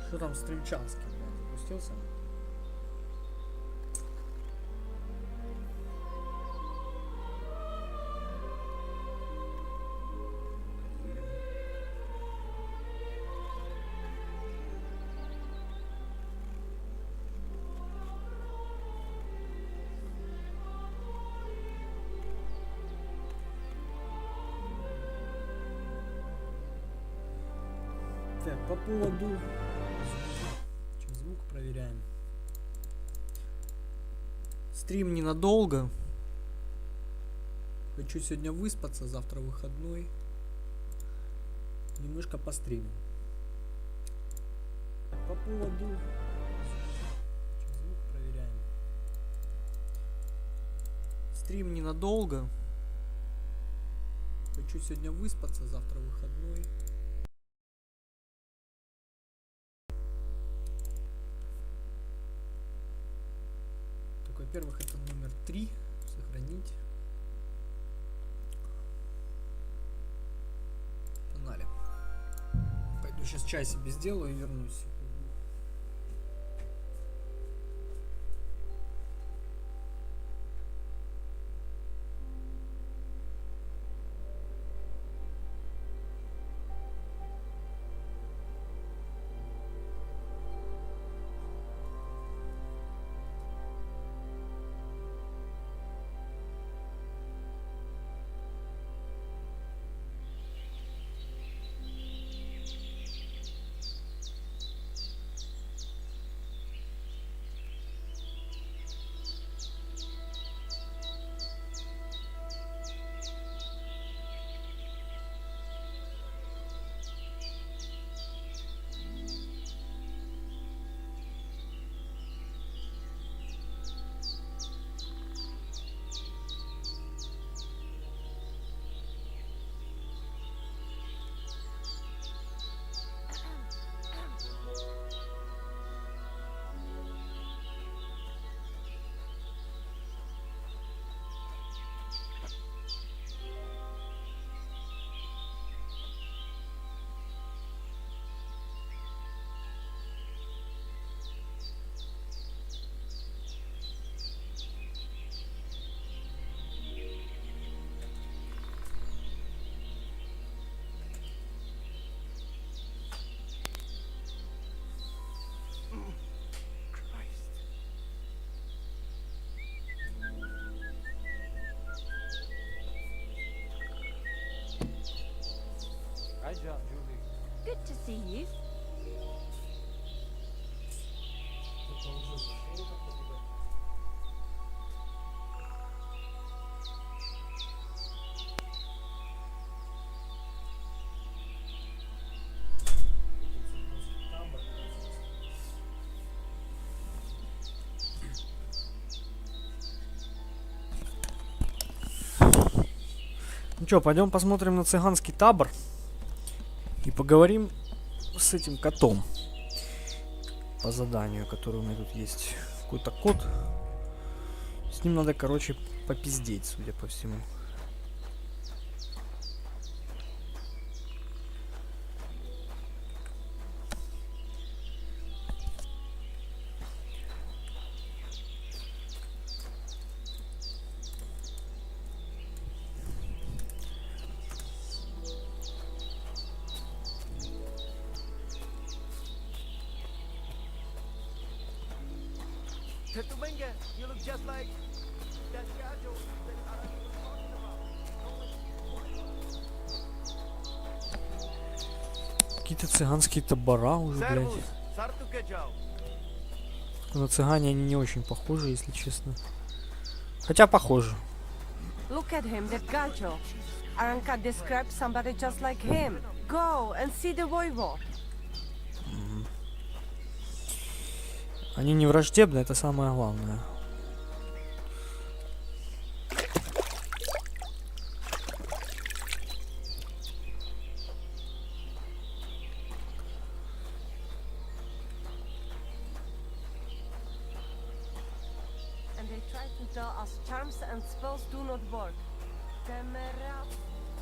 Что там Стримчанский, блядь, запустился? Так, по поводу... Сейчас звук проверяем. Стрим ненадолго. Хочу сегодня выспаться, завтра выходной. Немножко постримим. По поводу... Сейчас звук проверяем. Стрим ненадолго. Хочу сегодня выспаться, завтра выходной. Во-первых, это номер 3. Сохранить. Погнали. Пойду сейчас чай себе сделаю и вернусь. Good to see you. Ну что, пойдем посмотрим на цыганский табор и поговорим с этим котом по заданию, которое у меня тут есть. Какой-то кот. С ним надо, короче, попиздеть, судя по всему. You look just like that casual that Araki was talking about. Какие-то цыганские табора уже, блядь. На цыгане они не очень похожи, если честно. Хотя похожи. Look at him, that Gajo. Aranka described somebody just like him. Go and see the voivod. Они не враждебны, это самое главное. And they try to tell us charms and spells do not work. Temera,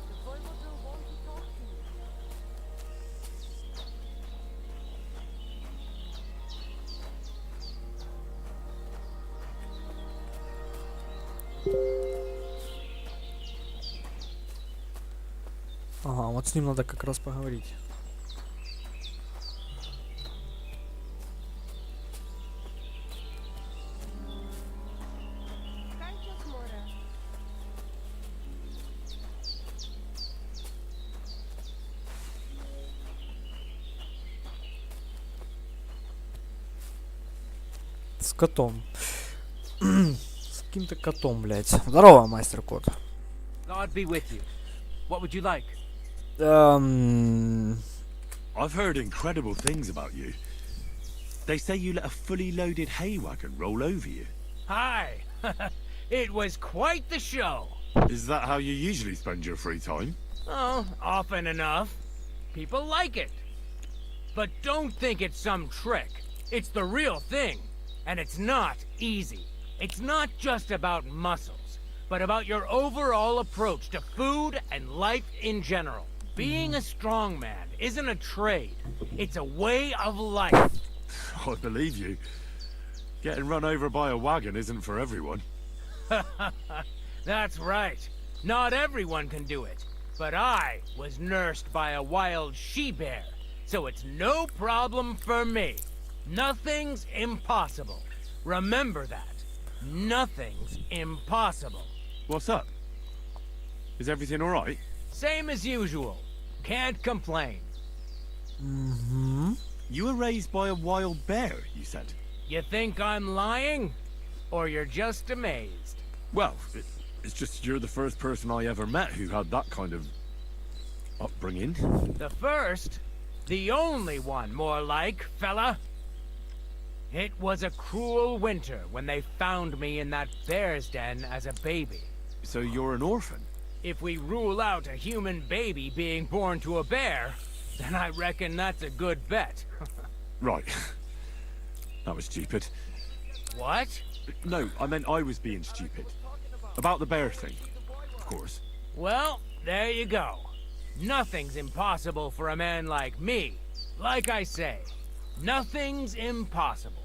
the voivod will want to talk to you. Ага, вот с ним надо как раз поговорить. Кайчус море. С котом. С каким-то котом, блядь. Здорово, мастер-кот. God be with you. What would you like? I've heard incredible things about you. They say you let a fully loaded hay wagon roll over you. Hi! It was quite the show. Is that how you usually spend your free time? Oh, often enough. People like it. But don't think it's some trick. It's the real thing. And it's not easy. It's not just about muscles, but about your overall approach to food and life in general. Being a strongman isn't a trade. It's a way of life. I believe you. Getting run over by a wagon isn't for everyone. That's right. Not everyone can do it. But I was nursed by a wild she-bear, so it's no problem for me. Nothing's impossible. Remember that. Nothing's impossible. What's up? Is everything alright? Same as usual. Can't complain. Mm-hmm. You were raised by a wild bear, you said? You think I'm lying? Or you're just amazed? Well, it's just you're the first person I ever met who had that kind of upbringing. The first? The only one, more like, fella. It was a cruel winter when they found me in that bear's den as a baby. So you're an orphan? If we rule out a human baby being born to a bear, then I reckon that's a good bet. Right. That was stupid. What? No, I meant I was being stupid. About the bear thing, of course. Well, there you go. Nothing's impossible for a man like me. Like I say, nothing's impossible.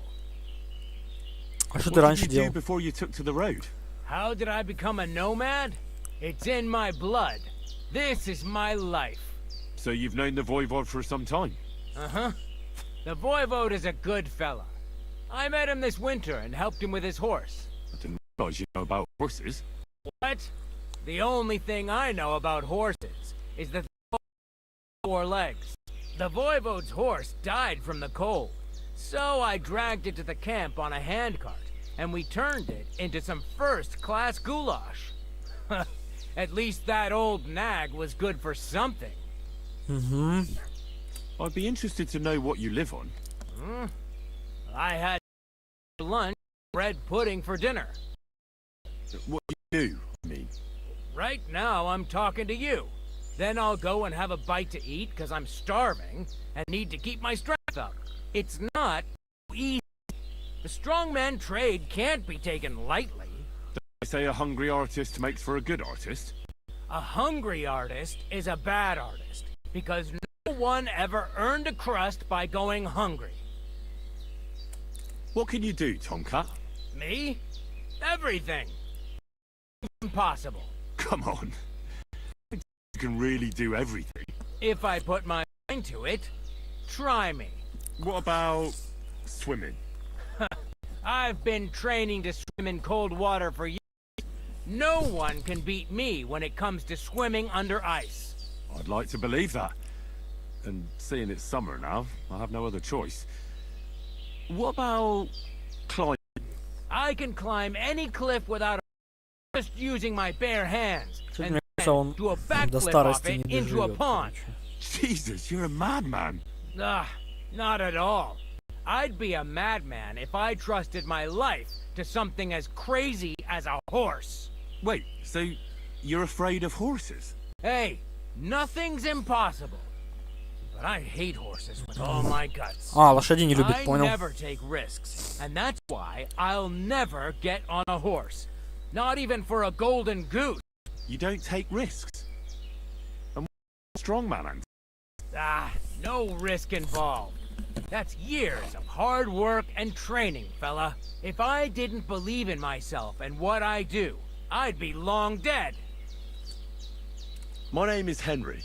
А что What ты did раньше you do делал? before you took to the road? How did I become a nomad? It's in my blood. This is my life. So you've known the Voivod for some time? Uh-huh. The Voivode is a good fella. I met him this winter and helped him with his horse. I didn't realize you know about horses. What? The only thing I know about horses is that they have 4 legs. The Voivode's horse died from the cold, so I dragged it to the camp on a handcart, and we turned it into some first-class goulash. At least that old nag was good for something. Mm-hmm. I'd be interested to know what you live on. I had lunch, bread pudding for dinner. What do you do, I mean? Right now, I'm talking to you. Then I'll go and have a bite to eat because I'm starving and need to keep my strength up. It's not easy. The strongman trade can't be taken lightly. They say a hungry artist makes for a good artist. A hungry artist is a bad artist because no one ever earned a crust by going hungry. What can you do, Tomcat? Me? Everything. Impossible. Come on. You can really do everything. If I put my mind to it, try me. What about swimming? I've been training to swim in cold water for years. No one can beat me when it comes to swimming under ice. I'd like to believe that. And seeing it's summer now, I have no other choice. What about climbing? I can climb any cliff without just using my bare hands Что-то and мне then кажется, он do a до backflip off старости it не into a доживет. pond. короче. Jesus, you're a madman. Not at all. I'd be a madman if I trusted my life to something as crazy as a horse. Wait, so you're afraid of horses? Hey, nothing's impossible. But I hate horses with all my guts. А, лошадей не любит, I понял. never take risks, and that's why I'll never get on a horse. Not even for a golden goose. You don't take risks. And what's strongman and No risk involved. That's years of hard work and training, fella. If I didn't believe in myself and what I do, I'd be long dead. My name is Henry,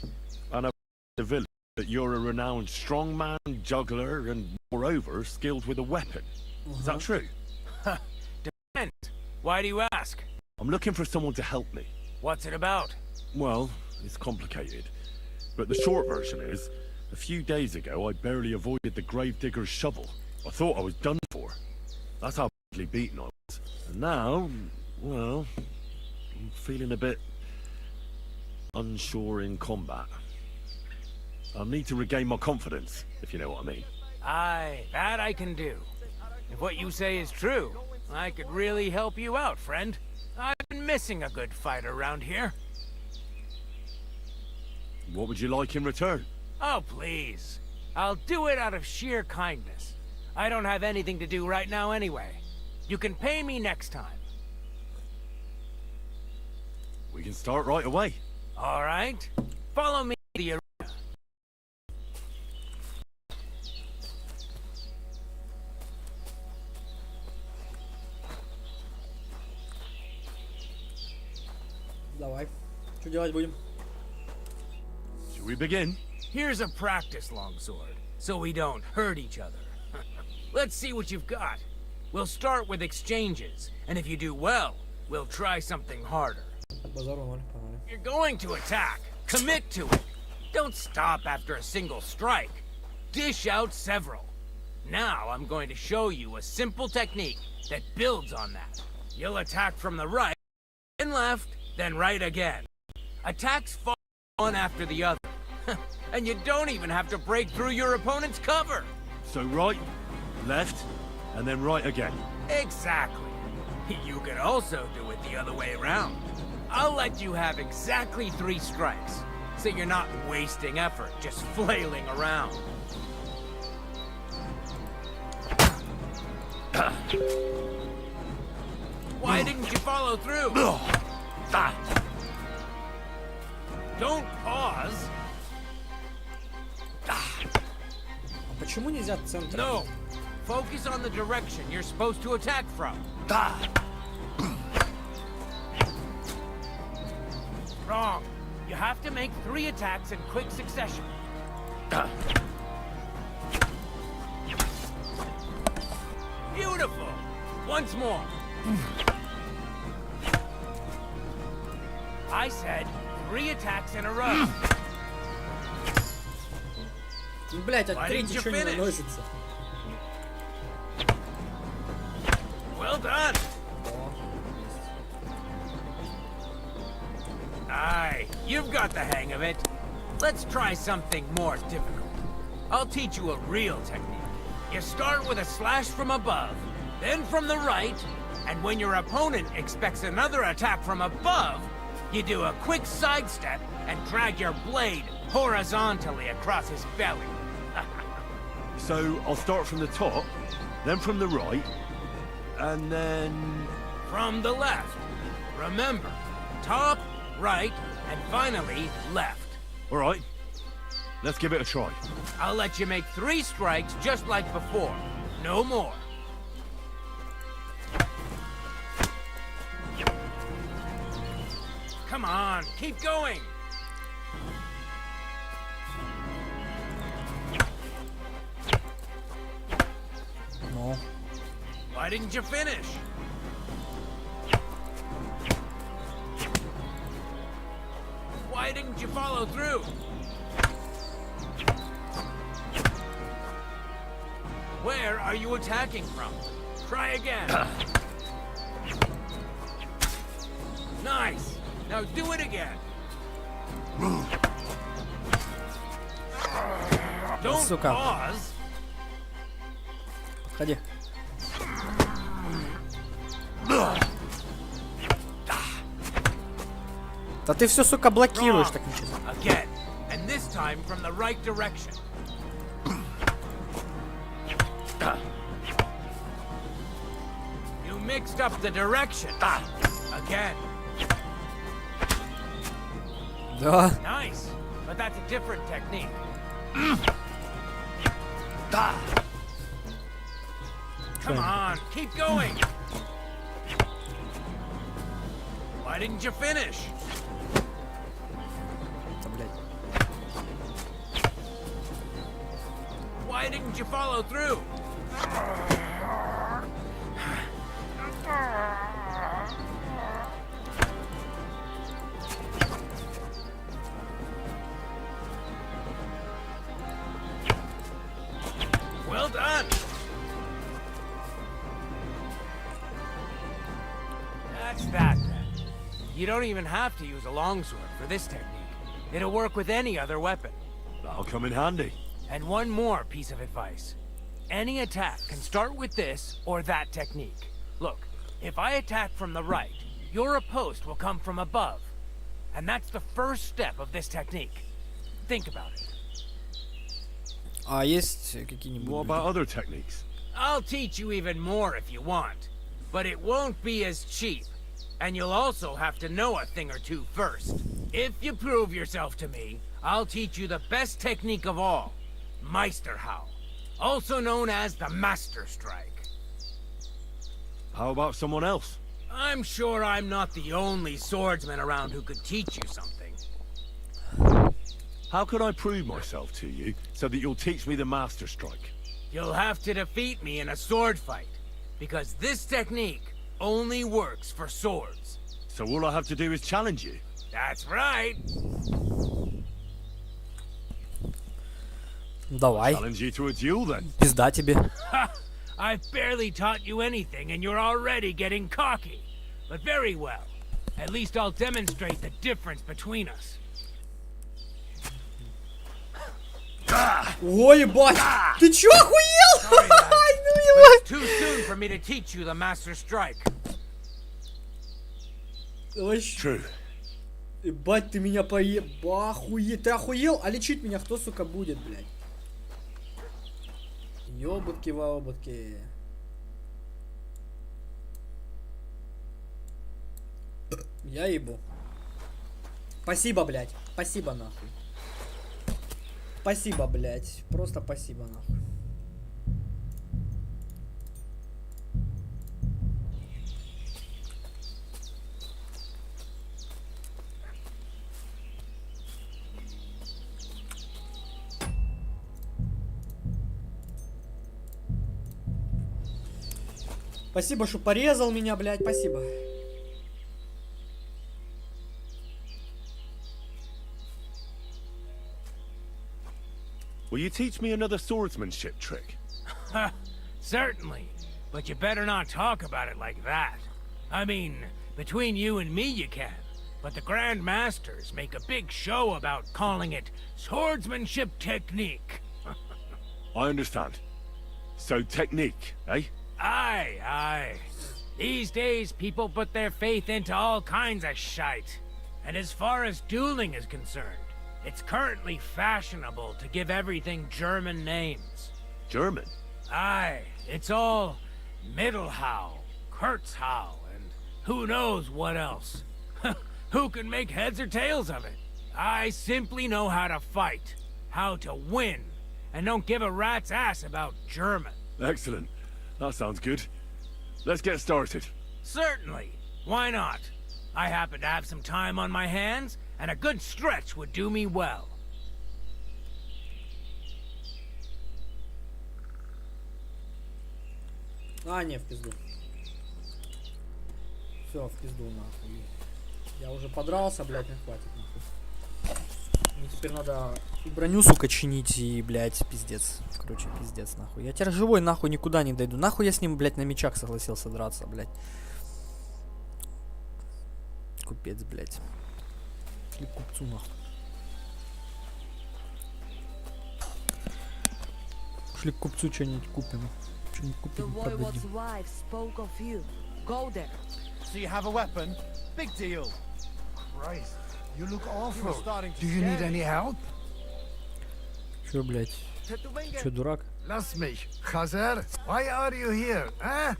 and I've heard in the village that you're a renowned strongman, juggler, and moreover, skilled with a weapon. Is that true? Depends. Why do you ask? I'm looking for someone to help me. What's it about? Well, it's complicated. But the short version is, a few days ago I barely avoided the gravedigger's shovel. I thought I was done for. That's how badly beaten I was. And now, well, I'm feeling a bit unsure in combat. I'll need to regain my confidence, if you know what I mean. Aye, that I can do. If what you say is true, I could really help you out, friend. I've been missing a good fight around here. What would you like in return? Oh, please. I'll do it out of sheer kindness. I don't have anything to do right now anyway. You can pay me next time. We can start right away. All right? Follow me to the arena. Давай. Что делать будем? Should we begin? Here's a practice longsword, so we don't hurt each other. Let's see what you've got. We'll start with exchanges, and if you do well, we'll try something harder. Базар нормально, погнали. You're going to attack. Commit to it. Don't stop after a single strike. Dish out several. Now I'm going to show you a simple technique that builds on that. You'll attack from the right, then left, then right again. Attacks fall one after the other. And you don't even have to break through your opponent's cover. So right, left, and then right again. Exactly. You could also do it the other way around. I'll let you have exactly 3 strikes, so you're not wasting effort just flailing around. Why didn't you follow through? Don't pause. А почему нельзя центр? No. Focus on the direction you're supposed to attack from. Wrong. You have to make 3 attacks in quick succession. Beautiful. Once more. I said 3 attacks in a row. Блять, от Why didn't третий you что не finish? наносится? Well done. Aye, you've got the hang of it. Let's try something more difficult. I'll teach you a real technique. You start with a slash from above, then from the right, and when your opponent expects another attack from above, you do a quick sidestep and drag your blade horizontally across his belly. So I'll start from the top, then from the right, and then... From the left. Remember, top, right, and finally left. All right, let's give it a try. I'll let you make 3 strikes just like before. No more. Come on, keep going. Ну. Why didn't you finish? Why didn't you follow through? Where are you attacking from? Try again. Nice. Now do it again. Don't Сука. pause. Подходи. Да ты все, сука, блокируешь так нечестно. Again, and this time from the right direction. You mixed up the direction. Again. Да. Nice, but that's a different technique. Come on, keep going. Why didn't you finish? Да, блядь. Why didn't you follow through? Well done. That's that then. You don't even have to use a longsword for this technique. It'll work with any other weapon. That'll come in handy. And one more piece of advice. Any attack can start with this or that technique. Look, if I attack from the right, your post will come from above. And that's the first step of this technique. Think about it. А есть какие-нибудь... What about other techniques? I'll teach you even more if you want. But it won't be as cheap. And you'll also have to know a thing or two first. If you prove yourself to me, I'll teach you the best technique of all. Meisterhau. Also known as the Master Strike. How about someone else? I'm sure I'm not the only swordsman around who could teach you something. How could I prove myself to you so that you'll teach me the Master Strike? You'll have to defeat me in a sword fight. Because this technique only works for swords. So all I have to do is challenge you? That's right. Давай. Challenge you to a duel then. Пизда тебе. Ha! I've barely taught you anything and you're already getting cocky. But very well. At least I'll demonstrate the difference between us. Ой, ебать! Ты чё, охуел? Sorry, lad, Ну but его! it's too soon for me to teach you the Master Strike. Вообще, True. ебать, ты меня охуеть. Ты охуел? А лечить меня кто, сука, будет, блядь? Ёбутки-вообутки. Я ебу. Спасибо, блядь. Спасибо, нахуй. Спасибо, блядь. Просто спасибо, нахуй. Спасибо, что порезал меня, блядь. Спасибо. Will you teach me another swordsmanship trick? Certainly. But you better not talk about it like that. I mean, between you and me you can. But the Grand Masters make a big show about calling it swordsmanship technique. I understand. So technique, eh? Aye, aye. These days, people put their faith into all kinds of shite. And as far as dueling is concerned, it's currently fashionable to give everything German names. German? Aye, it's all Mittelhau, Kurzhau, and who knows what else. Who can make heads or tails of it? I simply know how to fight, how to win, and don't give a rat's ass about German. Excellent. That sounds good. Let's get started. Certainly. Why not? I happen to have some time on my hands, and a good stretch would do me well. А, не, в пизду. Все, в пизду, нахуй. Я уже подрался, блядь, не хватит, нахуй. Мне теперь надо и броню, сука, чинить, и, блядь, пиздец. Короче, пиздец, нахуй. Я теперь живой, нахуй, никуда не дойду. Нахуй я с ним, блядь, на мечах согласился драться, блядь. Купец, блядь. Шли к купцу, нахуй. Шли к купцу, что-нибудь купим. Что-нибудь The купим, Voivod's продадим. wife spoke of you. Go there. So you have a weapon? Big deal. Christ, you look awful. starting to Do you need scare any help? Чё, блядь? Чё, дурак? Lass mich. Chazer, why are you here, eh?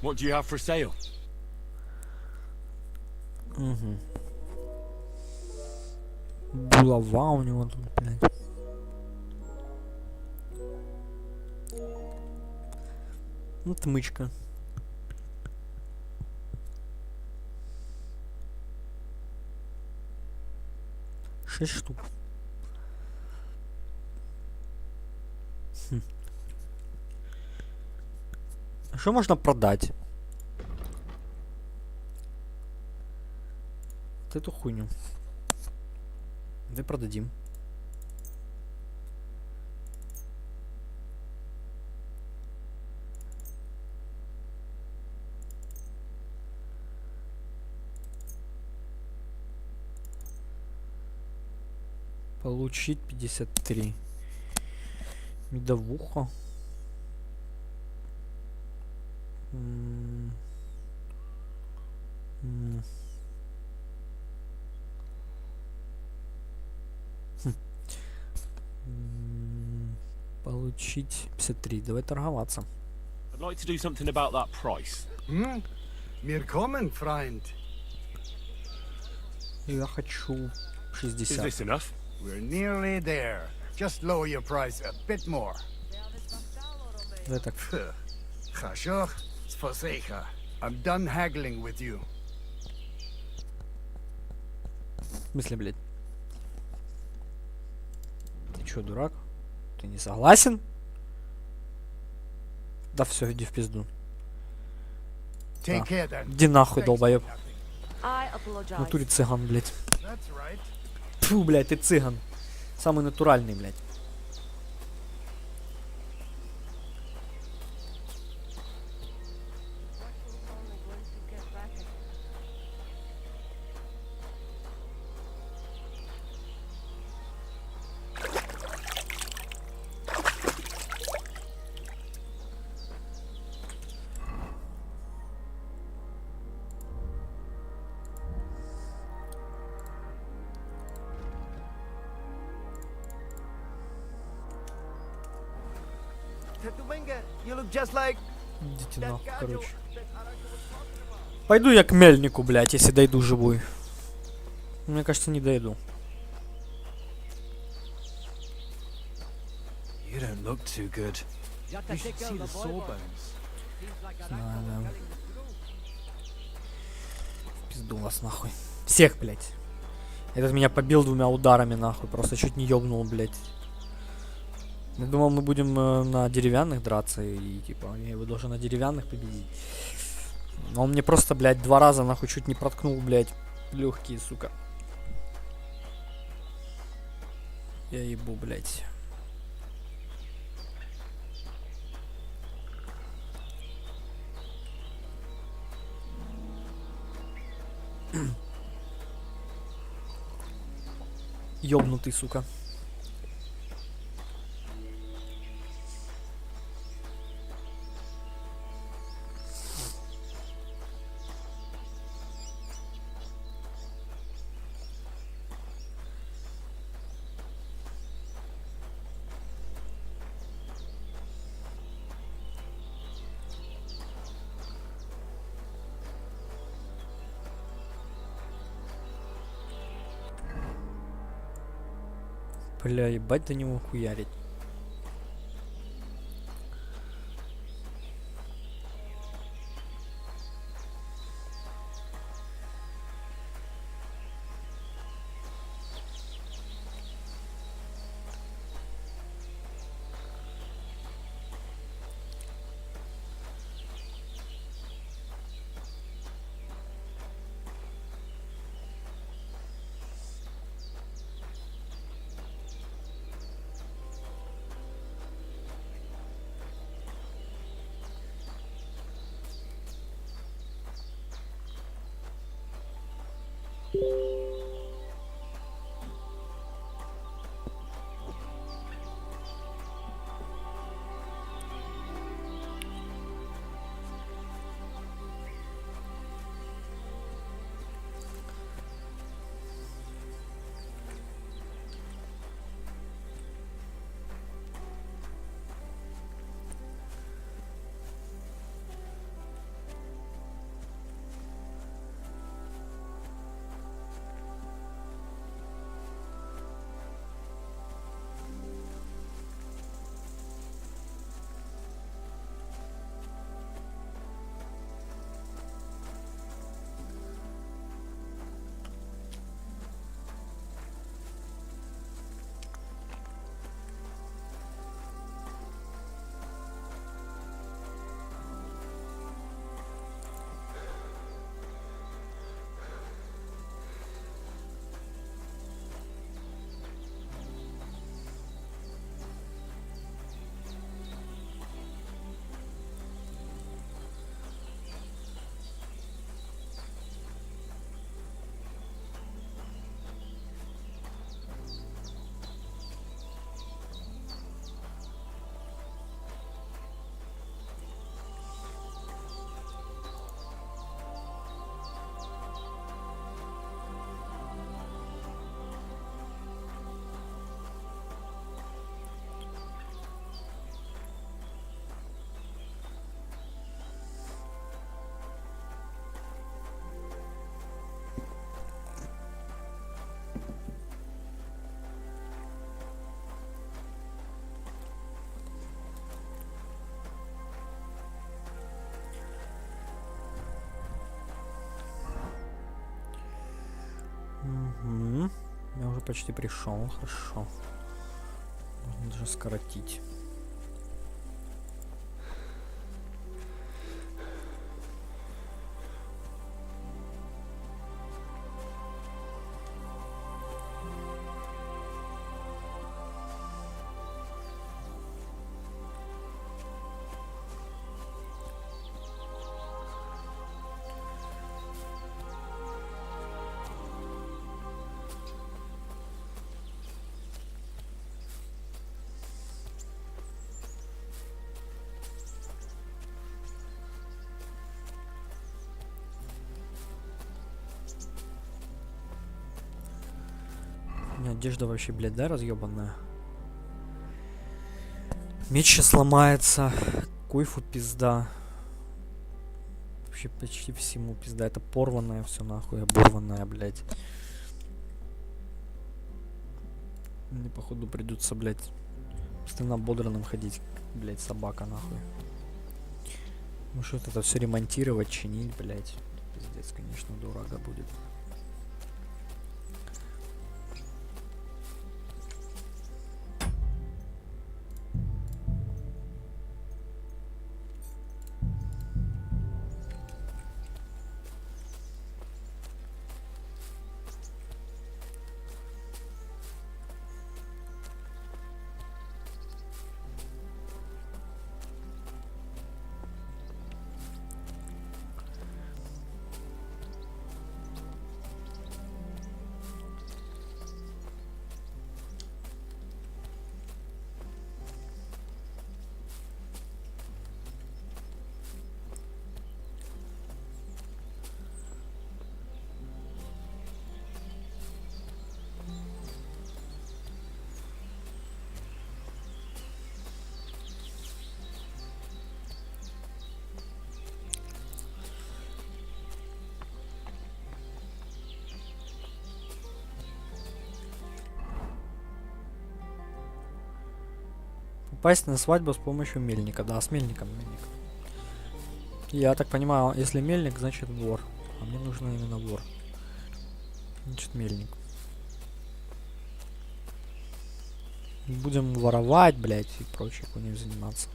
What do you have for sale? Угу. Булава у него тут, блядь. Отмычка. 6 штук. Хм. А что можно продать? Вот эту хуйню. Да продадим. Получить 53. Медовуха. М. М. Хм. Получить 53. Давай торговаться. I'd like to do something about that price. Hmm? Mir kommen, Freund. Я хочу Is 60. this enough? We're nearly there. Just lower your price a bit more. Давай так. Phew. Chashoch, sfosecha. I'm done haggling with you. В смысле, блядь? Ты чё, дурак? Ты не согласен? Да все, иди в пизду. Take Ah. care then. Иди нахуй, Thanks. долбоёб. I В apologize. натуре цыган, блядь. That's right. Фу, блядь, ты цыган. Самый натуральный, блядь. Only going to get back at Tetumenga, you look just like Идите that нахуй, gajo короче. that Araki was talking about. Пойду я к мельнику, блядь, если дойду живой. Мне кажется, не дойду. You don't look too good. You should see the sawbones. Надо. В пизду вас нахуй. Всех, блядь. Этот меня побил 2 ударами, нахуй. Просто чуть не ёбнул, блядь. Я думал, мы будем на деревянных драться. И типа, я его должен на деревянных победить. Но он мне просто, блядь, 2 раза, нахуй, чуть не проткнул, блядь. Легкие, сука. Я ебу, блядь. Ёбнутый, сука. Бля, ебать до него хуярить. Угу. Я уже почти пришел, хорошо. Можно даже скоротить. У меня одежда вообще, блядь, да, разъебанная. Меч сейчас сломается. Койфу пизда. Вообще почти всему пизда. Это порванное все нахуй, оборванное, блядь. Мне походу придется, блядь, постоянно ободранным ходить, блядь, собака нахуй. Ну что это все ремонтировать, чинить, блядь. Пиздец, конечно, дорого будет. Попасть на свадьбу с помощью мельника. Да, с мельником. Я так понимаю, если мельник, значит вор. А мне нужно именно вор. Значит, мельник. Будем воровать, блядь, и прочей хуйней заниматься.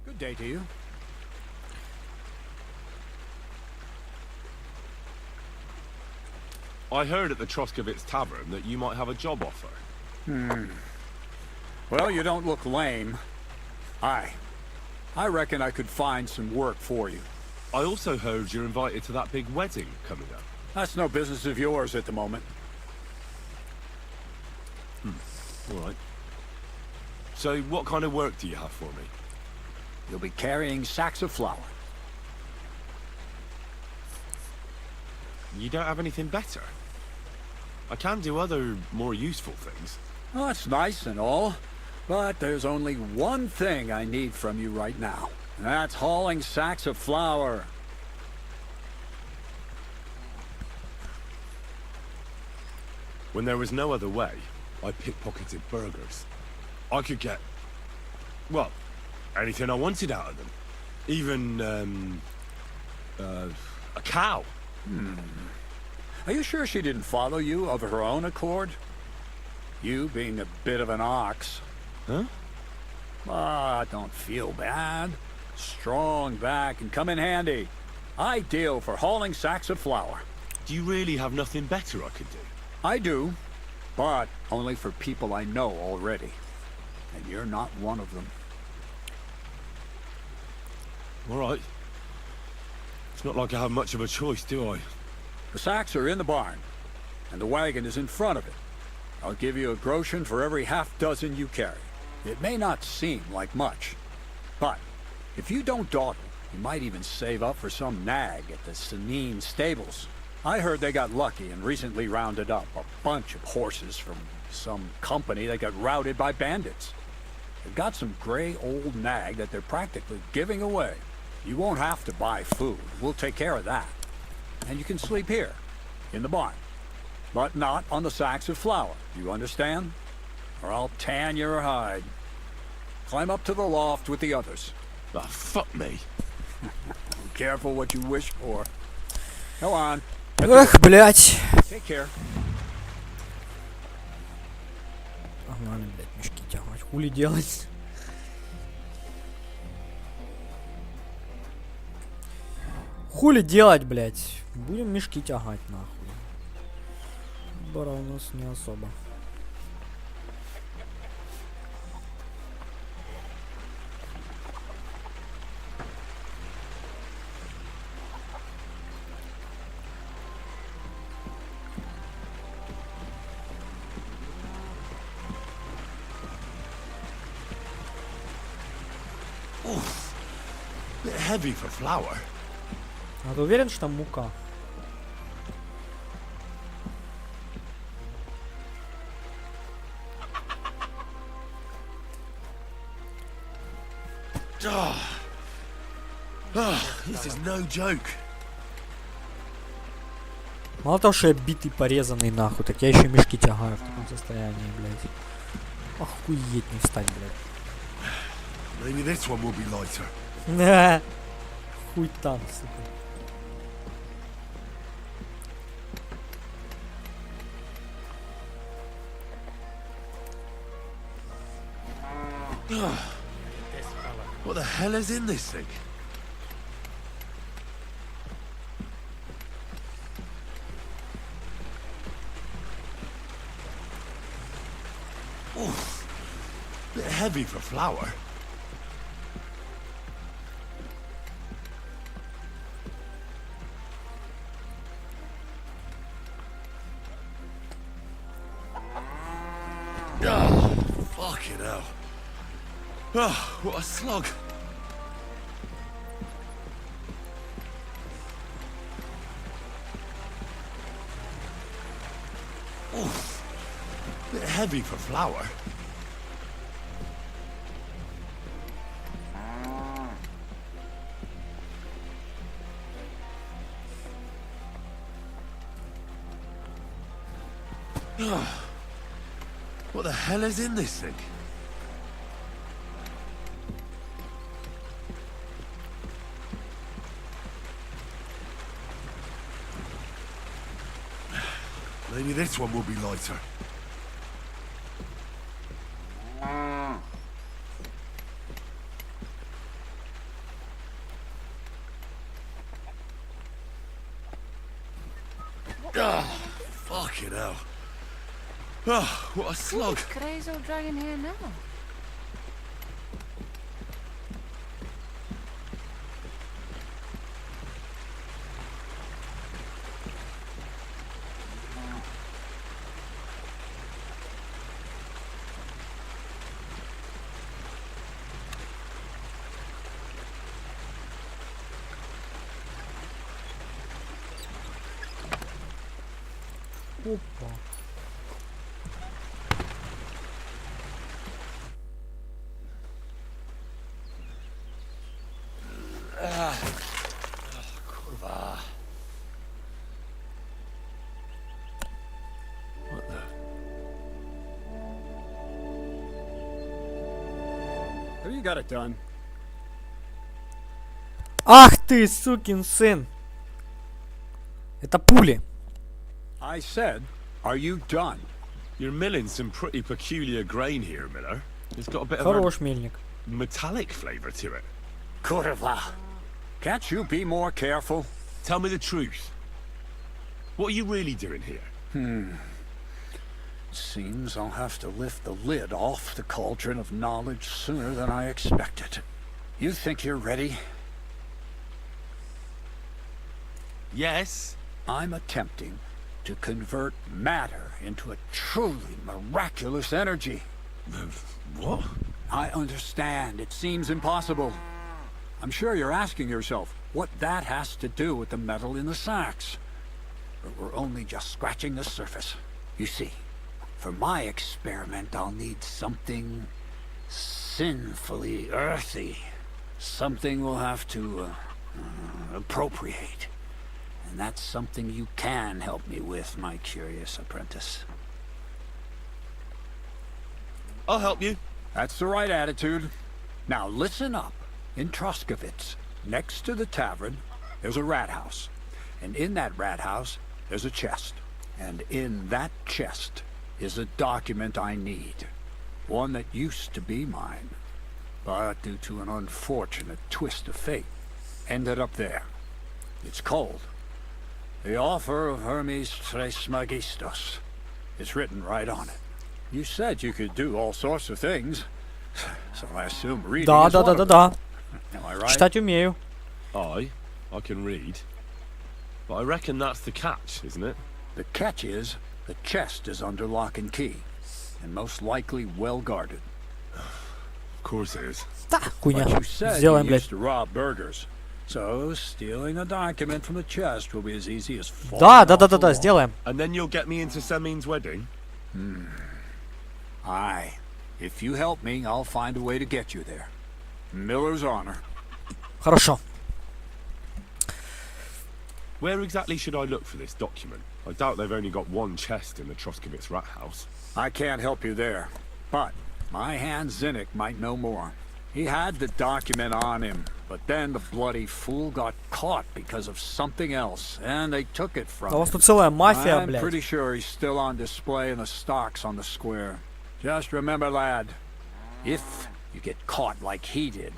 Good day to you. I heard at the Troskovitz Tavern that you might have a job offer. Well, you don't look lame. I reckon I could find some work for you. I also heard you're invited to that big wedding coming up. That's no business of yours at the moment. All right. So what kind of work do you have for me? You'll be carrying sacks of flour. You don't have anything better? I can do other, more useful things. Well, that's nice and all, but there's only one thing I need from you right now. And that's hauling sacks of flour. When there was no other way, I pickpocketed burgers. I could get, well, anything I wanted out of them. Even, a cow. Are you sure she didn't follow you of her own accord? You being a bit of an ox. Huh? Ah, don't feel bad. Strong back and come in handy. Ideal for hauling sacks of flour. Do you really have nothing better I could do? I do, but only for people I know already. And you're not one of them. All right. It's not like I have much of a choice, do I? The sacks are in the barn, and the wagon is in front of it. I'll give you a groschen for every half dozen you carry. It may not seem like much, but if you don't dawdle, you might even save up for some nag at the Sanine stables. I heard they got lucky and recently rounded up a bunch of horses from some company that got routed by bandits. They've got some gray old nag that they're practically giving away. You won't have to buy food. We'll take care of that. And you can sleep here, in the barn. But not on the sacks of flour, you understand? Or I'll tan your hide. Climb up to the loft with the others. Ah, fuck me. Be careful what you wish for. Go on. Эх, блядь. Take care. Погнали, блядь, мешки тягать. Хули делать? Хули делать, блядь? Будем мешки тягать, нахуй. Выбора у нас не особо. Bit heavy for flour. А ты уверен, что там мука? This is no joke. Мало того, что я битый, порезанный, нахуй, так я еще мешки тягаю в таком состоянии, блядь. Охуеть не встать, блядь. Maybe this one will be lighter. Да. Хуй там, сука. What the hell is in this thing? Oof. Bit heavy for flour. Oh, fucking hell. Oh, what a slog. Oof. Bit heavy for flour. Oh. What the hell is in this thing? Maybe this one will be lighter. Oh, fucking hell. Oh, what a slog. Who's crazy old dragon here now? Опа. Kurwa. What the? Have you got it done? Ах ты, сукин сын! Это пули. I said, are you done? You're milling some pretty peculiar grain here, Miller. It's got a bit of Хорош мельник. a metallic flavour to it. Kurva. Can't you be more careful? Tell me the truth. What are you really doing here? Seems I'll have to lift the lid off the cauldron of knowledge sooner than I expected. You think you're ready? Yes. I'm attempting to convert matter into a truly miraculous energy. What? I understand. It seems impossible. I'm sure you're asking yourself what that has to do with the metal in the sacks. But we're only just scratching the surface. You see, for my experiment, I'll need something sinfully earthy. Something we'll have to appropriate. And that's something you can help me with, my curious apprentice. I'll help you. That's the right attitude. Now listen up. In Troskovitz, next to the tavern, there's a rat house. And in that rat house, there's a chest. And in that chest is a document I need. One that used to be mine. But due to an unfortunate twist of fate, ended up there. It's called The Offer of Hermes Trismegistos. It's written right on it. You said you could do all sorts of things. So I assume reading Да, is да, one да, of да, them. да. Am I right? Читать умею. I can read. But I reckon that's the catch, isn't it? The catch is, the chest is under lock and key. And most likely well guarded. Of course it is. Да, хуйня. But you said Сделаем, you блядь. used to rob burgers. So stealing a document from the chest will be as easy as falling Да, да, да, off да, a да, log. сделаем. And then you'll get me into Semin's wedding? Aye. If you help me, I'll find a way to get you there. Miller's honor. Хорошо. Where exactly should I look for this document? I doubt they've only got one chest in the Troskovitz rat house. I can't help you there. But my hand Zinnik might know more. He had the document on him, but then the bloody fool got caught because of something else, and they took it from У вас him. тут целая мафия, I'm блядь. pretty sure he's still on display in the stocks on the square. Just remember, lad, if you get caught like he did,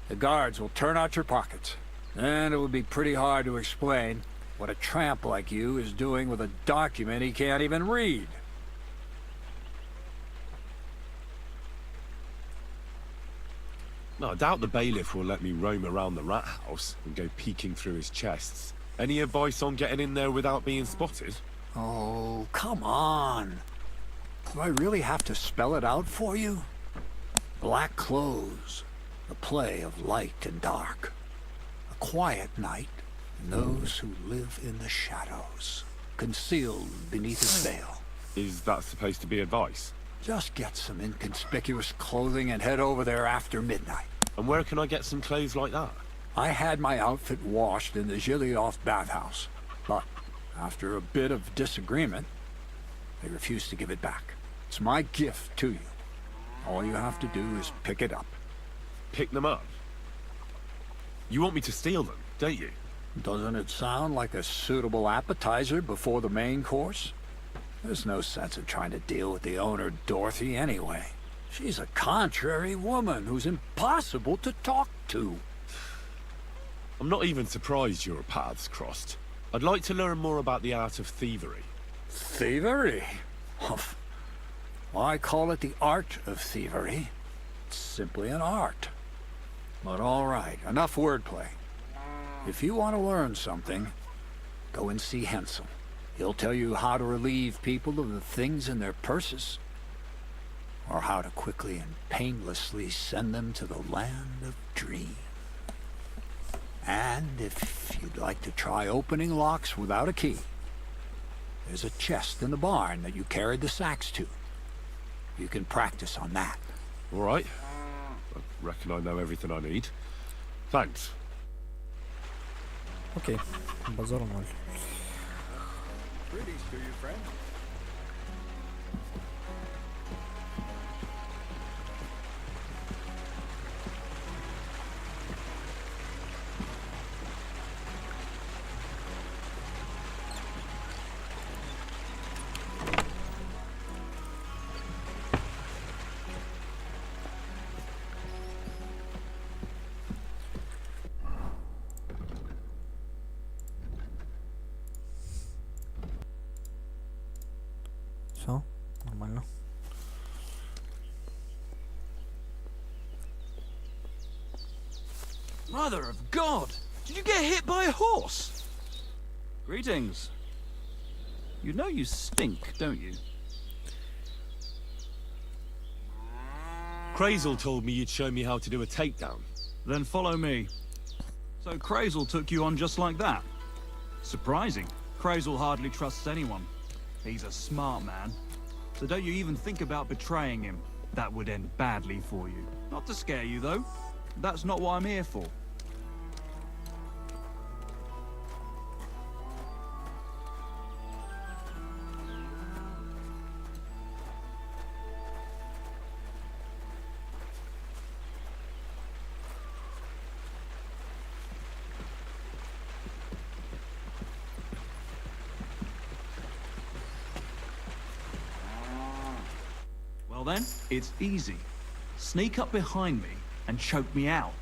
the guards will turn out your pockets. And it would be pretty hard to explain what a tramp like you is doing with a document he can't even read. No, I doubt the bailiff will let me roam around the rat house and go peeking through his chests. Any advice on getting in there without being spotted? Oh, come on. Do I really have to spell it out for you? Black clothes, the play of light and dark. A quiet night, and those who live in the shadows, concealed beneath its veil. Is that supposed to be advice? Just get some inconspicuous clothing and head over there after midnight. And where can I get some clothes like that? I had my outfit washed in the Gilioff bathhouse, but after a bit of disagreement, they refused to give it back. It's my gift to you. All you have to do is pick it up. Pick them up? You want me to steal them, don't you? Doesn't it sound like a suitable appetizer before the main course? There's no sense in trying to deal with the owner, Dorothy, anyway. She's a contrary woman who's impossible to talk to. I'm not even surprised your paths crossed. I'd like to learn more about the art of thievery. Thievery? Humph. Why call it the art of thievery? It's simply an art. But all right, enough wordplay. If you want to learn something, go and see Hensel. He'll tell you how to relieve people of the things in their purses, or how to quickly and painlessly send them to the land of dreams. And if you'd like to try opening locks without a key, there's a chest in the barn that you carried the sacks to. You can practice on that. All right. I reckon I know everything I need. Thanks. Окей. Базару ноль. Greetings to you, friend. Mother of God! Did you get hit by a horse? Greetings. You know you stink, don't you? Crazel told me you'd show me how to do a takedown. Then follow me. So Crazel took you on just like that? Surprising. Crazel hardly trusts anyone. He's a smart man. So don't you even think about betraying him. That would end badly for you. Not to scare you, though. That's not what I'm here for. Well then, it's easy. Sneak up behind me and choke me out.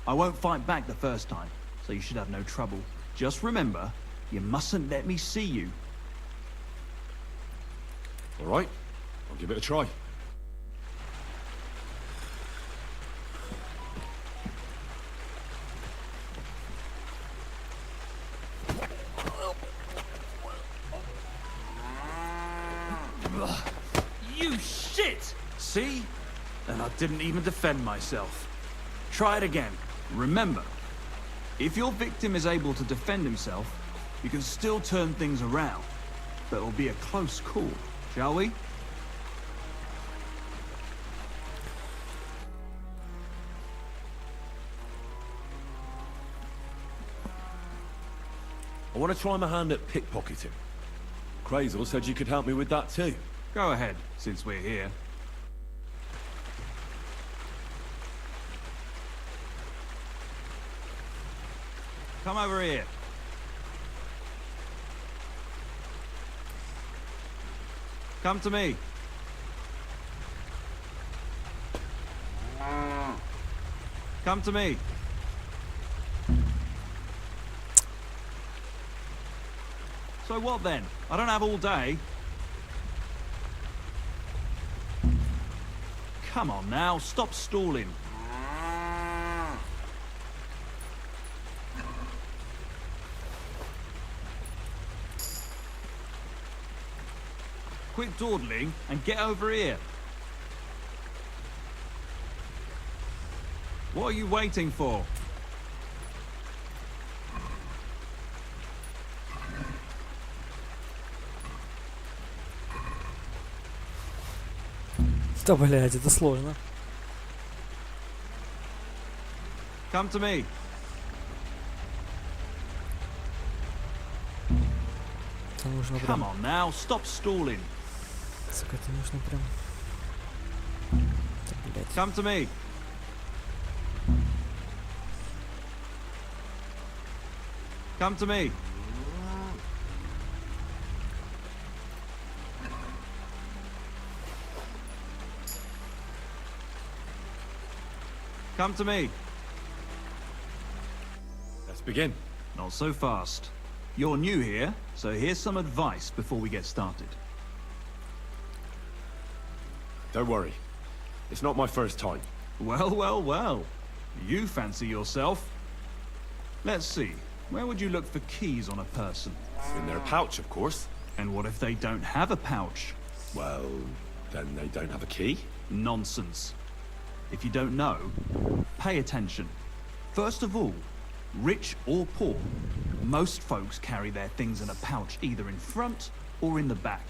I won't fight back the first time, so you should have no trouble. Just remember, you mustn't let me see you. All right, I'll give it a try. You shit! See? And I didn't even defend myself. Try it again. Remember, if your victim is able to defend himself, you can still turn things around. But it'll be a close call, shall we? I want to try my hand at pickpocketing. Crazel said you could help me with that too. Go ahead, since we're here. Come over here. Come to me. Come to me. So what then? I don't have all day. Come on now, stop stalling. Quit dawdling and get over here. What are you waiting for? Да, блядь, это сложно. Come to me. Это нужно Come прям... on now, stop stalling. Сука, это нужно прям... Да, блядь. Come to me. Come to me. Come to me. Let's begin. Not so fast. You're new here, so here's some advice before we get started. Don't worry. It's not my first time. Well, well, well. You fancy yourself. Let's see. Where would you look for keys on a person? In their pouch, of course. And what if they don't have a pouch? Well, then they don't have a key. Nonsense. If you don't know, pay attention. First of all, rich or poor, most folks carry their things in a pouch either in front or in the back.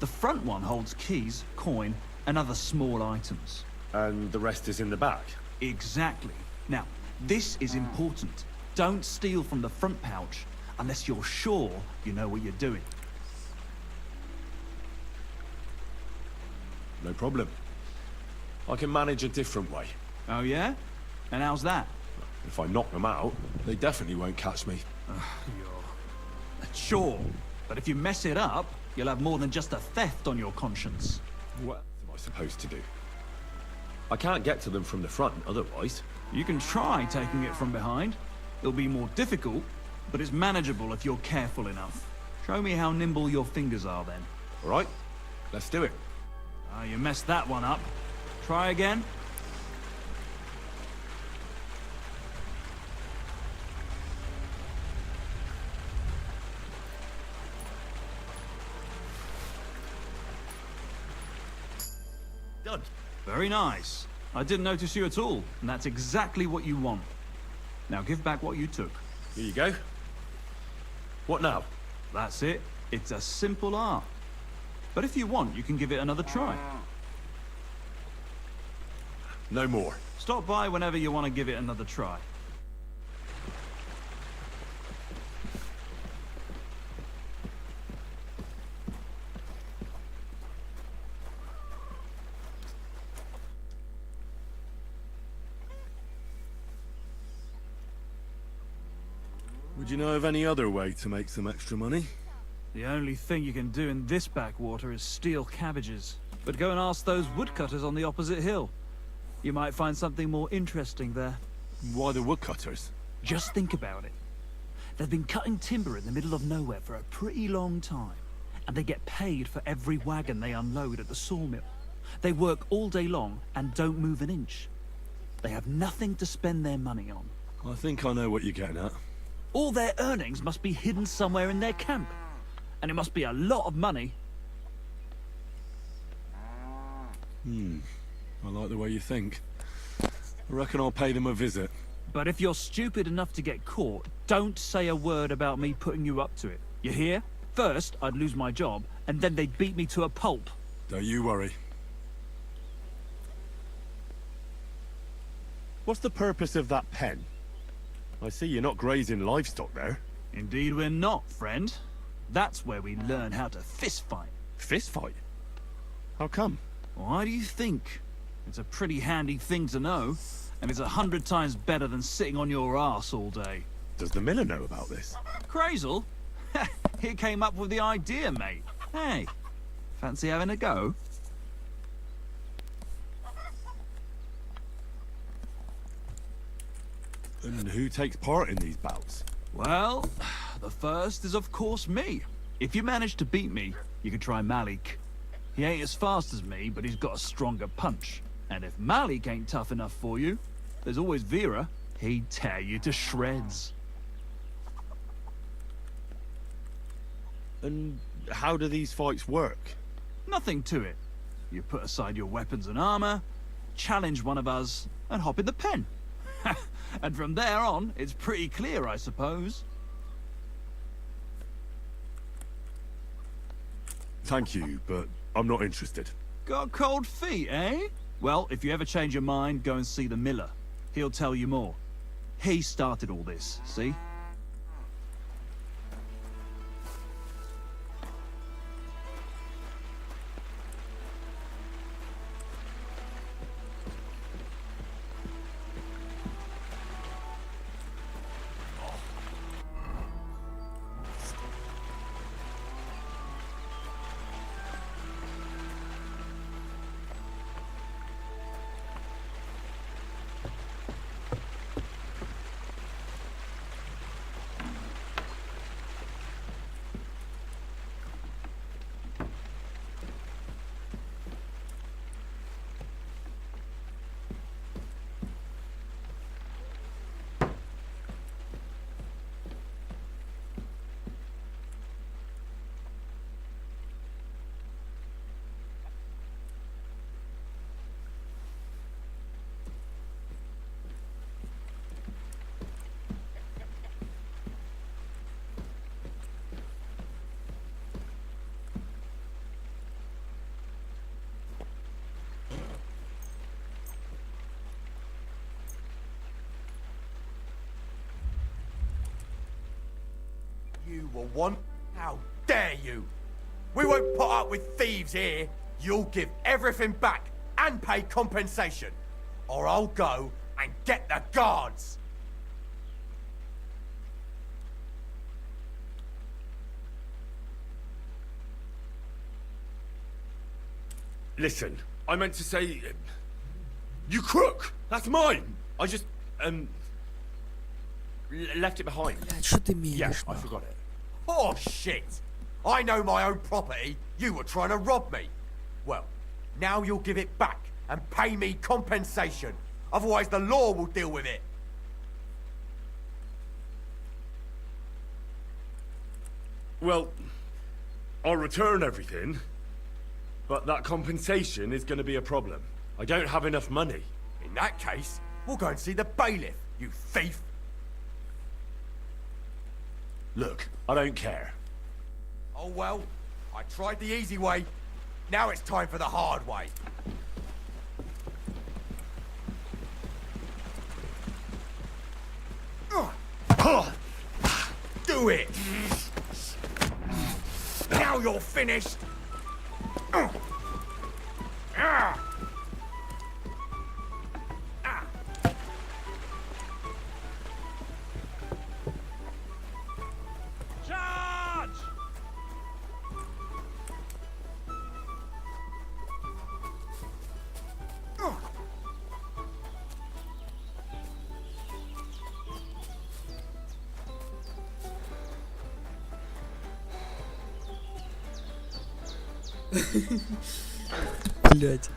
The front one holds keys, coin, and other small items. And the rest is in the back. Exactly. Now, this is important. Don't steal from the front pouch unless you're sure you know what you're doing. No problem. I can manage a different way. Oh yeah? And how's that? If I knock them out, they definitely won't catch me. Sure, but if you mess it up, you'll have more than just a theft on your conscience. What am I supposed to do? I can't get to them from the front otherwise. You can try taking it from behind. It'll be more difficult, but it's manageable if you're careful enough. Show me how nimble your fingers are then. All right, let's do it. Ah, you messed that one up. Try again. Very nice. I didn't notice you at all, and that's exactly what you want. Now give back what you took. Here you go. What now? That's it. It's a simple art. But if you want, you can give it another try. No more. Stop by whenever you want to give it another try. Would you know of any other way to make some extra money? The only thing you can do in this backwater is steal cabbages. But go and ask those woodcutters on the opposite hill. You might find something more interesting there. Why the woodcutters? Just think about it. They've been cutting timber in the middle of nowhere for a pretty long time, and they get paid for every wagon they unload at the sawmill. They work all day long and don't move an inch. They have nothing to spend their money on. I think I know what you're getting at. All their earnings must be hidden somewhere in their camp, and it must be a lot of money. I like the way you think. I reckon I'll pay them a visit. But if you're stupid enough to get caught, don't say a word about me putting you up to it. You hear? First, I'd lose my job, and then they'd beat me to a pulp. Don't you worry. What's the purpose of that pen? I see you're not grazing livestock there. Indeed we're not, friend. That's where we learn how to fist fight. Fist fight? How come? Why do you think? It's a pretty handy thing to know, and it's 100 times better than sitting on your ass all day. Does the miller know about this? Crazel? He came up with the idea, mate. Hey, fancy having a go? And who takes part in these bouts? Well, the first is of course me. If you manage to beat me, you can try Malik. He ain't as fast as me, but he's got a stronger punch. And if Malik ain't tough enough for you, there's always Vera. He'd tear you to shreds. And how do these fights work? Nothing to it. You put aside your weapons and armor, challenge one of us, and hop in the pen. And from there on, it's pretty clear, I suppose. Thank you, but I'm not interested. Got cold feet, eh? Well, if you ever change your mind, go and see the miller. He'll tell you more. He started all this, see? You will want? How dare you? We won't put up with thieves here. You'll give everything back and pay compensation, or I'll go and get the guards. Listen, I meant to say... you crook! That's mine! I just, left it behind. Блядь, что ты Yeah, мелешь, I нахуй? forgot it. Oh, shit! I know my own property. You were trying to rob me. Well, now you'll give it back and pay me compensation. Otherwise, the law will deal with it. Well, I'll return everything, but that compensation is going to be a problem. I don't have enough money. In that case, we'll go and see the bailiff, you thief. Look, I don't care. Oh well, I tried the easy way. Now it's time for the hard way. Do it! Now you're finished! Charge! Блять.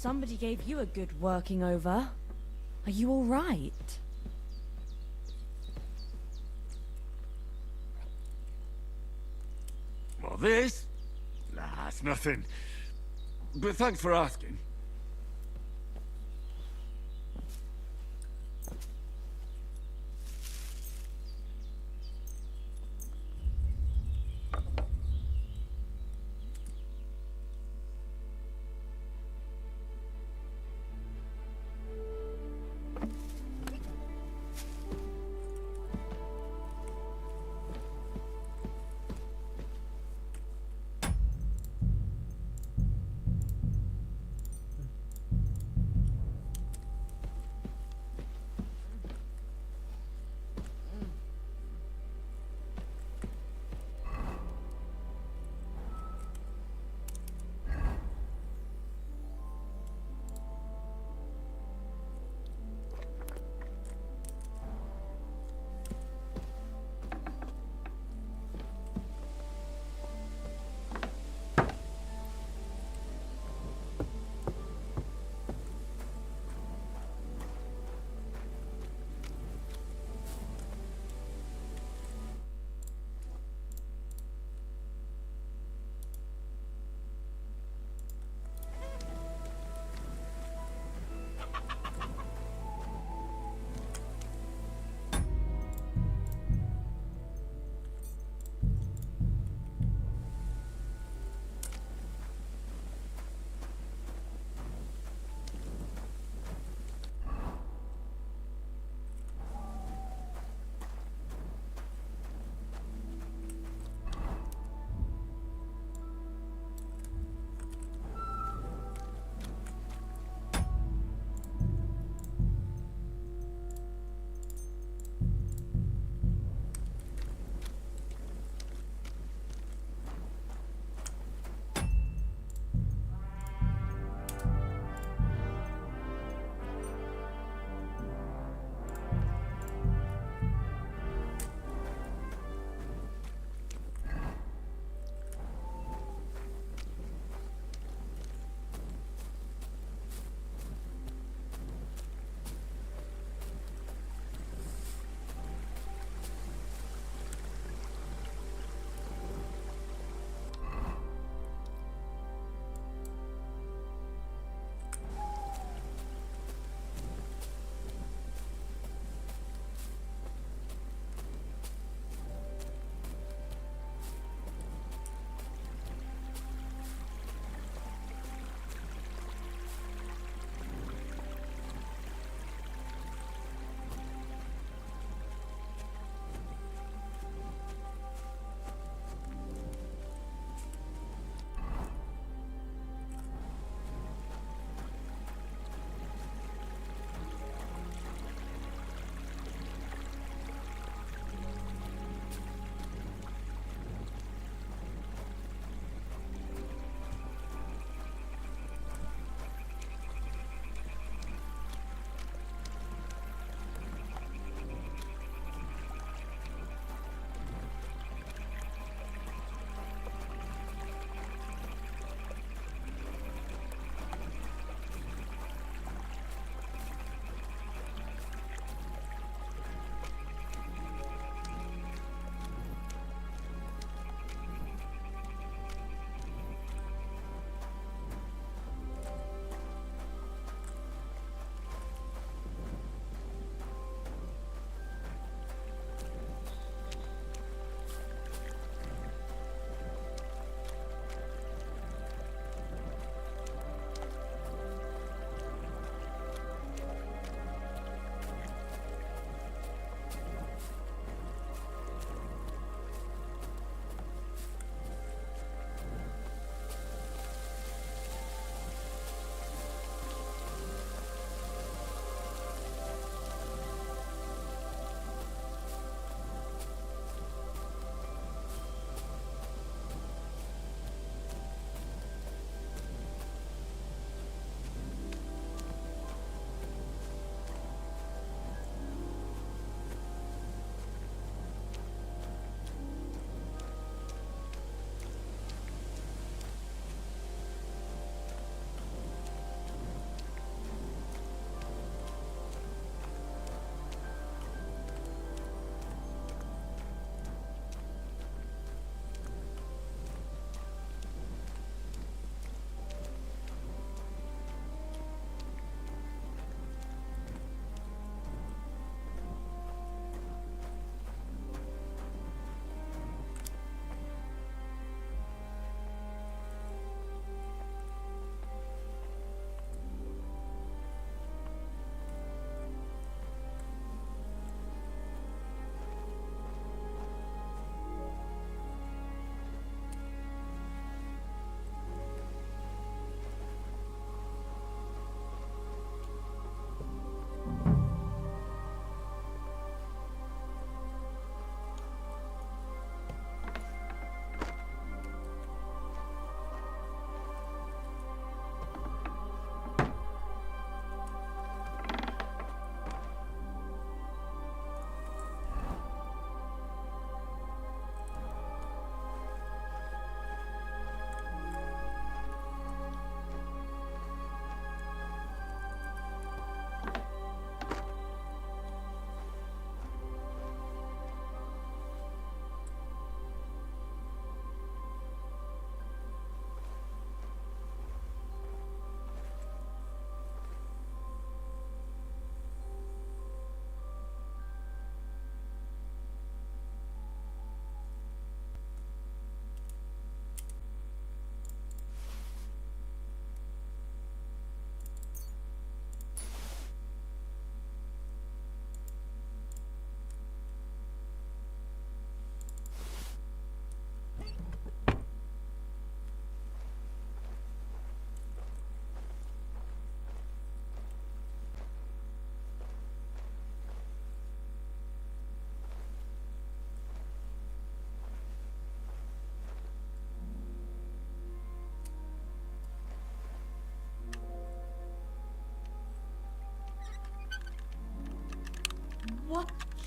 somebody gave you a good working over. Are you all right? Well, this? Nah, it's nothing. But thanks for asking.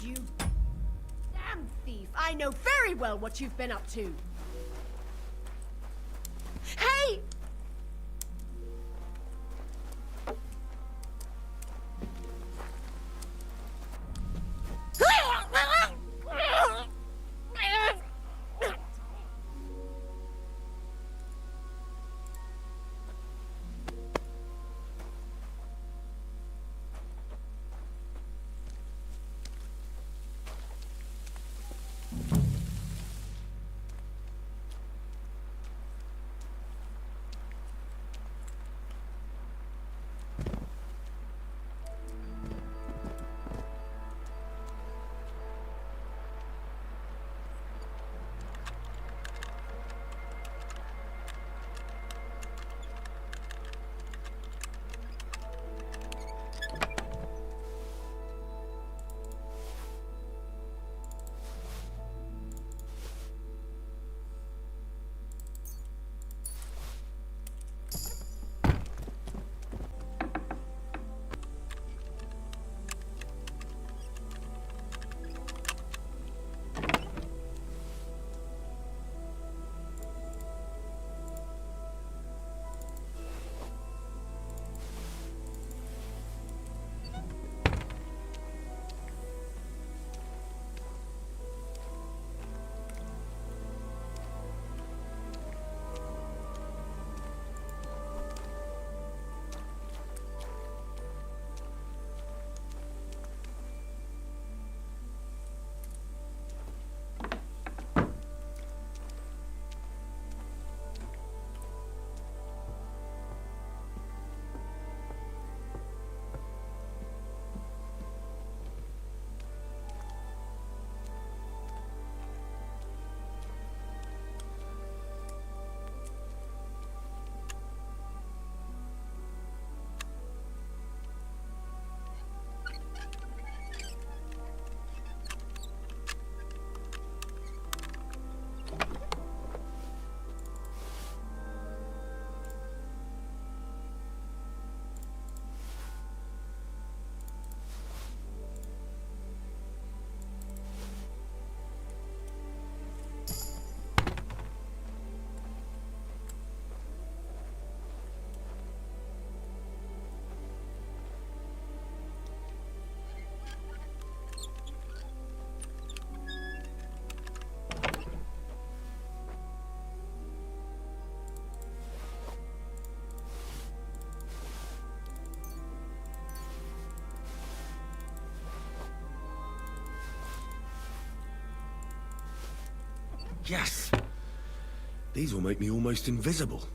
you damn thief! I know very well what you've been up to. Hey! Yes! These will make me almost invisible.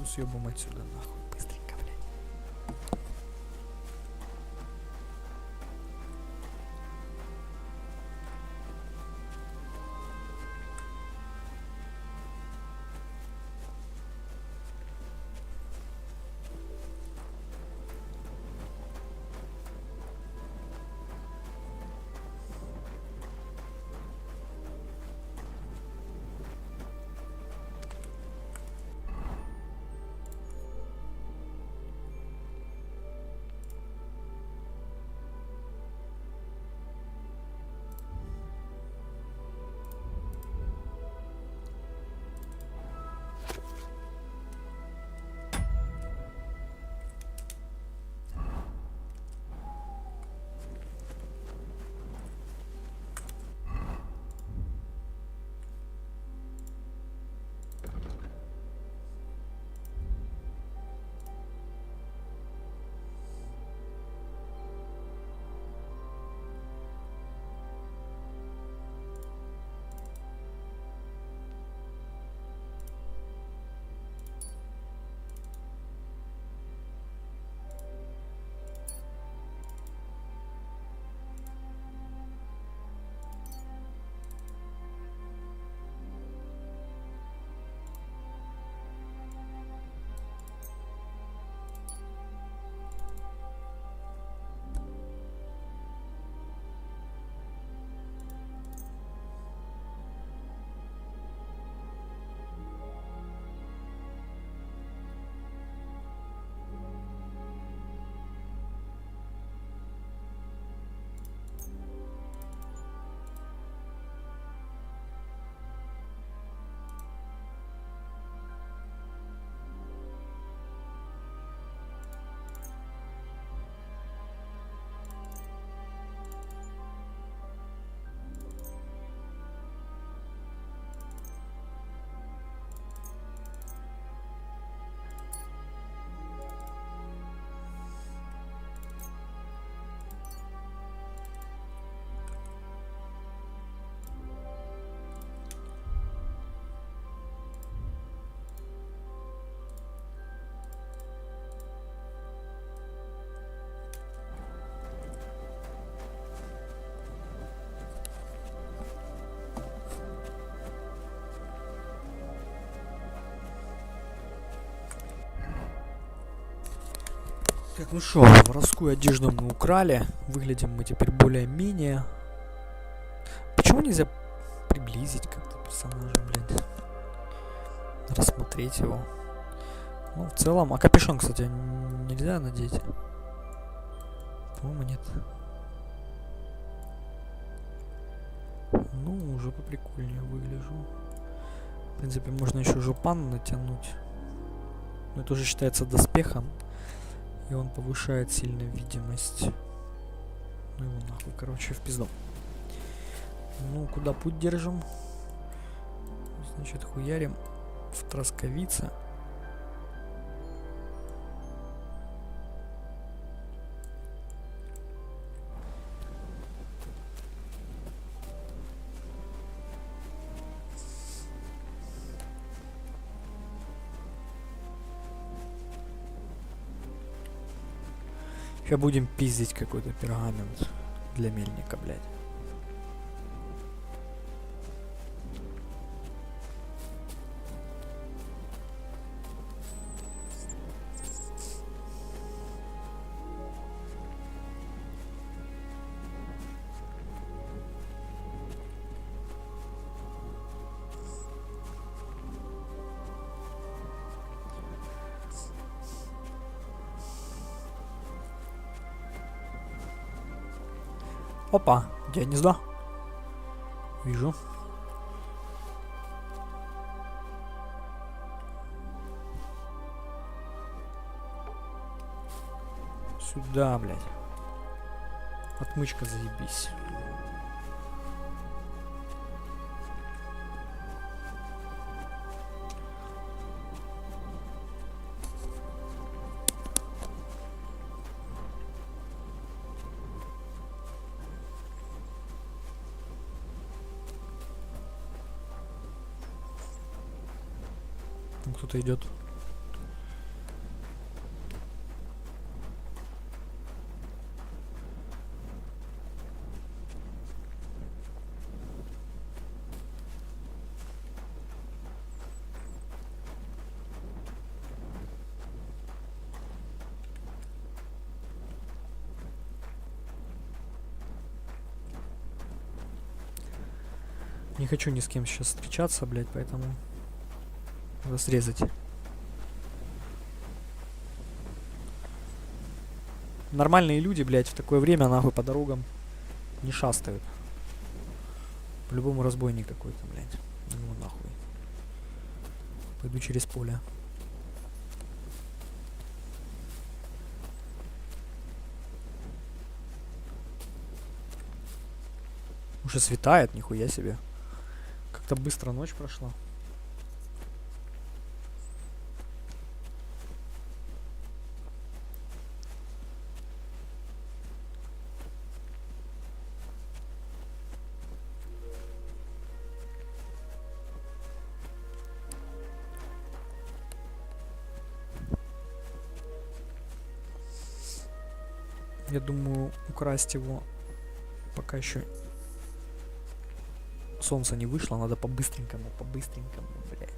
Ну съебом отсюда нахуй. Быстренько, блядь. Так, ну что, воровскую одежду мы украли. Выглядим мы теперь более-менее. Почему нельзя приблизить как-то персонажа, блядь? Рассмотреть его. Ну, в целом... А капюшон, кстати, нельзя надеть? По-моему, нет. Ну, уже поприкольнее выгляжу. В принципе, можно еще жупан натянуть. Но это уже считается доспехом. И он повышает сильно видимость. Ну его нахуй, короче, в пизду. Ну, куда путь держим? Значит, хуярим в тросковице. Сейчас будем пиздить какой-то пергамент для мельника, блядь. Опа, где гнездо? Вижу. Сюда, блядь. Отмычка, заебись. Кто-то идет. Не хочу ни с кем сейчас встречаться, блядь, поэтому надо срезать. Нормальные люди, блядь, в такое время нахуй по дорогам не шастают. По-любому разбойник какой-то, блядь. Ну нахуй. Пойду через поле. Уже светает, нихуя себе. Как-то быстро ночь прошла. Я думаю, украсть его пока еще солнце не вышло, надо по-быстренькому, блядь.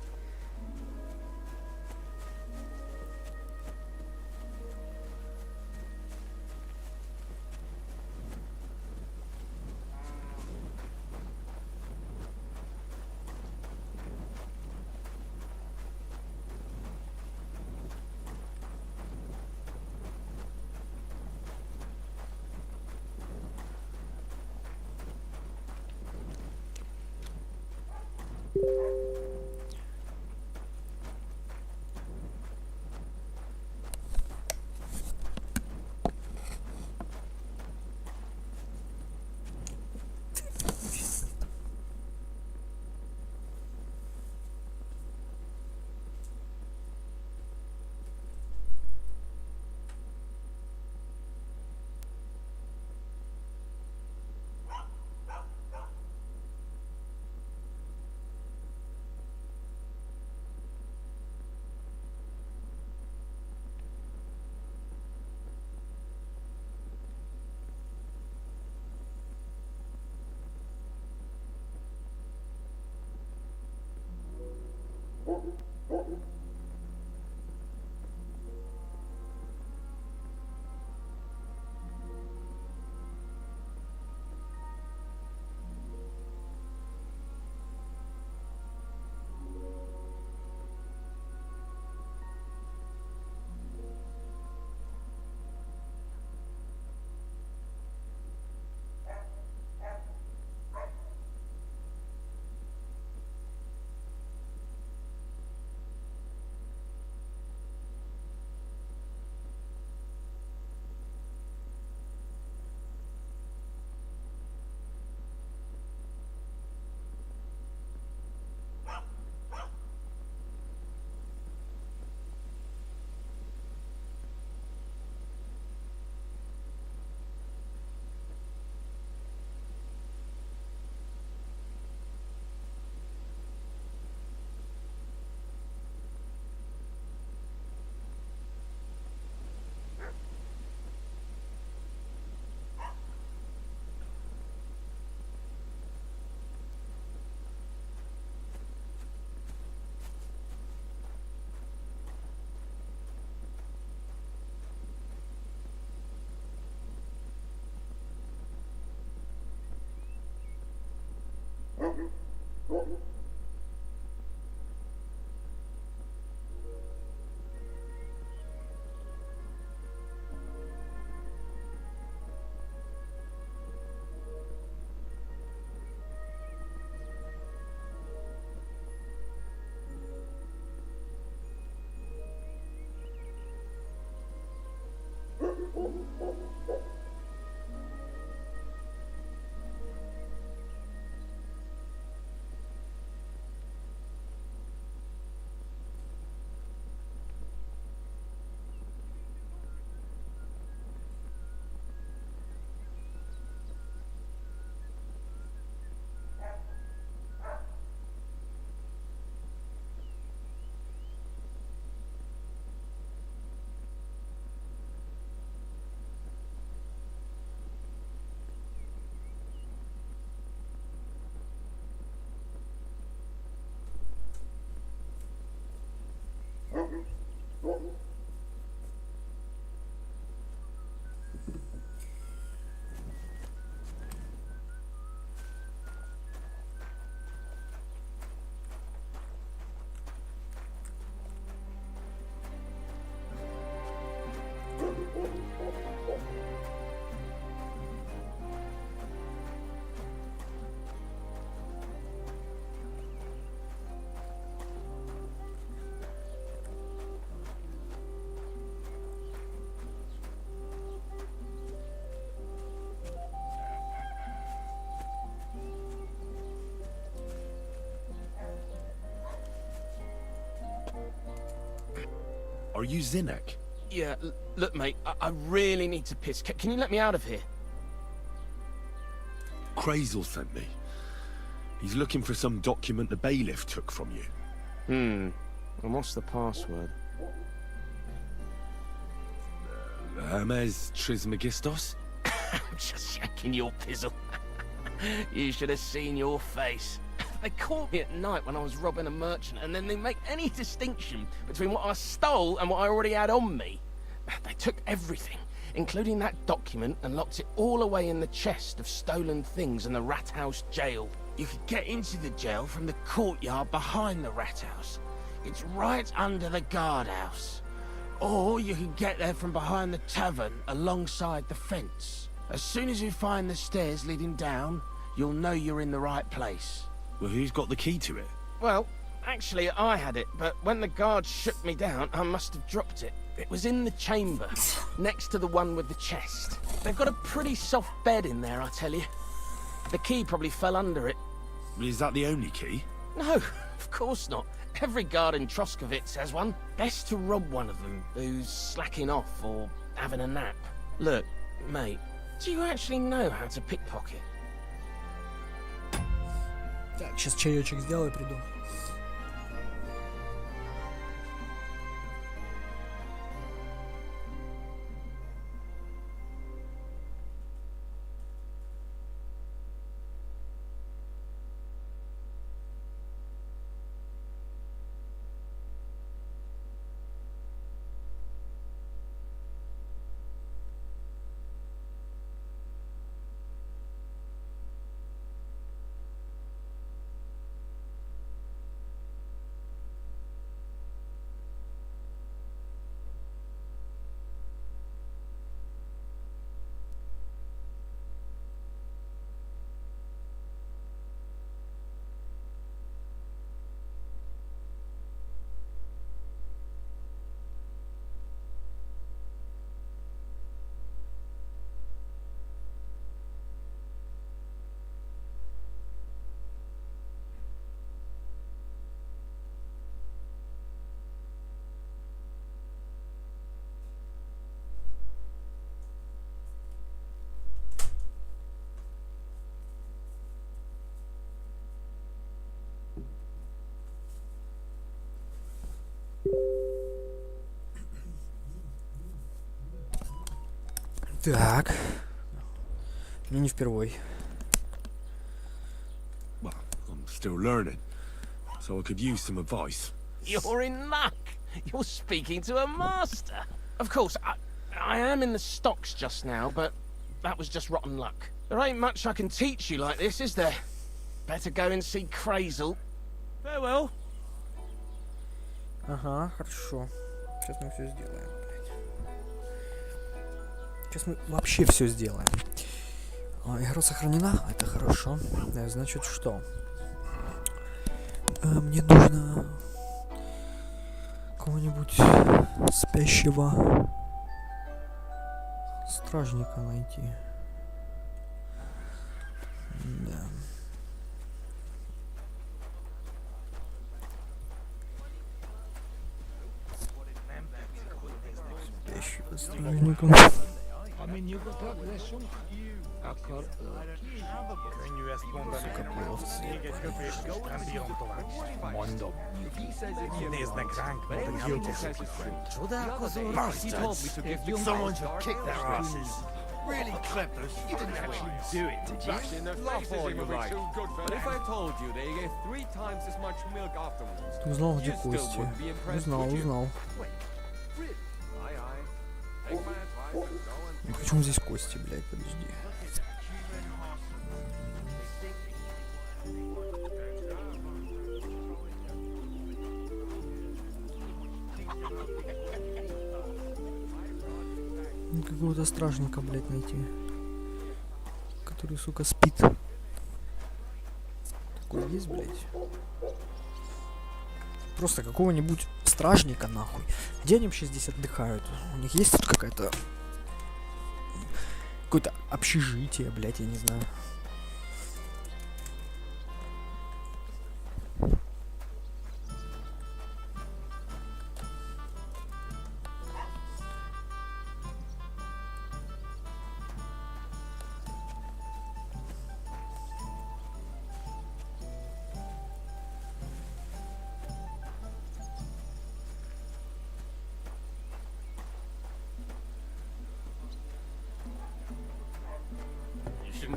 Are you Zinnek? Yeah, look, mate, I really need to piss. Can you let me out of here? Crazel sent me. He's looking for some document the bailiff took from you. And what's the password? Hermes Trismegistos? Just shaking your pizzle. You should have seen your face. They caught me at night when I was robbing a merchant, and then they make any distinction between what I stole and what I already had on me. They took everything, including that document, and locked it all away in the chest of stolen things in the rat house jail. You could get into the jail from the courtyard behind the rat house. It's right under the guardhouse. Or you can get there from behind the tavern alongside the fence. As soon as you find the stairs leading down, you'll know you're in the right place. Well, who's got the key to it? Well, actually I had it, but when the guards shook me down, I must have dropped it. It was in the chamber, next to the one with the chest. They've got a pretty soft bed in there, I tell you. The key probably fell under it. Is that the only key? No, of course not. Every guard in Troskovitz has one. Best to rob one of them who's slacking off or having a nap. Look, mate, do you actually know how to pickpocket? Так, сейчас чаечек сделаю и приду. Так. Мне не впервой. Well, I'm still learning, so I could use some advice. You're in luck. You're speaking to a master. Of course, I am in the stocks just now, but that was just rotten luck. There ain't much I can teach you like this, is there? Better go and see Crazel. Farewell. Ага, хорошо. Сейчас мы все сделаем. Сейчас мы вообще все сделаем. Игра сохранена, это хорошо. Значит, что? Мне нужно кого-нибудь спящего стражника найти. Да. Спящего стражника. Someone should kick their asses. Really clever. You didn't actually do it, did you? Laugh all you like. But if I told you they gave 3 times as much milk afterwards, Ты узнал, где кости? Узнал. Почему здесь кости, блядь, подожди. Какого-то стражника, блядь, найти. Который, сука, спит. Такой есть, блядь. Просто какого-нибудь стражника, нахуй. Где они вообще здесь отдыхают? У них есть тут какая-то... Какое-то общежитие, блядь, я не знаю.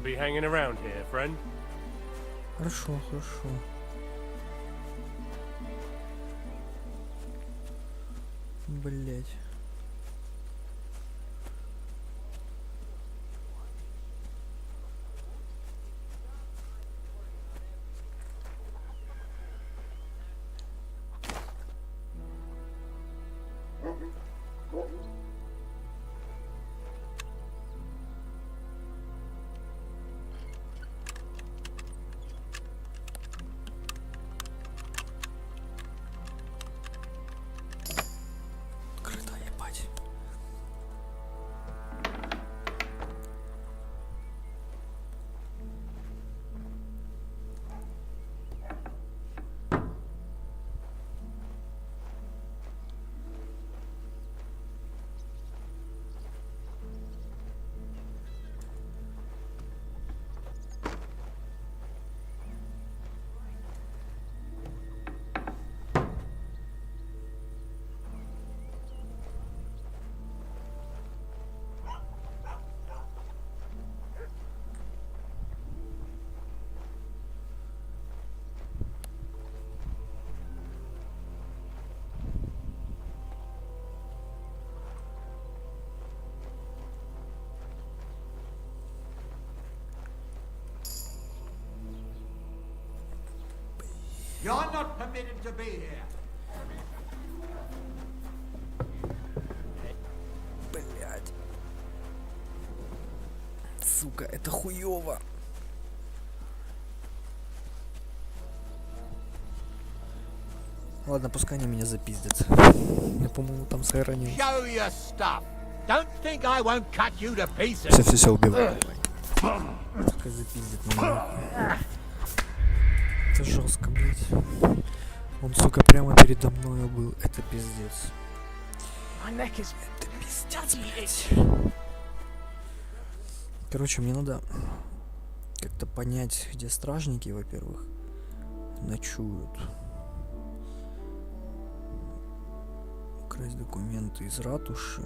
to be hanging around here, friend. Хорошо, хорошо. Блять. Крыто, ебать. You're not permitted to be here. Блять. Сука, это хуёво. Ладно, пускай они меня запиздят. Я, по-моему, там сохранил. Show your stuff. Don't think I won't cut you to pieces. Все, убивай. Пускай запиздят меня. Это жестко, блять. Он, сука, прямо передо мною был. Это пиздец. Это пиздец, блять. Короче, мне надо как-то понять, где стражники, во-первых, ночуют. Украсть документы из ратуши.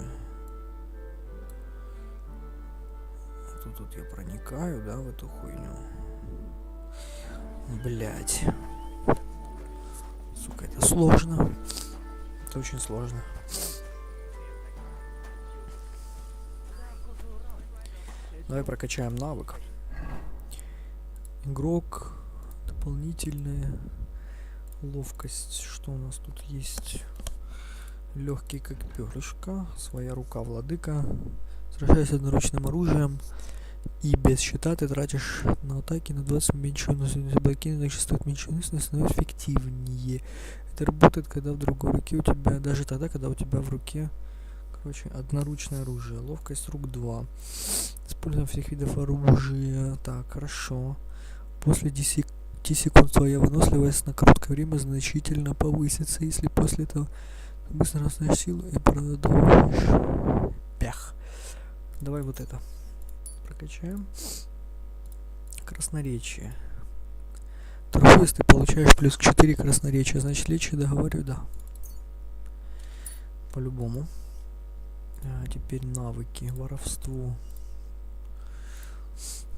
Тут я проникаю, да, в эту хуйню. Блять. Сука, это сложно. Это очень сложно. Давай прокачаем навык. Игрок. Дополнительная ловкость. Что у нас тут есть? Легкий как перышко. Своя рука владыка. Сражаясь одноручным оружием и без щита, ты тратишь на атаки на 20 меньше, но блокирование существует меньше, но становится эффективнее. Это работает, когда в другой руке у тебя, даже тогда, когда у тебя в руке, короче, одноручное оружие. Ловкость рук 2. Используем всех видов оружия. Так, хорошо. После 10 секунд твоя выносливость на короткое время значительно повысится, если после этого быстро растешь силу и продолжишь. Пях. Давай вот это прокачаем. Красноречие. Торгуясь, ты получаешь плюс 4 красноречия. Значит, лечи, договорю, да. По-любому. А теперь навыки. Воровство.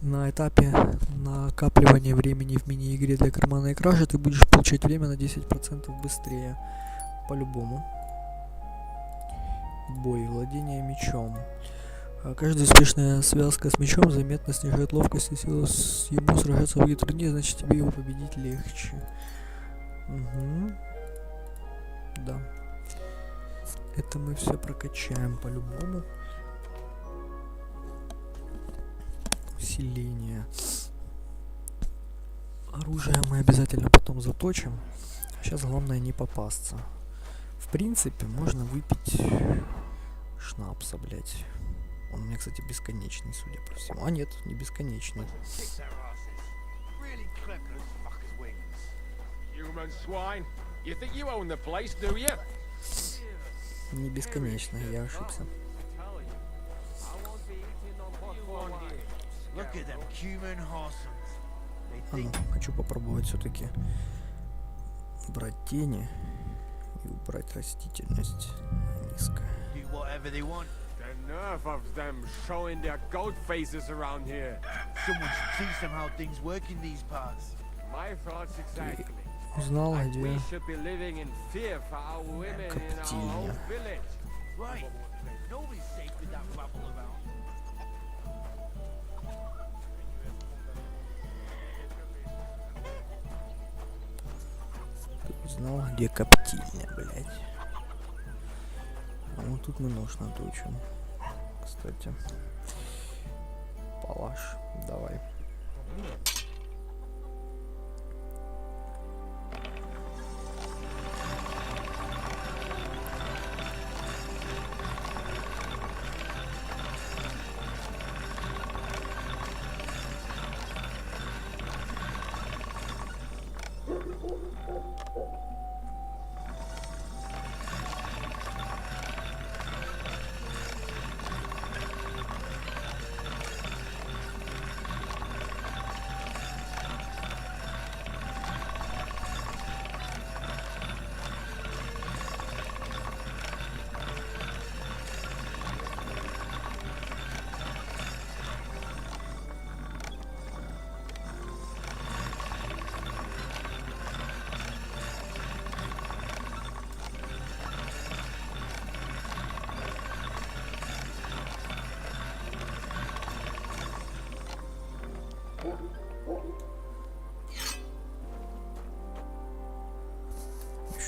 На этапе накапливания времени в мини-игре для карманной кражи ты будешь получать время на 10% быстрее. По-любому. Бой. Владение мечом. Каждая успешная связка с мечом заметно снижает ловкость и силу ему сражаться будет труднее, значит тебе его победить легче. Угу. Да. Это мы все прокачаем по-любому. Усиление. Оружие мы обязательно потом заточим. Сейчас главное не попасться. В принципе, можно выпить шнапса, блять. Он у меня, кстати, бесконечный, судя по всему. А нет, не бесконечный. Не бесконечный, я ошибся. А ну, хочу попробовать все-таки брать тени и убрать растительность низкая. Enough of them showing their goat faces around here. Someone should teach them how things work in these parts. My thoughts exactly. Узнал, Like где we should be living in fear for our women in our own village. Right. Nobody's safe with that rabble around. узнал, где коптильня, блядь. А вот тут мы нож наточим. Кстати. Палаш, давай.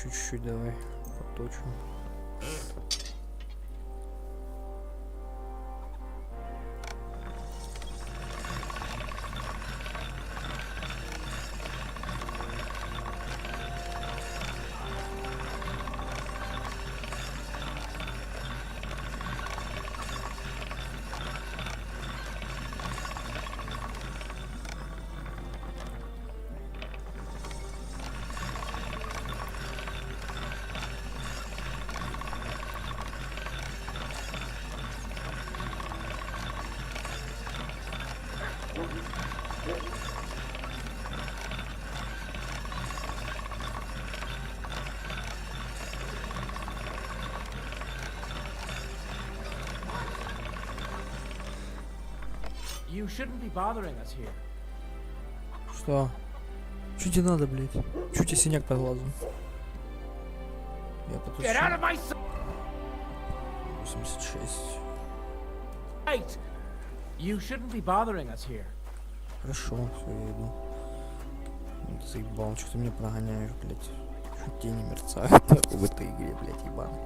Чуть-чуть давай поточу. You shouldn't be bothering us here. Что? Чё тебе надо, блядь? Чё тебе синяк под глазом? Я потушил. 86. Right. You shouldn't be bothering us here. Хорошо, все, я иду. Ну, ты заебал, что ты меня прогоняешь, блядь. Что тени мерцают в этой игре, блядь, ебаный.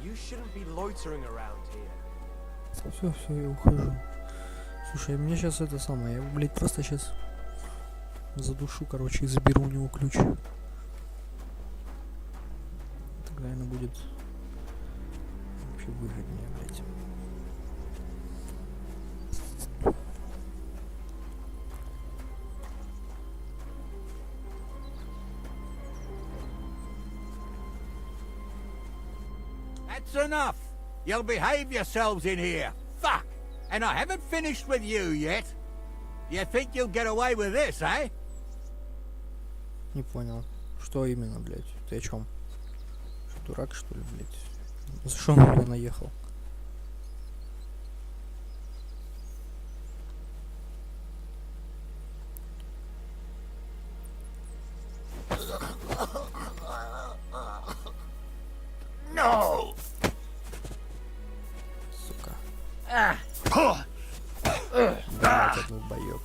You shouldn't be loitering around here. Все, я ухожу. Слушай, мне сейчас это самое, я, блядь, просто сейчас задушу, короче, и заберу у него ключ. Тогда она будет вообще выгоднее, блядь. That's enough. You'll behave yourselves in here. Fuck! And I haven't finished with you yet. You think you'll get away with this, eh? Не понял. Что именно, блядь? Ты о чем? Что, дурак, что ли, блядь? За что он на меня наехал? No! Сука. Ah! Блядь, долбоёб.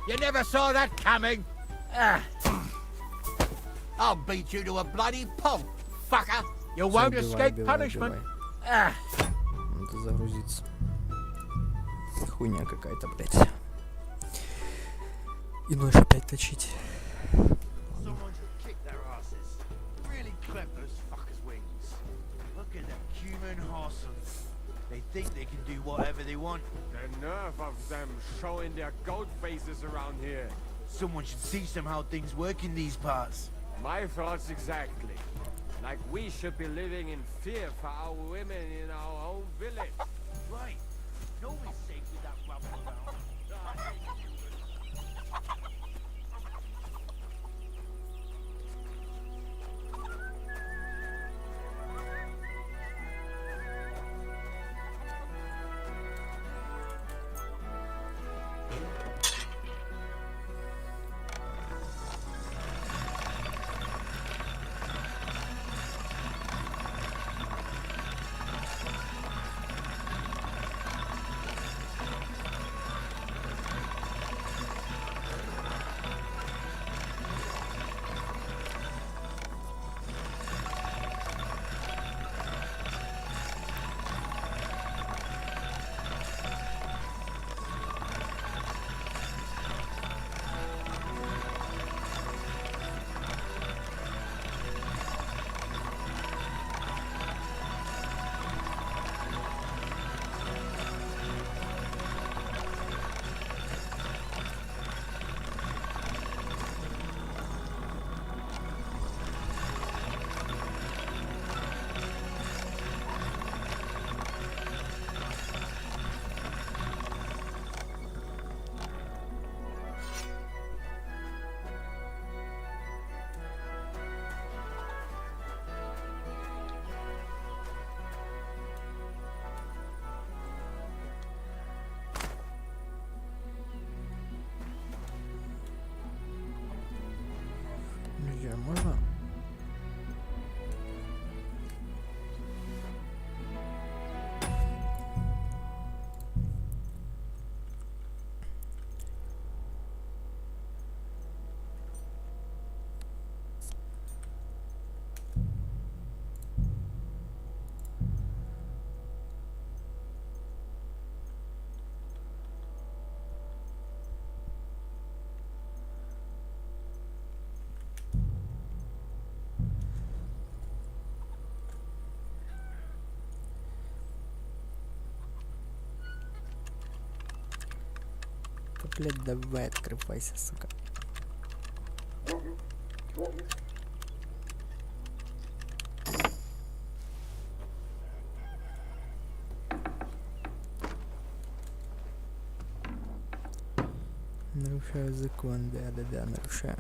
You never saw that coming. I'll beat you to a bloody pulp, fucker. You won't escape punishment. просто загрузиться. Хуйня какая-то, блядь. И нож опять точить. Someone should kick their asses. Really clip those fuckers' wings. Look at them human horses. They think they can do whatever they want. The nerve of them showing their goat faces around here. Someone should teach them how things work in these parts. My thoughts exactly. Like we should be living in fear for our women in our own village. Right. Nobody's safe with that rabble around. Можно? Блять, давай открывайся, сука. Нарушаю закон, да, нарушаю.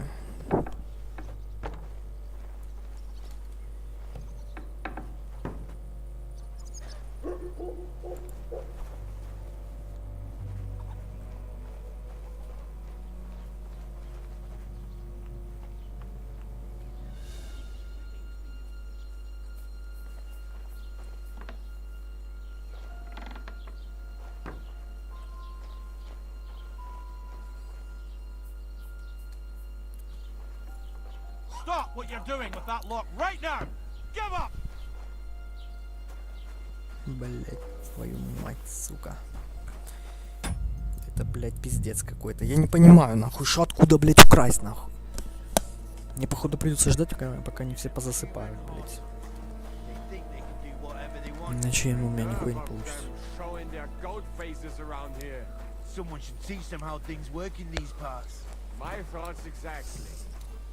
Stop what you're doing with that lock right now! Give up! Блять, твою мать, сука. Это, блять, пиздец какой-то. Я не понимаю, нахуй, что откуда, блять, украсть, нахуй. Мне, походу, придется ждать, пока не все позасыпают, блять. Иначе у меня нихуя не получится. Someone should teach them how things work in these parts. My thoughts exactly.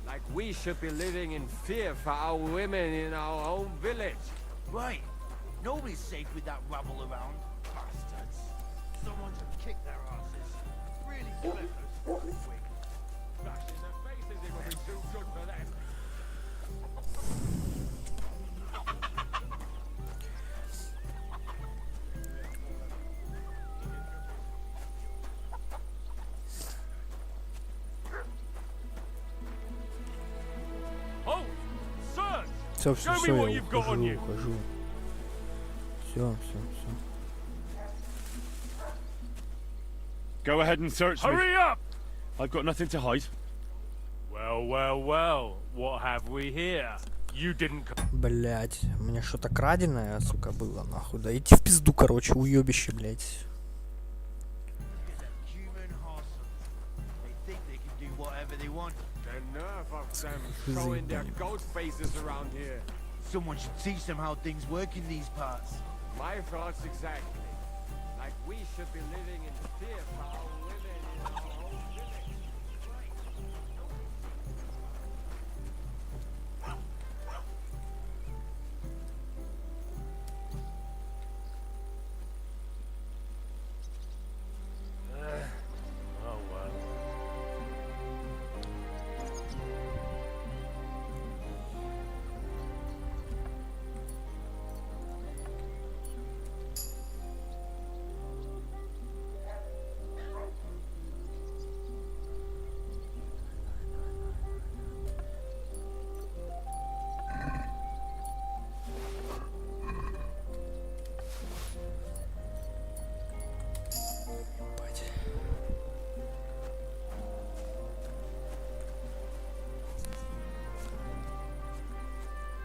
Like we should be living in fear for our women in our own village. Right. Nobody's safe with that rabble around. Bastards. Someone should kick their asses. Really clip those fucking wings. Bash in their faces, it will be too good for them. Все, я ухожу. Все. Go ahead and search me. Hurry up! I've got nothing to hide. Well, what have we here? You didn't come. Блять, у меня что-то краденое, сука, было, нахуй. Да идти в пизду, короче, уебище, блять. They think they can do whatever they want. The nerve of them throwing their goat faces around here. Someone should teach them how things work in these parts. My thoughts exactly. Like we should be living in fear for our women in our own village. Oh well.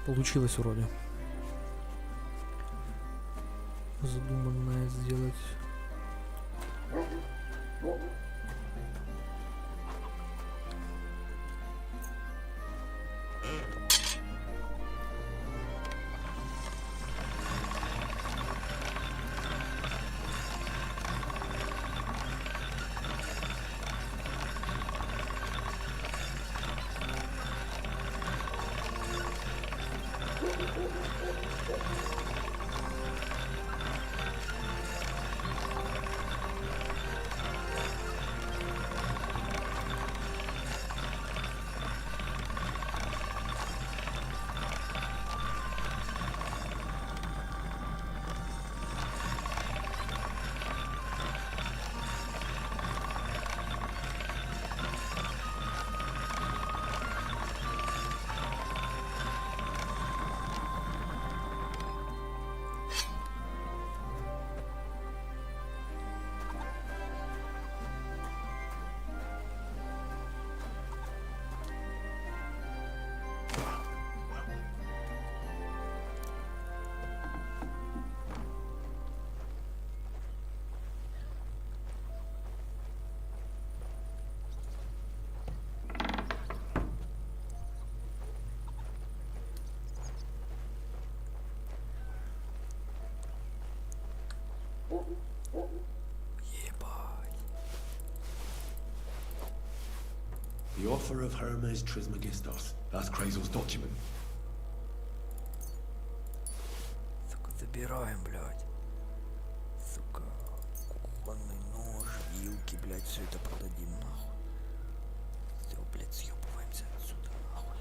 Получилось вроде. Задуманное сделать. The offer of Hermes Trismegistos. That's Krazel's document. Сука, забираем, блядь. Сука, кухонный нож, вилки, блядь, все это продадим, нахуй. Все, блядь, съебываемся отсюда, нахуй.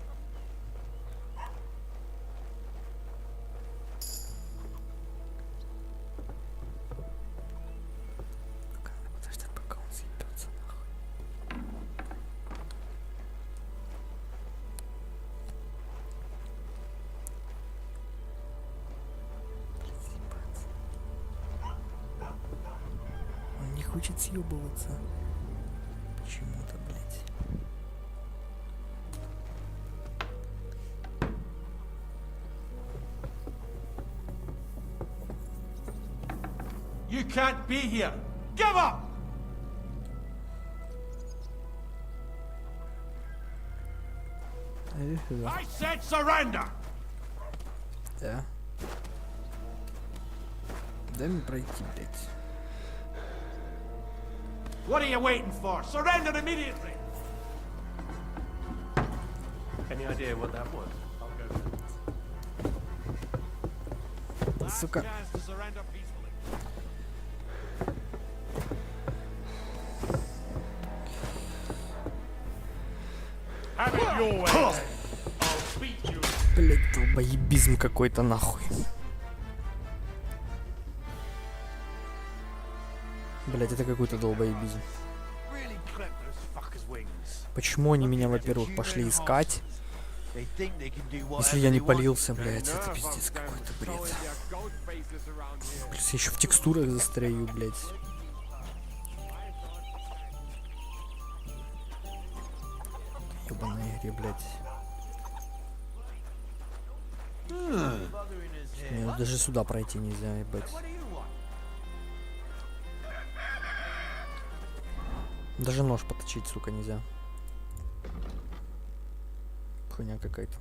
Надо подождать, пока он съебется, нахуй. Он не хочет съебываться. Почему-то, блядь. You can't be here. Give up! I said surrender! Да. Дай мне пройти, блядь. What are you waiting for? Surrender immediately! Any idea what that was? I'll go. Сука. Chance to surrender peacefully. Have it your way. I'll beat you. Блядь, долбоебизм какой-то, нахуй. Блядь, это какой-то долбоебизм. Really clip those fuckers' wings. Почему они меня, во-первых, пошли искать? They think they can do Если whatever я не they want. полился, блядь, это пиздец какой-то бред. Плюс я еще в текстурах застряю, блядь. Ёбаная игре, блядь. Мне даже сюда пройти нельзя, ебать. Даже нож поточить, сука, нельзя. Хуйня какая-то.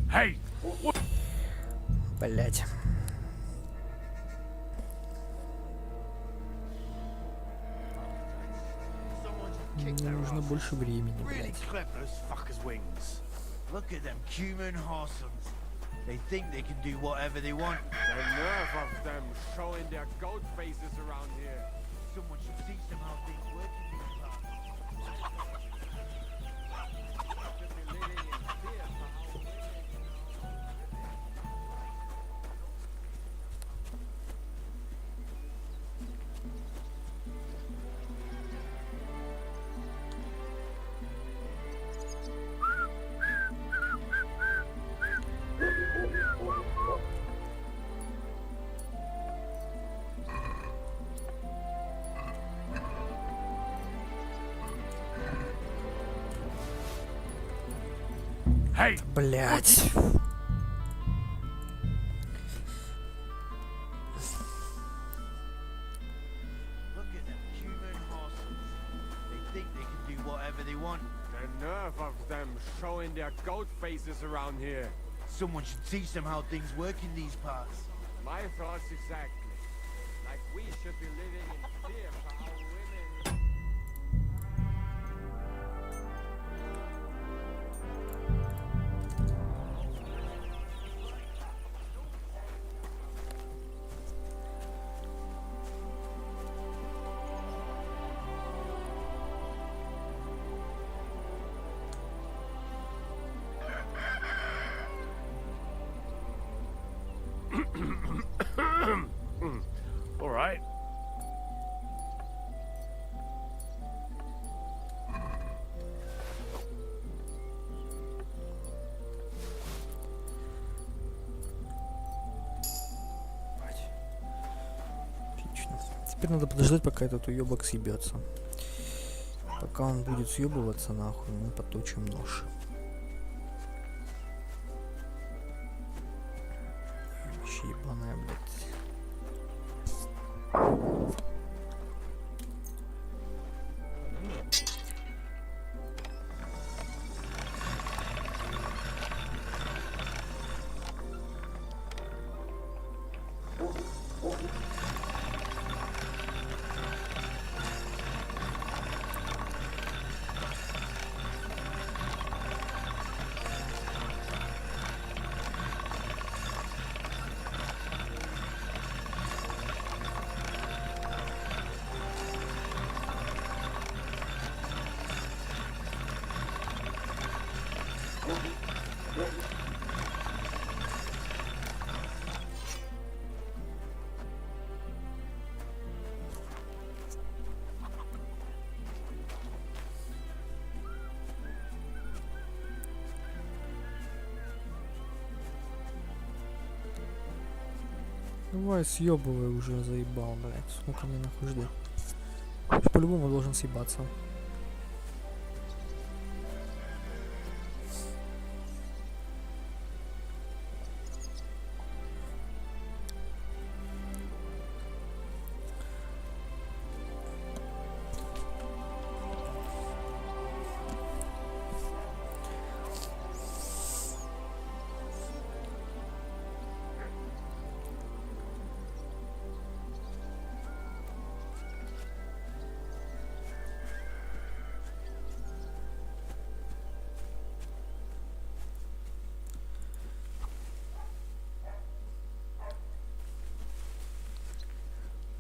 Hey! Блять. Мне нужно больше времени, Really блять. clip those fuckers' wings. Look at them human horsons. They think they can do whatever they want. The nerve of them showing their goat faces around here. Someone should teach them how things work in these parts. Hey! Блять. Look at them human horsons. They think they can do whatever they want. The nerve of them showing their goat faces around here. Someone should teach them how things work in these parts. My thoughts exactly. Like we should be living in fear for our women. All right. Отлично. Теперь надо подождать, пока этот уебок съебется. Пока он будет съебываться, нахуй, мы поточим нож. Вообще ебаная, блядь. Давай, съебывай уже, заебал, блядь. Сколько мне нахуй ждать? По-любому должен съебаться.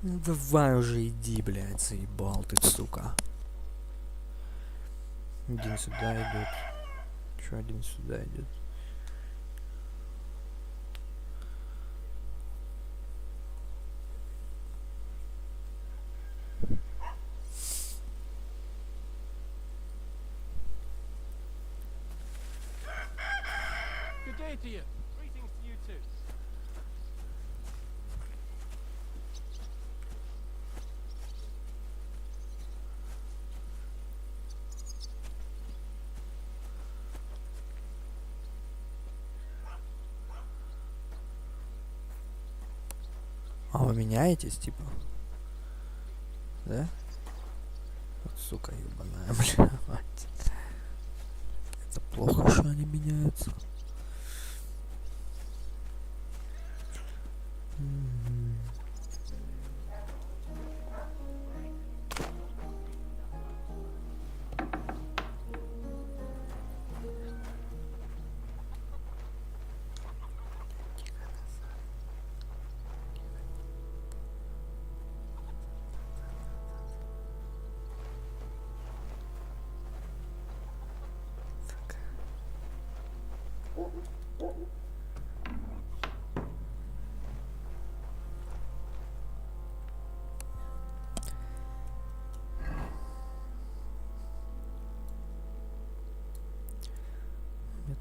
Ну давай уже иди, блядь, заебал ты, сука. Один сюда идет. Еще один сюда идет. Good day to you. Greetings to you too. А вы меняетесь, типа? Да? Вот сука ебаная, блядь. Это плохо, что они меняются.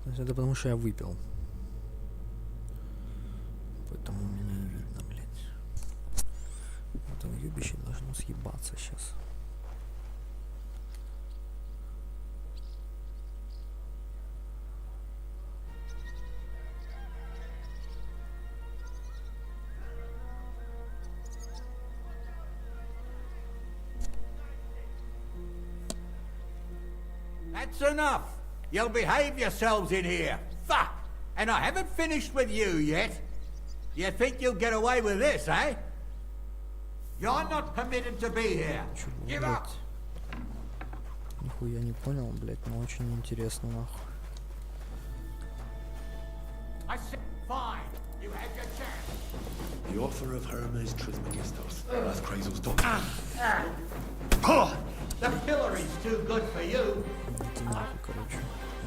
Нет, это потому что я выпил. Поэтому меня не видно, блядь. Это уебище должно съебаться сейчас. That's enough. You'll behave yourselves in here. Fuck! And I haven't finished with you yet. You think you'll get away with this, eh? You're not permitted to be here. Give up! Нихуя не понял, блядь, но очень интересно, нахуй. I said fine. You had your chance. The offer of Hermes Trismegistos. That's Crazel's dog. The pillory's too good for you. Иди нахуй, короче.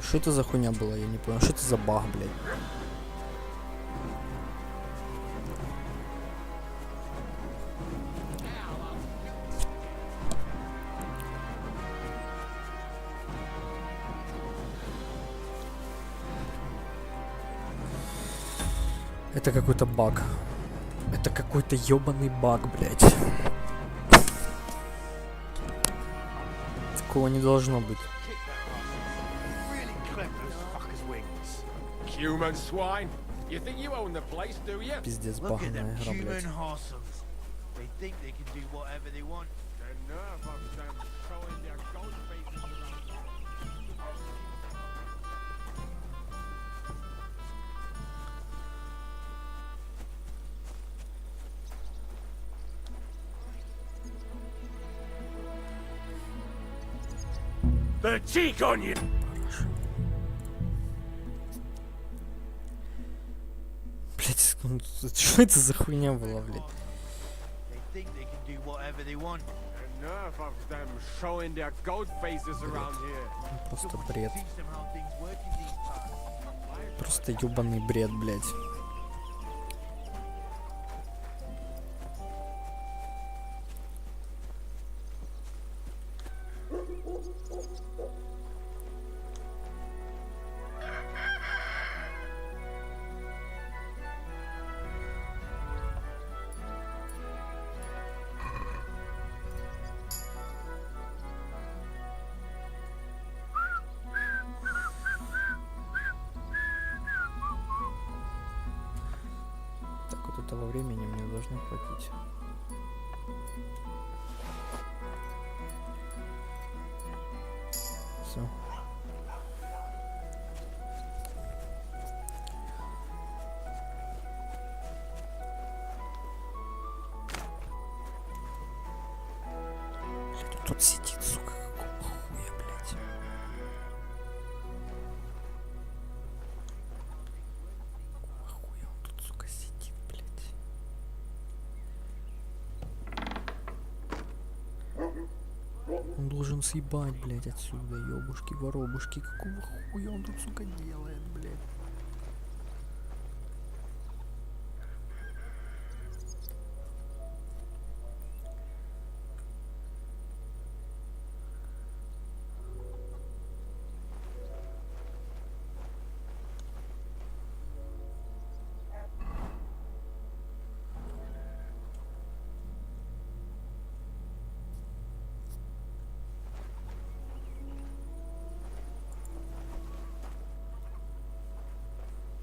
Что это за хуйня была, я не понял. Что это за баг, блядь? Это какой-то баг. Это какой-то ёбаный баг, блядь. Такого не должно быть. Human swine. You think you own the place, do you? Пиздец, Look at баганая them игра, human блядь. horses. They think they can do whatever they want. The nerve of them showing their ghost faces around. The cheek on you! Блять, что это за хуйня была, блядь? They think they can do whatever they want. The nerve of them showing their ghost faces around here. Просто бред. Teach them how things work in these parts. Просто ёбаный бред, блядь. этого времени мне должно хватить. Все. Тут сидит, сука, какого хуя, блядь. Какого хуя он тут, сука, сидит, блядь. Он должен съебать, блядь, отсюда, ёбушки, воробушки. Какого хуя он тут, сука, делает, блядь.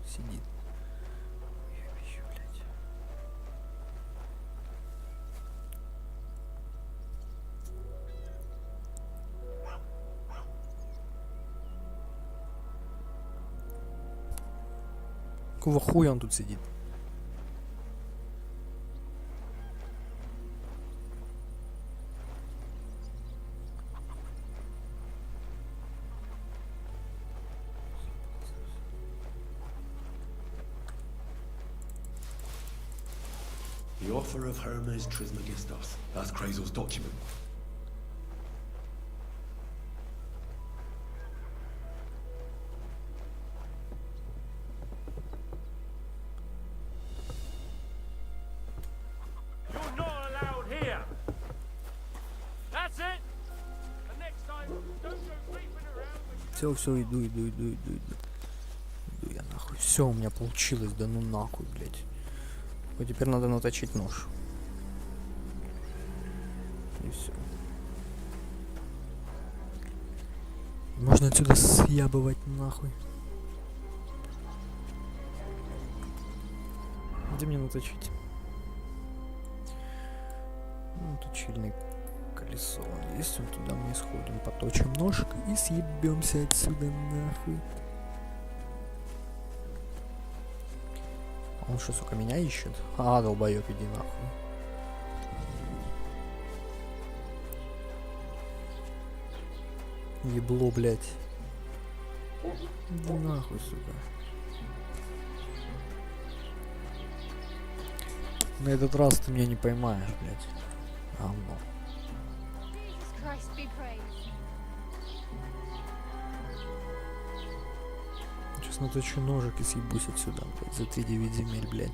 Сидит. Ещё, блядь. Какого хуя он тут сидит? The offer of Hermes Trismegistos. That's Krazel's document. You're not allowed here. That's it. And next time, don't go creeping around. Все, иду. Иду я нахуй. Все, у меня получилось, да ну нахуй, блядь. Вот теперь надо наточить нож. И все. Можно отсюда съябывать нахуй. Где мне наточить? Ну, точильное колесо. Есть он туда, мы сходим, поточим ножик и съебемся отсюда нахуй. Он что, сука, меня ищет? А, долбоёб, иди нахуй. Ебло, блядь. Иди нахуй, сука. На этот раз ты меня не поймаешь, блядь. Говно. Сейчас наточу ножик и съебусь отсюда, блядь, за 3-9 земель, блядь.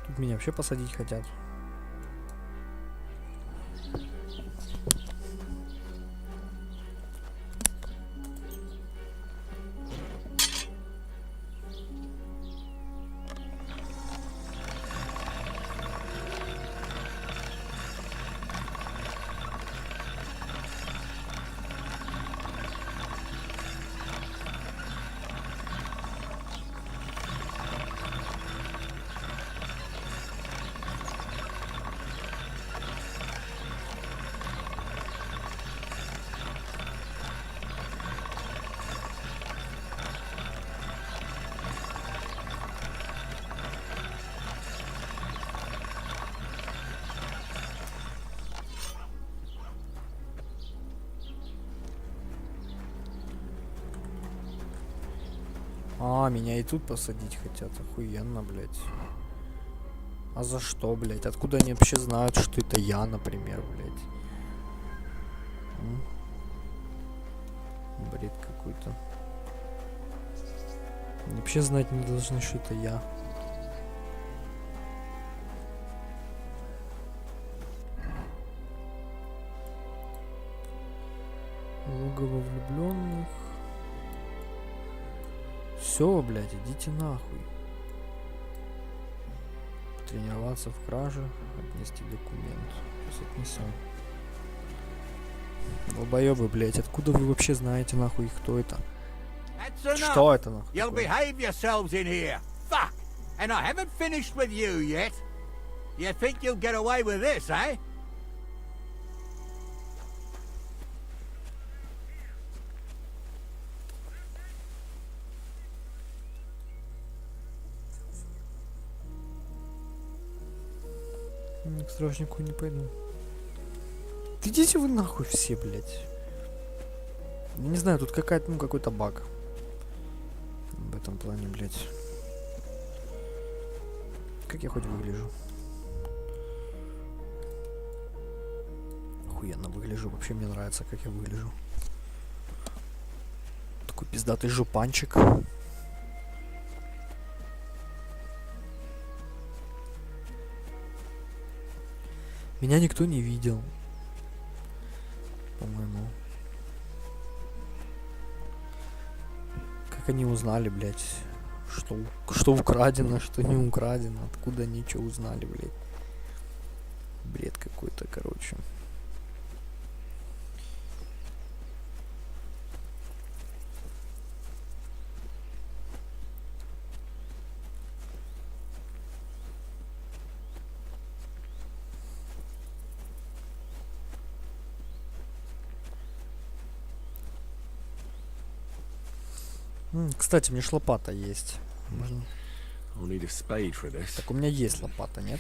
Тут меня вообще посадить хотят. А, меня и тут посадить хотят. Охуенно, блядь. А за что, блядь? Откуда они вообще знают, что это я, например, блядь? Бред какой-то. Они вообще знать не должны, что это я. Логово влюбленных. Все, блядь, идите нахуй. Тренироваться в краже, отнести документ. Сейчас отнесем. Долбоёбы, блять, откуда вы вообще знаете нахуй кто это? Что это нахуй? You'll behave yourselves in here. Fuck! And I haven't finished with you yet. You think you'll get away with this, eh? К стражнику не пойду. Идите вы нахуй все, блять. Я не знаю, тут какая-то, ну, какой-то баг. В этом плане, блять. Как я хоть выгляжу? Охуенно выгляжу. Вообще мне нравится, как я выгляжу. Такой пиздатый жупанчик. Меня никто не видел. По-моему. Как они узнали, блядь, что украдено, что не украдено, откуда они что узнали, блядь. Бред какой-то, короче. Кстати, мне ж лопата есть. Можно... Так у меня есть лопата, нет?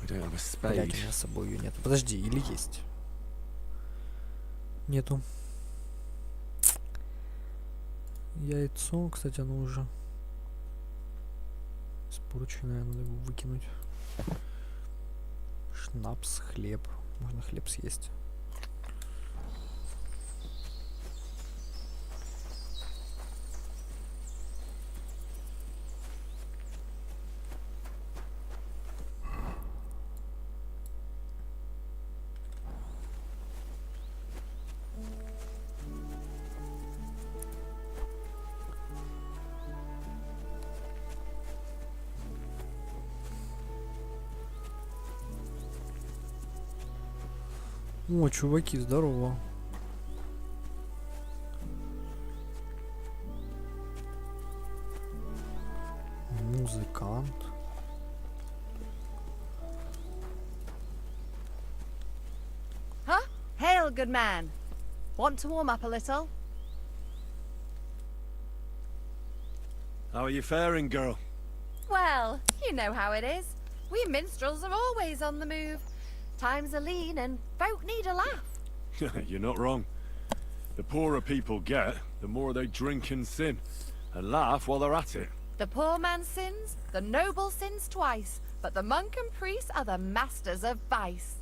Блять, у меня с собой ее нет. Подожди, или есть? Нету. Яйцо, кстати, оно уже испорченное, надо его выкинуть. Шнапс, хлеб. Можно хлеб съесть. О, чуваки, здорово. Музыкант. Huh? Hail, good man. Want to warm up a little? How are you faring, girl? Well, you know how it is. We minstrels are always on the move. Times are lean and folk need a laugh. You're not wrong. The poorer people get, the more they drink and sin, and laugh while they're at it. The poor man sins, the noble sins twice, but the monk and priest are the masters of vice.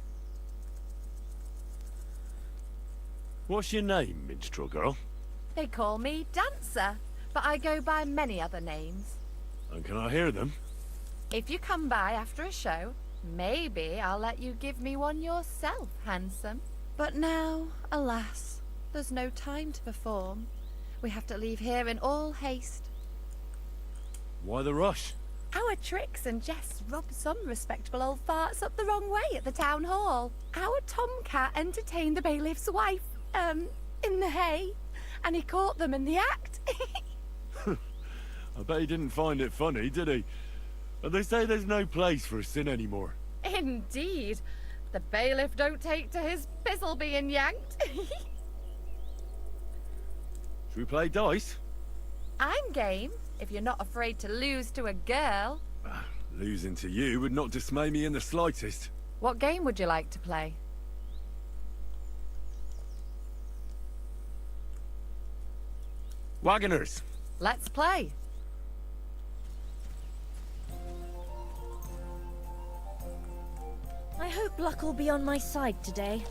What's your name, minstrel girl? They call me Dancer, but I go by many other names. And can I hear them? If you come by after a show, maybe I'll let you give me one yourself, handsome. But now, alas, there's no time to perform. We have to leave here in all haste. Why the rush? Our tricks and jests rub some respectable old farts up the wrong way at the town hall. Our tomcat entertained the bailiff's wife, in the hay, and he caught them in the act. I bet he didn't find it funny, did he? And they say there's no place for sin anymore. Indeed. The bailiff don't take to his pizzle being yanked. Should we play dice? I'm game, if you're not afraid to lose to a girl. Losing to you would not dismay me in the slightest. What game would you like to play? Wagoners! Let's play. I hope luck will be on my side today.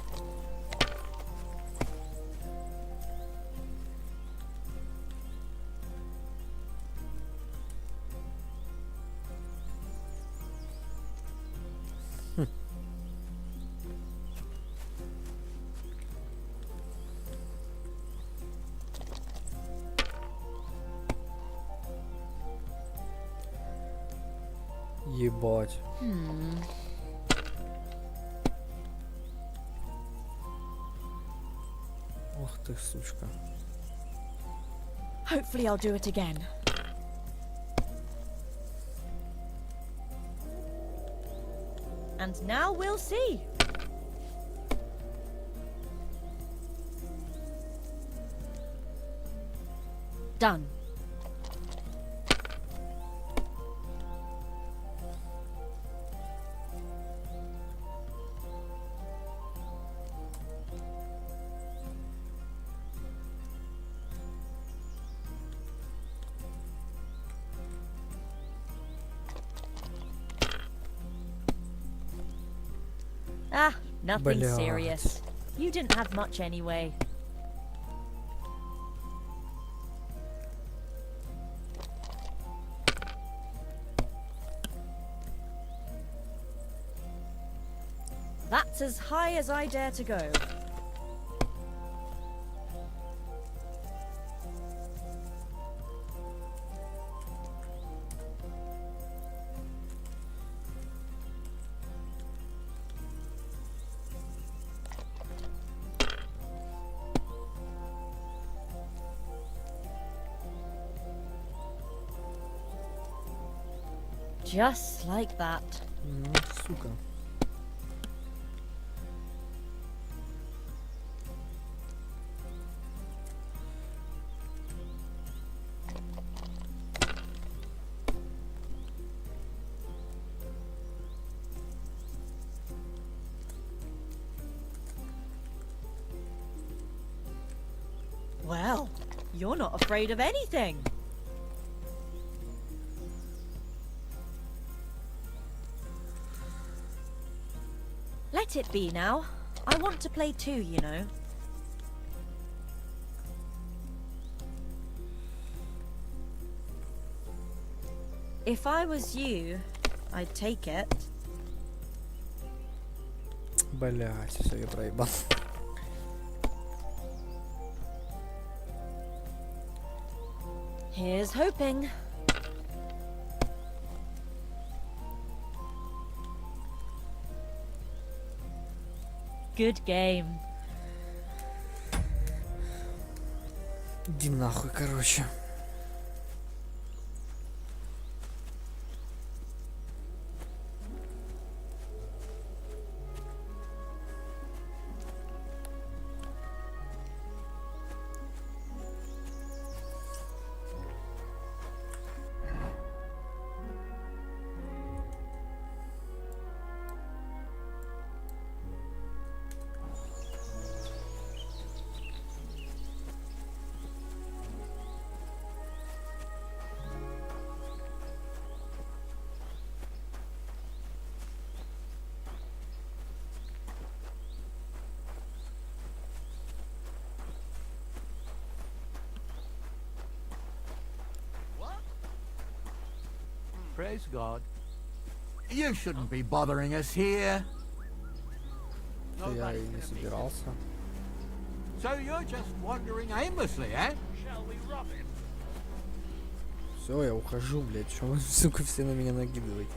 Ебать. Ох ты, сучка. Hopefully I'll do it again. And now we'll see. Done. Ah, nothing Блядь. serious. You didn't have much anyway. That's as high as I dare to go. Just like that. Сука. Well, you're not afraid of anything. Let it be now. I want to play too, you know. If I was you, I'd take it. Блять, все, я проебал. Here's hoping. Good game. Иди нахуй, короче. Praise God. You shouldn't be bothering us here. Я и не собирался. So you're just wandering aimlessly, eh? Все, я ухожу, блядь. Что вы, сука, все на меня накидываете?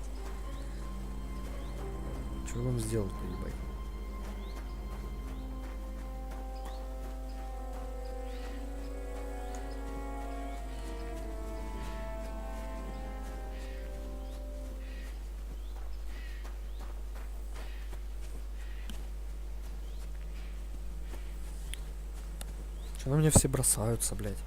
Что вам сделать, ебать? Что на меня все бросаются, блядь?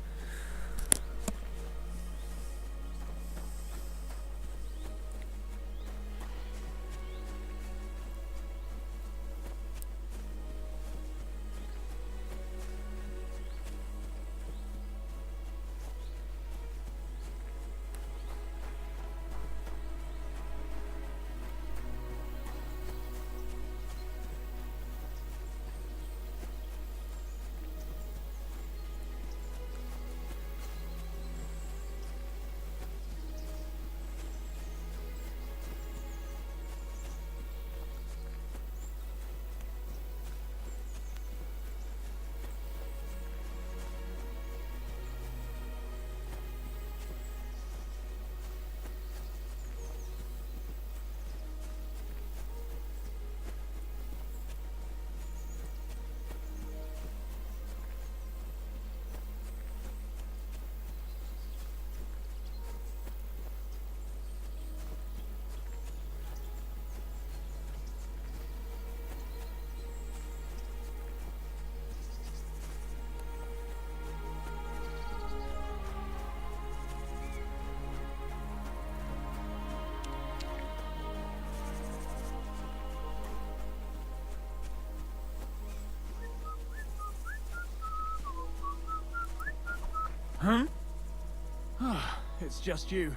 It's just you.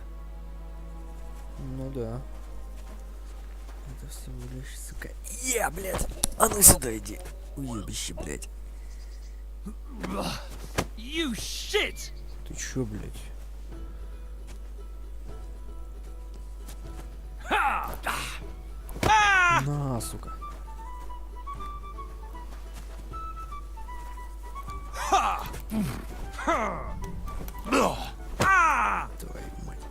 Ну да. Это всего лишь, сука. Блядь! А ну сюда иди. Уебище, блядь. You shit! Ты чё, блядь? На, сука. Твою мать.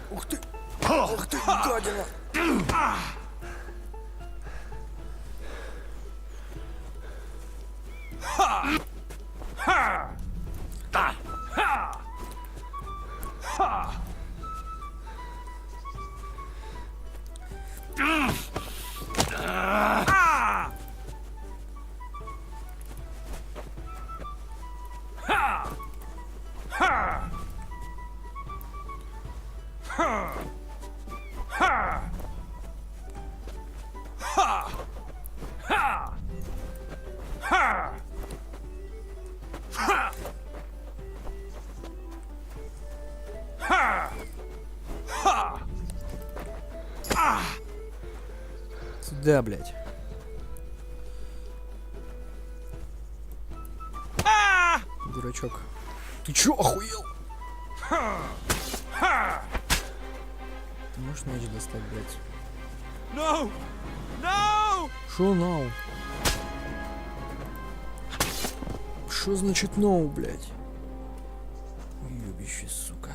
Ух ты! Ух ты, гадина! Сюда, блядь. Дурачок. Ты чё, охуел? Ты можешь меч достать, блядь? No! No! Шо нау? Шо значит ноу, блядь? Ёбище, сука.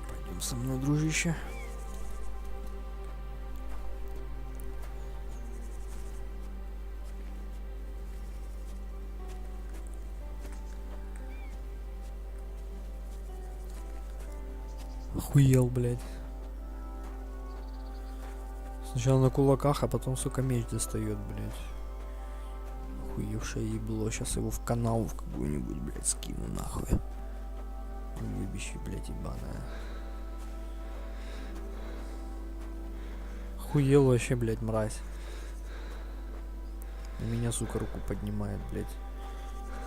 Пойдем со мной, дружище. Охуел, блядь. Сначала на кулаках, а потом, сука, меч достает, блядь. Охуевшее ебло. Сейчас его в канал в какую-нибудь, блядь, скину нахуй. Уебище, блядь, ебаное. Охуел вообще, блядь, мразь. На меня, сука, руку поднимает, блядь.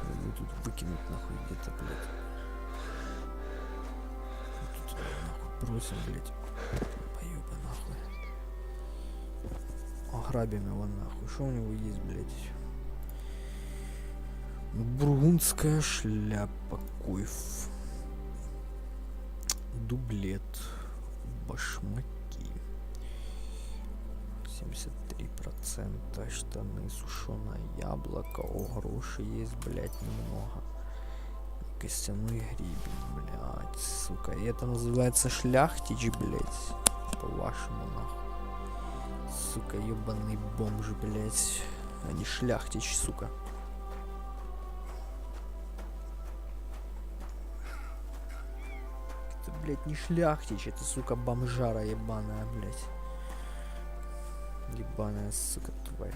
Его тут выкинуть нахуй где-то, блядь. Тут нахуй бросим, блядь. Поёба нахуй. Ограбим его нахуй. Что у него есть, блядь? Бургундская шляпа, койф. Дублет. Башмаки. 73%. Штаны, сушеное яблоко. О, гроши есть, блядь, немного. Костяной гребень, блядь, сука. И это называется шляхтич, блядь. По-вашему, нахуй. Сука, ебаный бомж, блядь. А не шляхтич, сука. Это, блядь, не шляхтич, это, сука, бомжара ебаная, блядь. Ебаная, сука, тварь.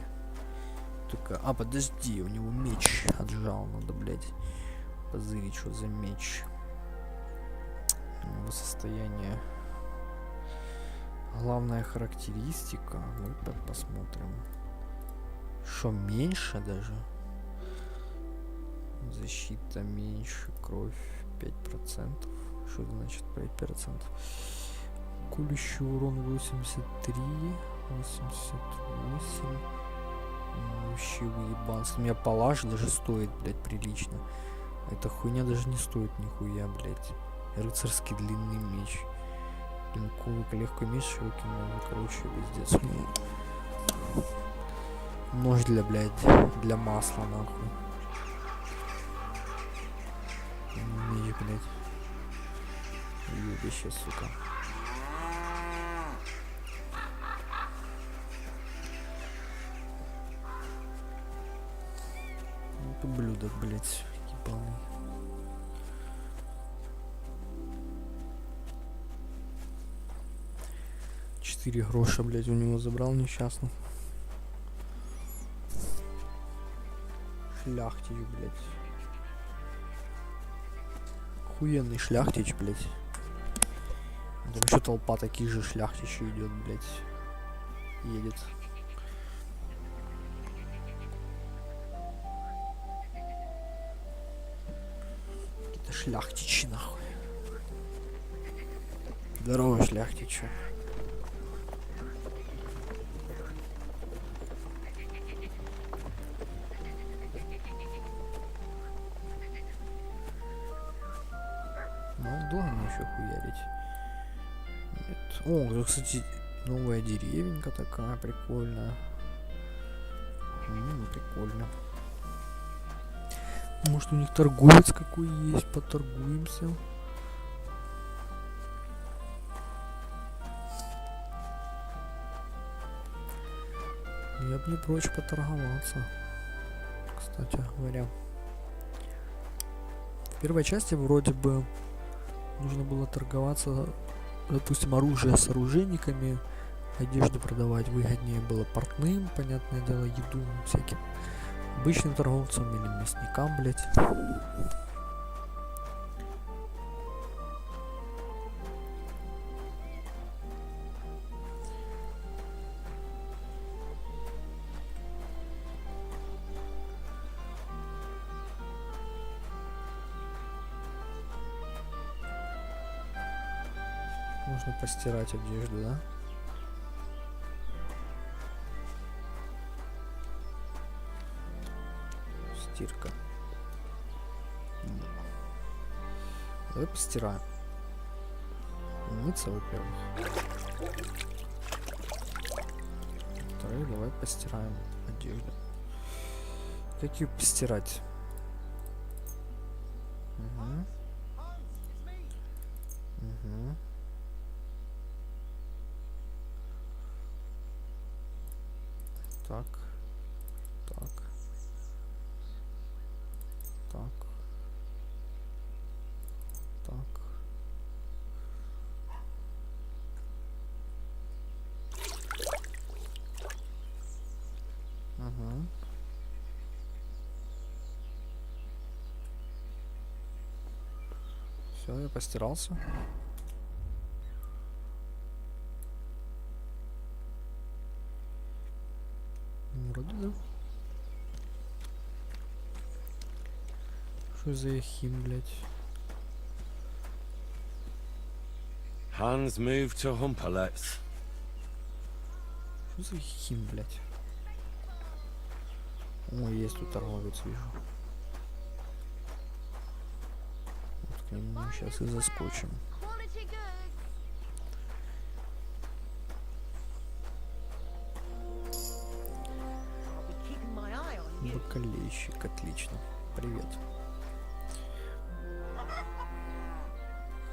Только... А, подожди, у него меч отжал, надо, блядь, позырить, что за меч. Его состояние. Главная характеристика. Ну-ка посмотрим. Что, меньше даже? Защита меньше, кровь 5%. Что это значит 5%? Колющий урон 83, 88. Вообще выебанство. У меня палаш даже стоит, блядь, прилично. Эта хуйня даже не стоит нихуя, блядь. Рыцарский длинный меч. Клинковый легкий меч, широкий нож. Короче, пиздец. Нож для, блядь, для масла, нахуй. Меч, блядь. Ёбище, сука. Ублюдок, блядь, ебаный. Четыре гроша, блядь, у него забрал несчастный. Шляхтич, блядь. Охуенный шляхтич, блядь. Там еще толпа таких же шляхтичей идет, блядь. Едет. Какие-то шляхтичи, нахуй. Здорово, шляхтичи. Ну, долго мне еще хуярить. Нет. О, тут, кстати, новая деревенька такая прикольная. Прикольно. Может, у них торговец какой есть, поторгуемся. Я бы не прочь поторговаться, кстати говоря. В первой части вроде бы нужно было торговаться, допустим, оружие с оружейниками, одежду продавать выгоднее было портным, понятное дело, еду всяким обычным торговцам или мясникам, блять. Можно постирать одежду, да? Стирка. Давай постираем. Мыться, во-первых. Во-вторых, давай постираем одежду. Как ее постирать? Так. Так. Так. Так. Все, я постирался. Вроде да. Что за эхим, блядь? Hans moved to Humperlets. Что за эхим, блядь? О, есть тут торговец, вижу. Вот к нему сейчас и заскочим. Бакалейщик, отлично. Привет.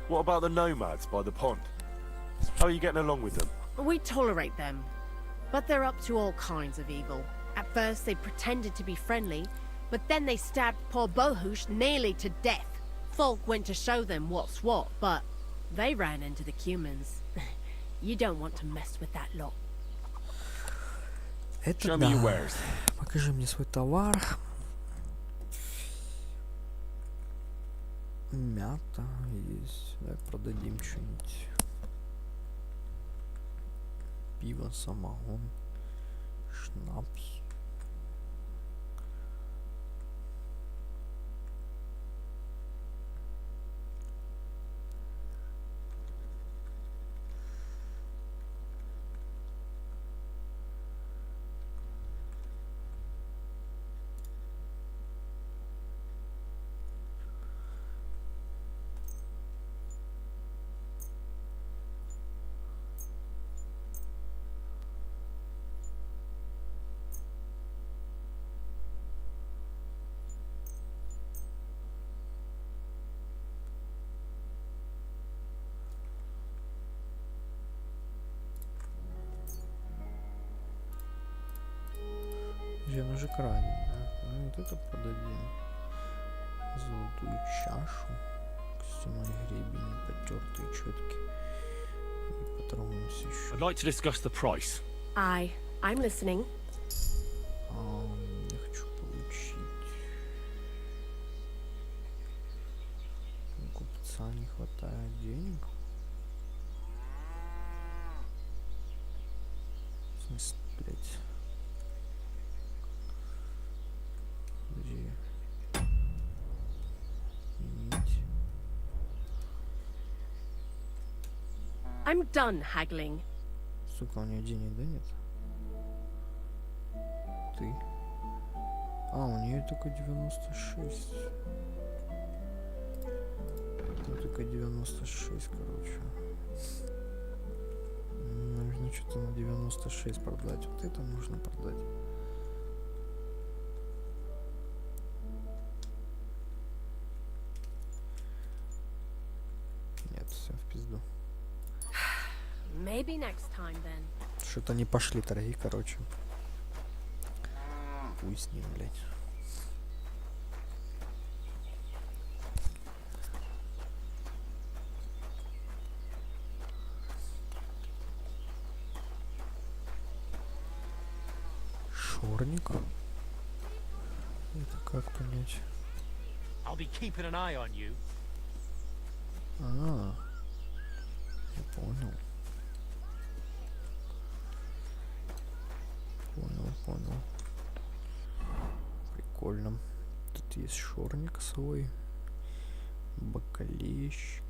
What about the nomads by the pond? How are you getting along with them? We tolerate them, but they're up to all kinds of evil. At first they pretended to be friendly, but then they stabbed poor Bohush nearly to death. Folk went to show them what's what, but they ran into the Cumans. You don't want to mess with that lot. Это да. Покажи мне свой товар. Мята есть. Давай продадим что-нибудь. Пиво, самогон, шнапс. Он уже крайний, да? Вот это продадим. Золотую чашу. Костяной гребень, потертые четки. И потронулся еще. I'd like to discuss the price. Aye, I'm listening. Я хочу получить. У купца не хватает денег. В смысле, блять. Где? Нить. I'm done haggling. Сука, у нее денег, да, нет? Ты. У нее только 96. Ну, только 96, короче. Нужно что-то на 96 продать. Вот это нужно продать. Нет, все в пизду. Maybe next time then. Что-то не пошли торги, короче. Хуй с ним, блядь. Шорник? Это как понять? I'll be keeping an eye on you. Я понял. Понял. Прикольно. Тут есть шорник свой. Бакалейщик.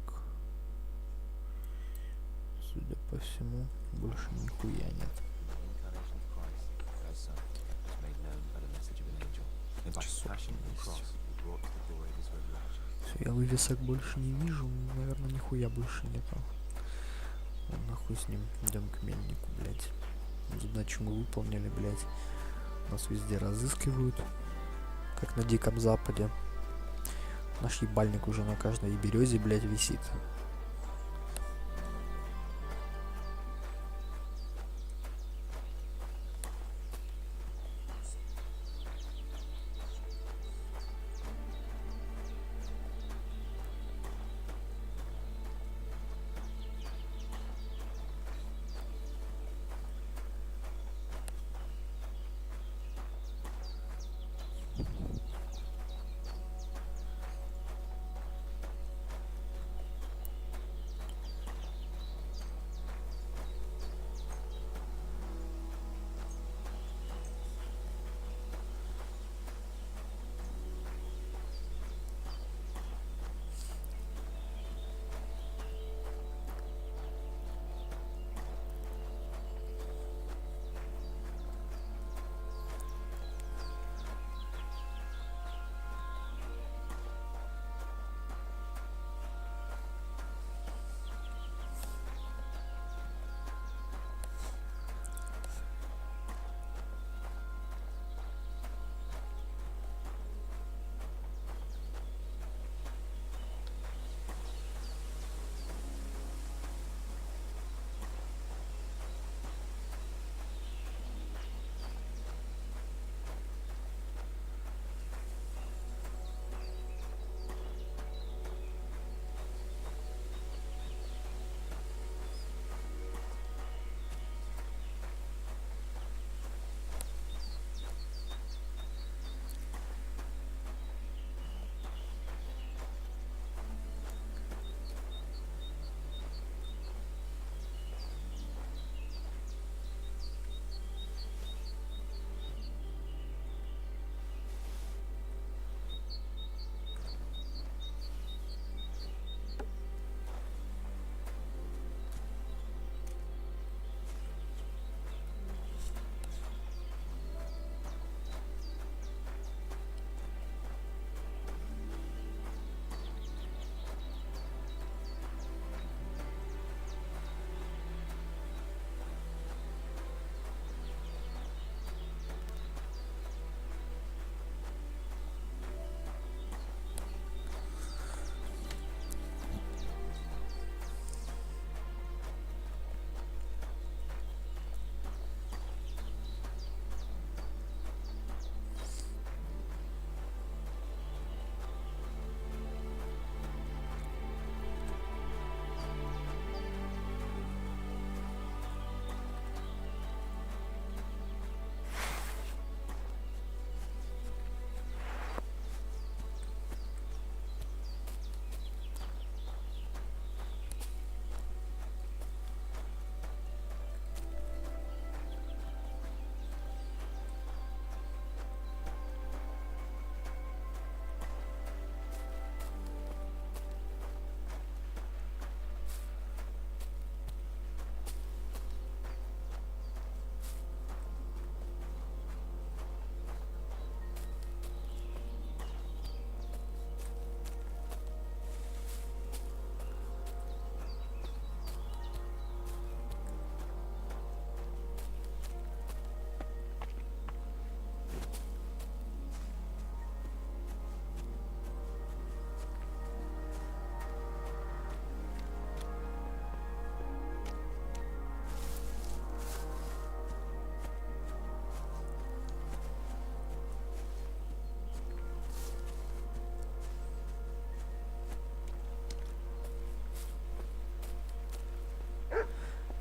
Судя по всему, больше нихуя нет. Все, я вывесок больше не вижу. Наверное, нихуя больше нету. Нахуй с ним. Идем к мельнику, блять. Задачу мы выполнили, блять. Нас везде разыскивают. Как на Диком Западе. Наш ебальник уже на каждой березе, блять, висит.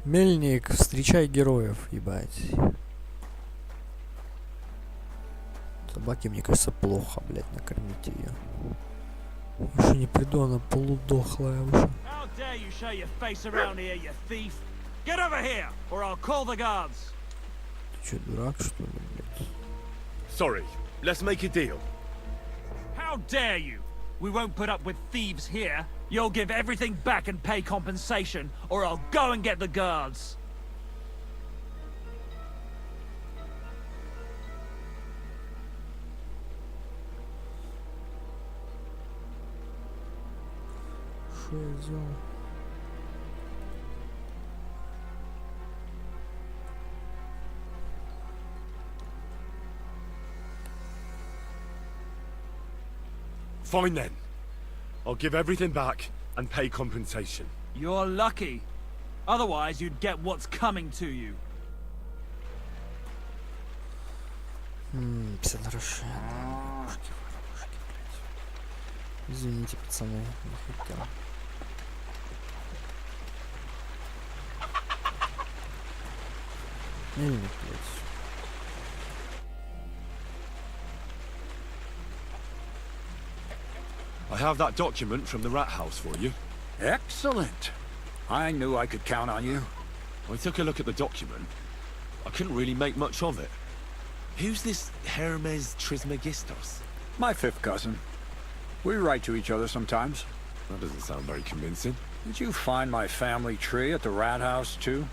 Мельник, встречай героев, ебать. Собаке, мне кажется, плохо, блядь, накормить ее. Уже не приду, она полудохлая уже. How dare you show your face around here, you thief! Get over here, or I'll call the guards! Ты что, дурак, что ли, блядь? Sorry, let's make a deal. How dare you! We won't put up with thieves here. You'll give everything back and pay compensation, or I'll go and get the guards. Что я сделал? Fine then. I'll give everything back and pay compensation. You're lucky. Otherwise, you'd get what's coming to you. 50 грошей. Ушки, блядь. Извините, пацаны, не хотел. Мельник, блядь. I have that document from the rat house for you. Excellent. I knew I could count on you. I took a look at the document. I couldn't really make much of it. Who's this Hermes Trismegistos? My fifth cousin. We write to each other sometimes. That doesn't sound very convincing. Did you find my family tree at the rat house, too?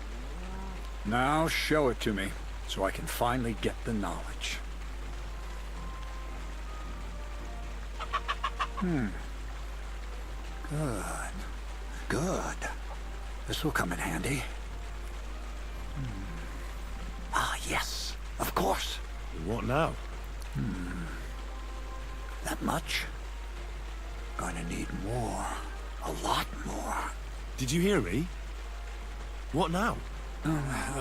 Now show it to me, so I can finally get the knowledge. Good. Good. This will come in handy. Ah, yes. Of course. What now? That much? Gonna need more. A lot more. Did you hear me? What now?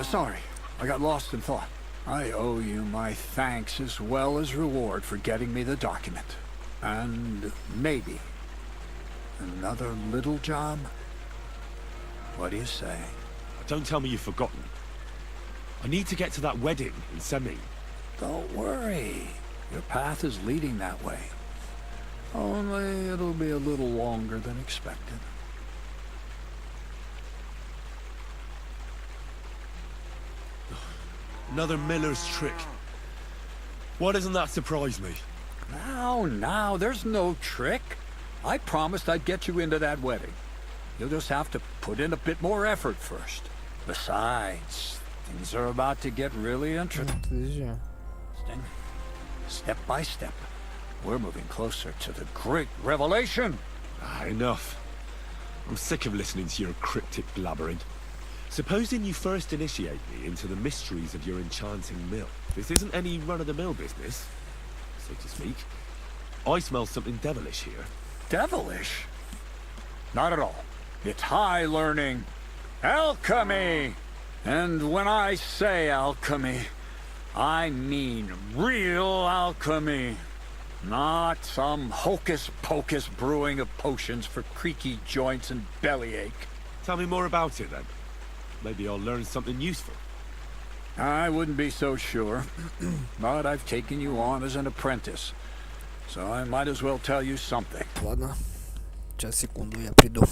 Sorry. I got lost in thought. I owe you my thanks as well as reward for getting me the document. And maybe another little job? What do you say? Don't tell me you've forgotten. I need to get to that wedding in Semi. Don't worry. Your path is leading that way. Only it'll be a little longer than expected. Another miller's trick. Why doesn't that surprise me? Now, there's no trick. I promised I'd get you into that wedding. You'll just have to put in a bit more effort first. Besides, things are about to get really interesting. Step by step, we're moving closer to the great revelation. Enough. I'm sick of listening to your cryptic blabbering. Supposing you first initiate me into the mysteries of your enchanting mill. This isn't any run-of-the-mill business, so to speak. I smell something devilish here. Devilish? Not at all. It's high learning. Alchemy! And when I say alchemy, I mean real alchemy. Not some hocus-pocus brewing of potions for creaky joints and bellyache. Tell me more about it, then. Maybe I'll learn something useful. I wouldn't be so sure, but I've taken you on as an apprentice, so I might as well tell you something. Ладно. Сейчас, секунду, я приду.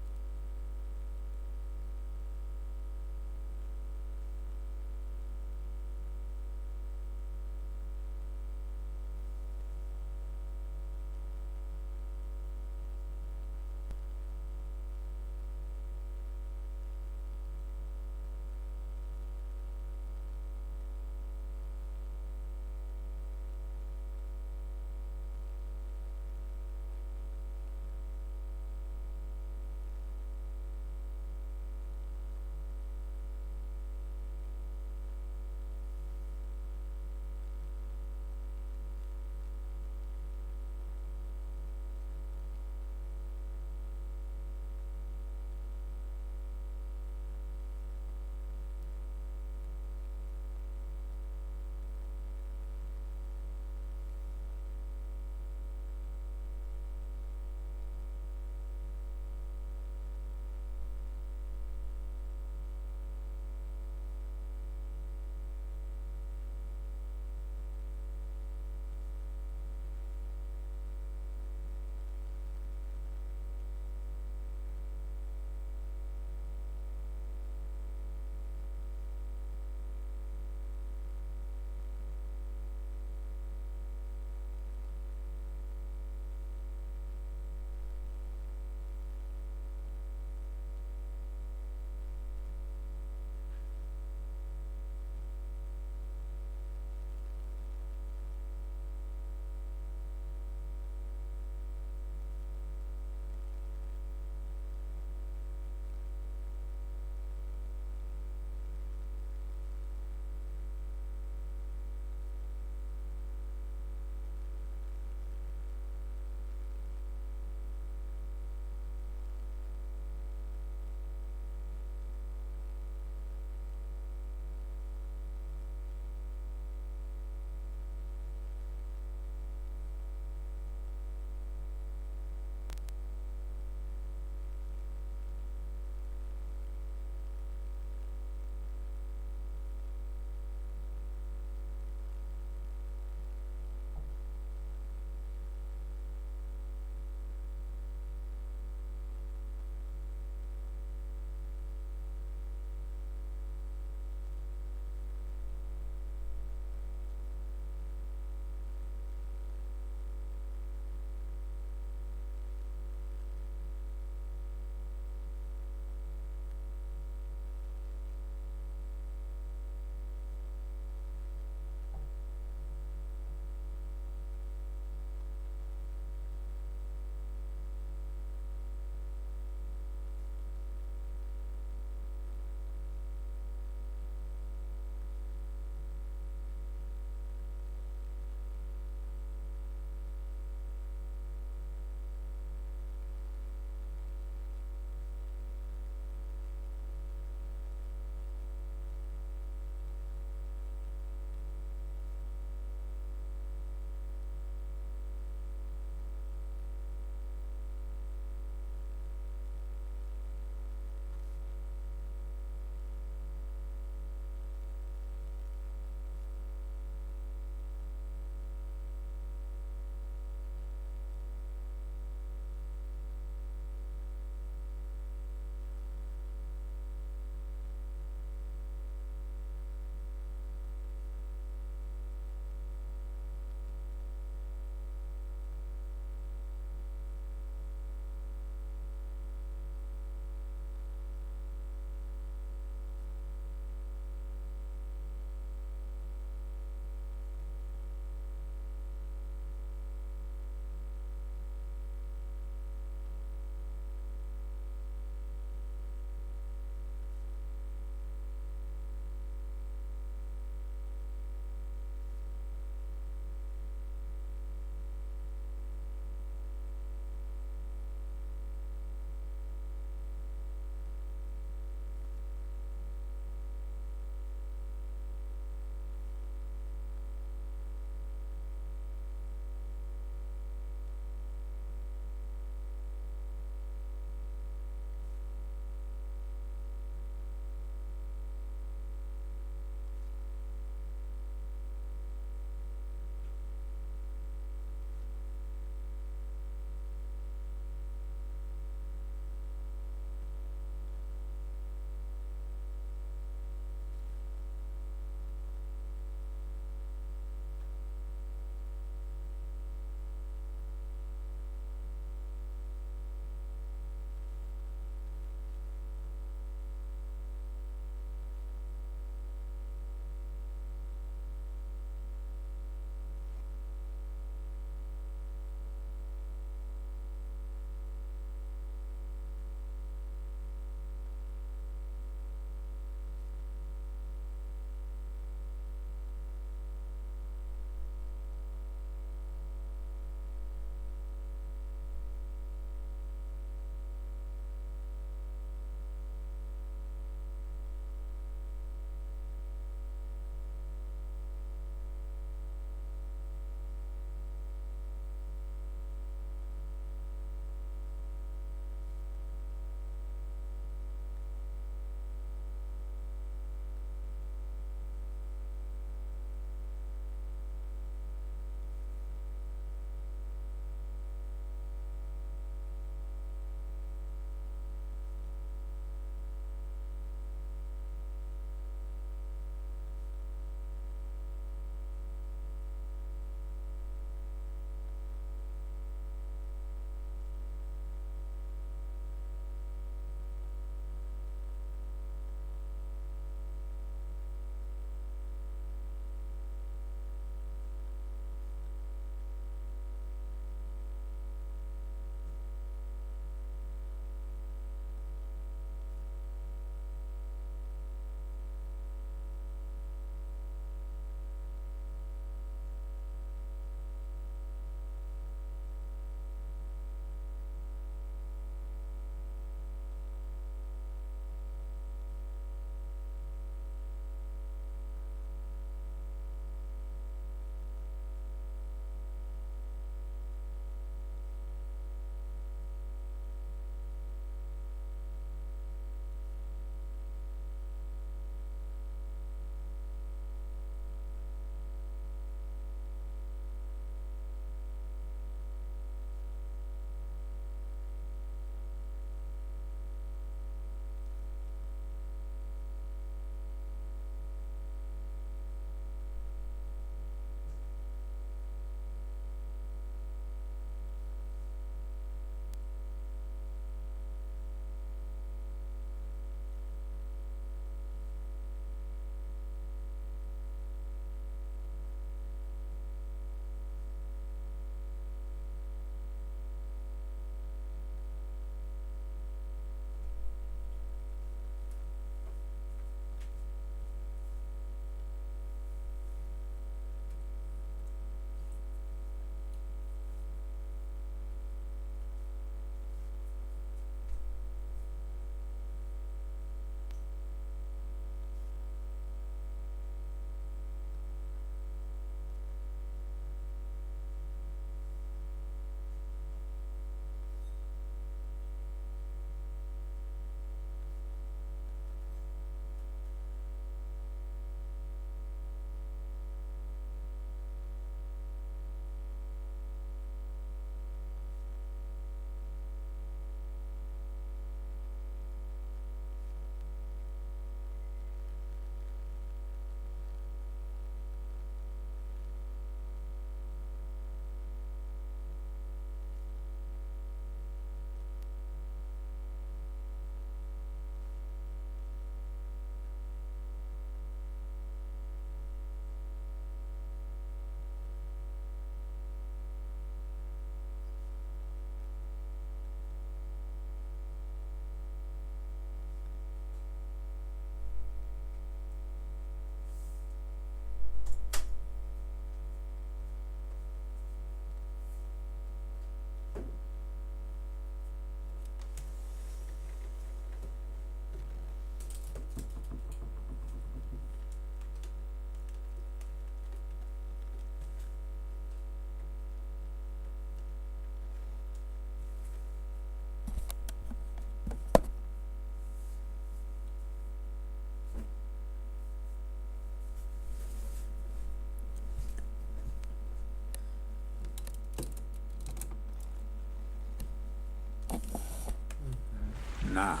Now,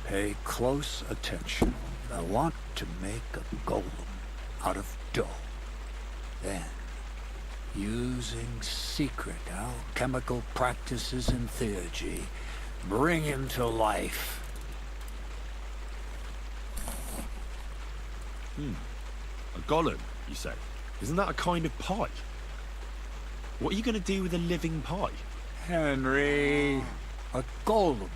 pay close attention. I want to make a golem out of dough. Then, using secret alchemical practices and theurgy, bring him to life. A golem, you say? Isn't that a kind of pie? What are you going to do with a living pie? Henry, a golem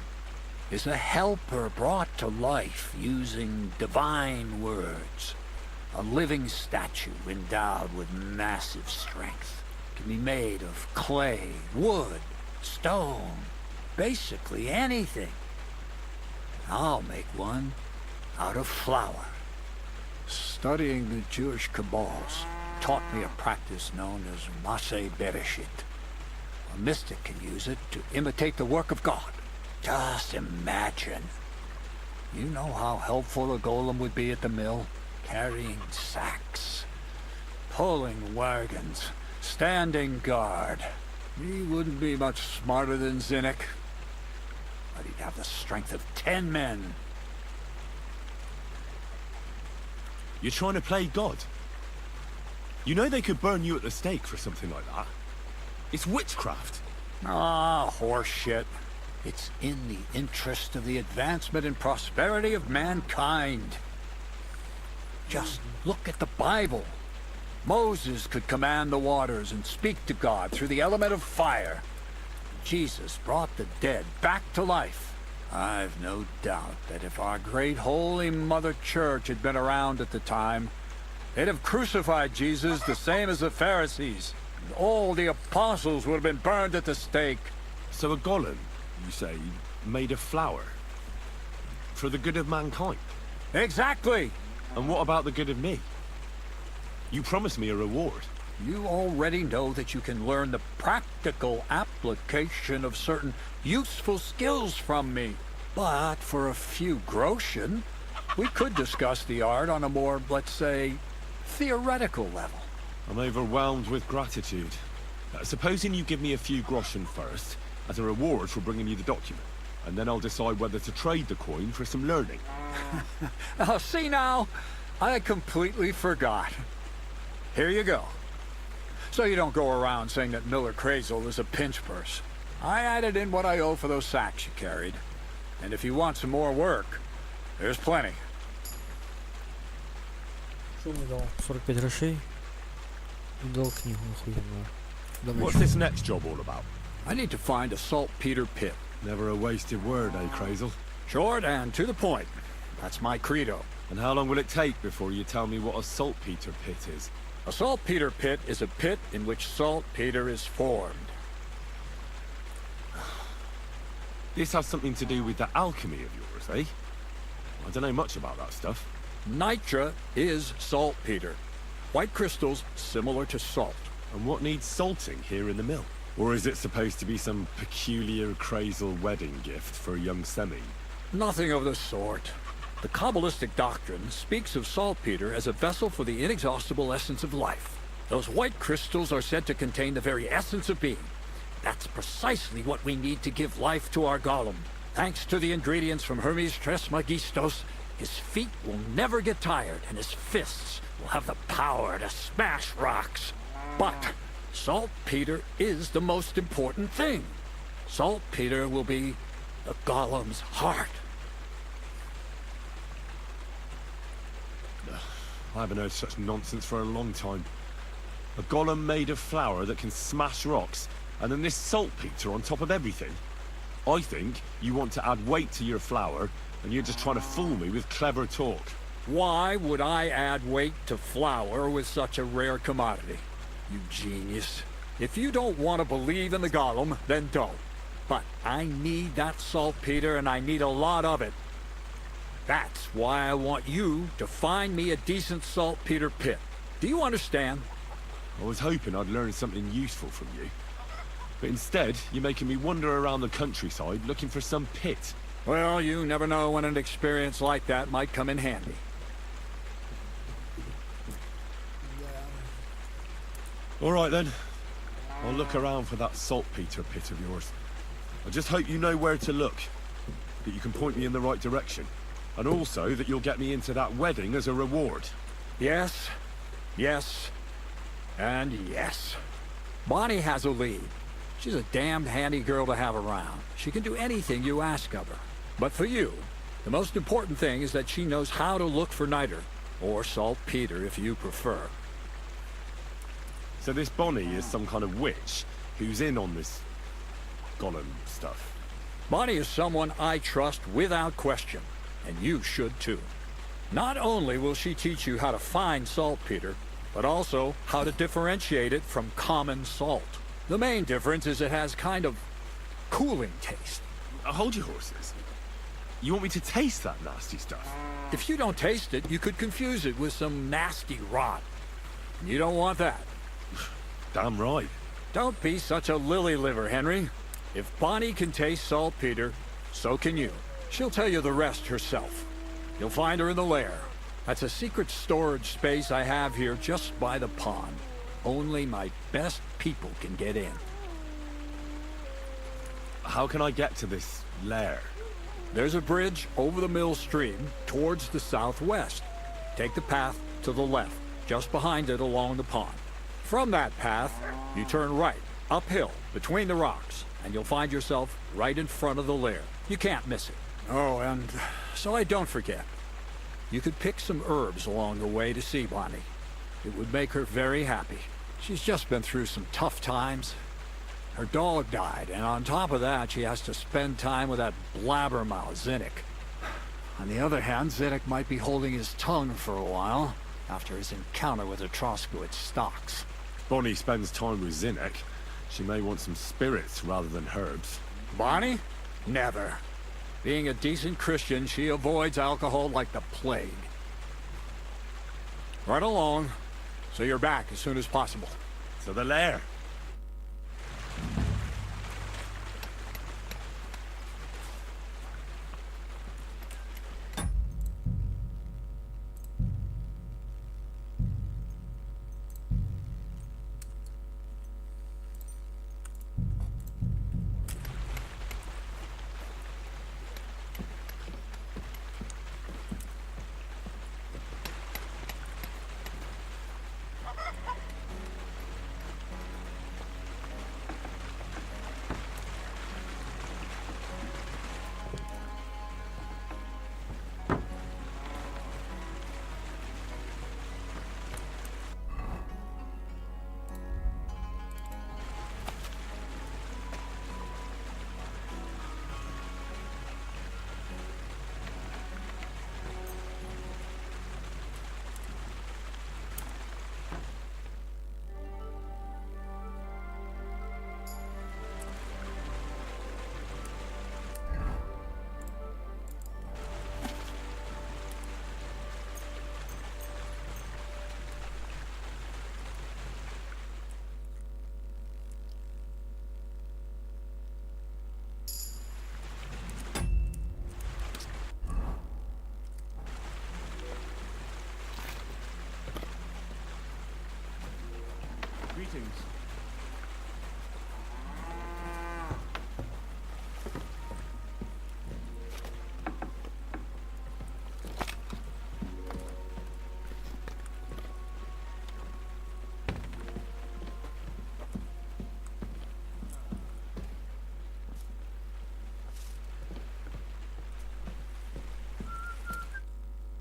is a helper brought to life using divine words. A living statue endowed with massive strength. Can be made of clay, wood, stone, basically anything. I'll make one out of flour. Studying the Jewish Kabbals taught me a practice known as Maseh Bereshit. A mystic can use it to imitate the work of God. Just imagine. You know how helpful a golem would be at the mill? Carrying sacks, pulling wagons, standing guard. He wouldn't be much smarter than Zinnik, but he'd have the strength of 10 men. You're trying to play God? You know they could burn you at the stake for something like that. It's witchcraft. Ah, horseshit. It's in the interest of the advancement and prosperity of mankind. Just look at the Bible. Moses could command the waters and speak to God through the element of fire. Jesus brought the dead back to life. I've no doubt that if our great holy Mother Church had been around at the time, they'd have crucified Jesus the same as the Pharisees. And all the apostles would have been burned at the stake. So a golem, you say, made of flour? For the good of mankind? Exactly! And what about the good of me? You promised me a reward. You already know that you can learn the practical application of certain useful skills from me. But for a few groschen, we could discuss the art on a more, let's say, theoretical level. I'm overwhelmed with gratitude. Supposing you give me a few groschen first, as a reward for bringing me the document, and then I'll decide whether to trade the coin for some learning. Oh, see now, I completely forgot. Here you go. So you don't go around saying that Miller Crazel is a pinch purse. I added in what I owe for those sacks you carried. And if you want some more work, there's plenty. Что мне дал? 45 грошей. И дал книгу охуенную. What's this next job all about? I need to find a saltpeter pit. Never a wasted word, eh, Crazel? Short and to the point. That's my credo. And how long will it take before you tell me what a saltpeter pit is? A saltpeter pit is a pit in which saltpeter is formed. This has something to do with that alchemy of yours, eh? I don't know much about that stuff. Nitra is saltpeter. White crystals similar to salt. And what needs salting here in the mill? Or is it supposed to be some peculiar Crazel wedding gift for a young semi? Nothing of the sort. The Kabbalistic doctrine speaks of saltpeter as a vessel for the inexhaustible essence of life. Those white crystals are said to contain the very essence of being. That's precisely what we need to give life to our golem. Thanks to the ingredients from Hermes Trismegistos, his feet will never get tired and his fists will have the power to smash rocks. But saltpeter is the most important thing. Saltpeter will be the golem's heart. I haven't heard such nonsense for a long time. A golem made of flour that can smash rocks, and then this saltpeter on top of everything. I think you want to add weight to your flour, and you're just trying to fool me with clever talk. Why would I add weight to flour with such a rare commodity? You genius. If you don't want to believe in the golem, then don't. But I need that saltpeter, and I need a lot of it. That's why I want you to find me a decent saltpeter pit. Do you understand? I was hoping I'd learn something useful from you. But instead, you're making me wander around the countryside looking for some pit. Well, you never know when an experience like that might come in handy. All right then. I'll look around for that saltpeter pit of yours. I just hope you know where to look. that you can point me in the right direction. And also that you'll get me into that wedding as a reward. Yes, yes, and yes. Bonnie has a lead. She's a damned handy girl to have around. She can do anything you ask of her. But for you, the most important thing is that she knows how to look for Niter, or Saltpeter if you prefer. So this Bonnie is some kind of witch who's in on this golem stuff. Bonnie is someone I trust without question, and you should too. Not only will she teach you how to find saltpeter, but also how to differentiate it from common salt. The main difference is it has kind of cooling taste. Hold your horses. You want me to taste that nasty stuff? If you don't taste it, you could confuse it with some nasty rot. You don't want that. Damn right. Don't be such a lily liver, Henry. If Bonnie can taste saltpeter, so can you. She'll tell you the rest herself. You'll find her in the lair. That's a secret storage space I have here just by the pond. Only my best people can get in. How can I get to this lair? There's a bridge over the mill stream towards the southwest. Take the path to the left, just behind it along the pond. From that path, you turn right, uphill, between the rocks, and you'll find yourself right in front of the lair. You can't miss it. Oh, and so I don't forget. You could pick some herbs along the way to see Bonnie. It would make her very happy. She's just been through some tough times. Her dog died, and on top of that, she has to spend time with that blabbermouth, Zinnik. On the other hand, Zinnik might be holding his tongue for a while, after his encounter with the Troskowitz stocks. Bonnie spends time with Zinnik. She may want some spirits rather than herbs. Bonnie? Never. Being a decent Christian, she avoids alcohol like the plague. Right along, so you're back as soon as possible. To the lair. Greetings.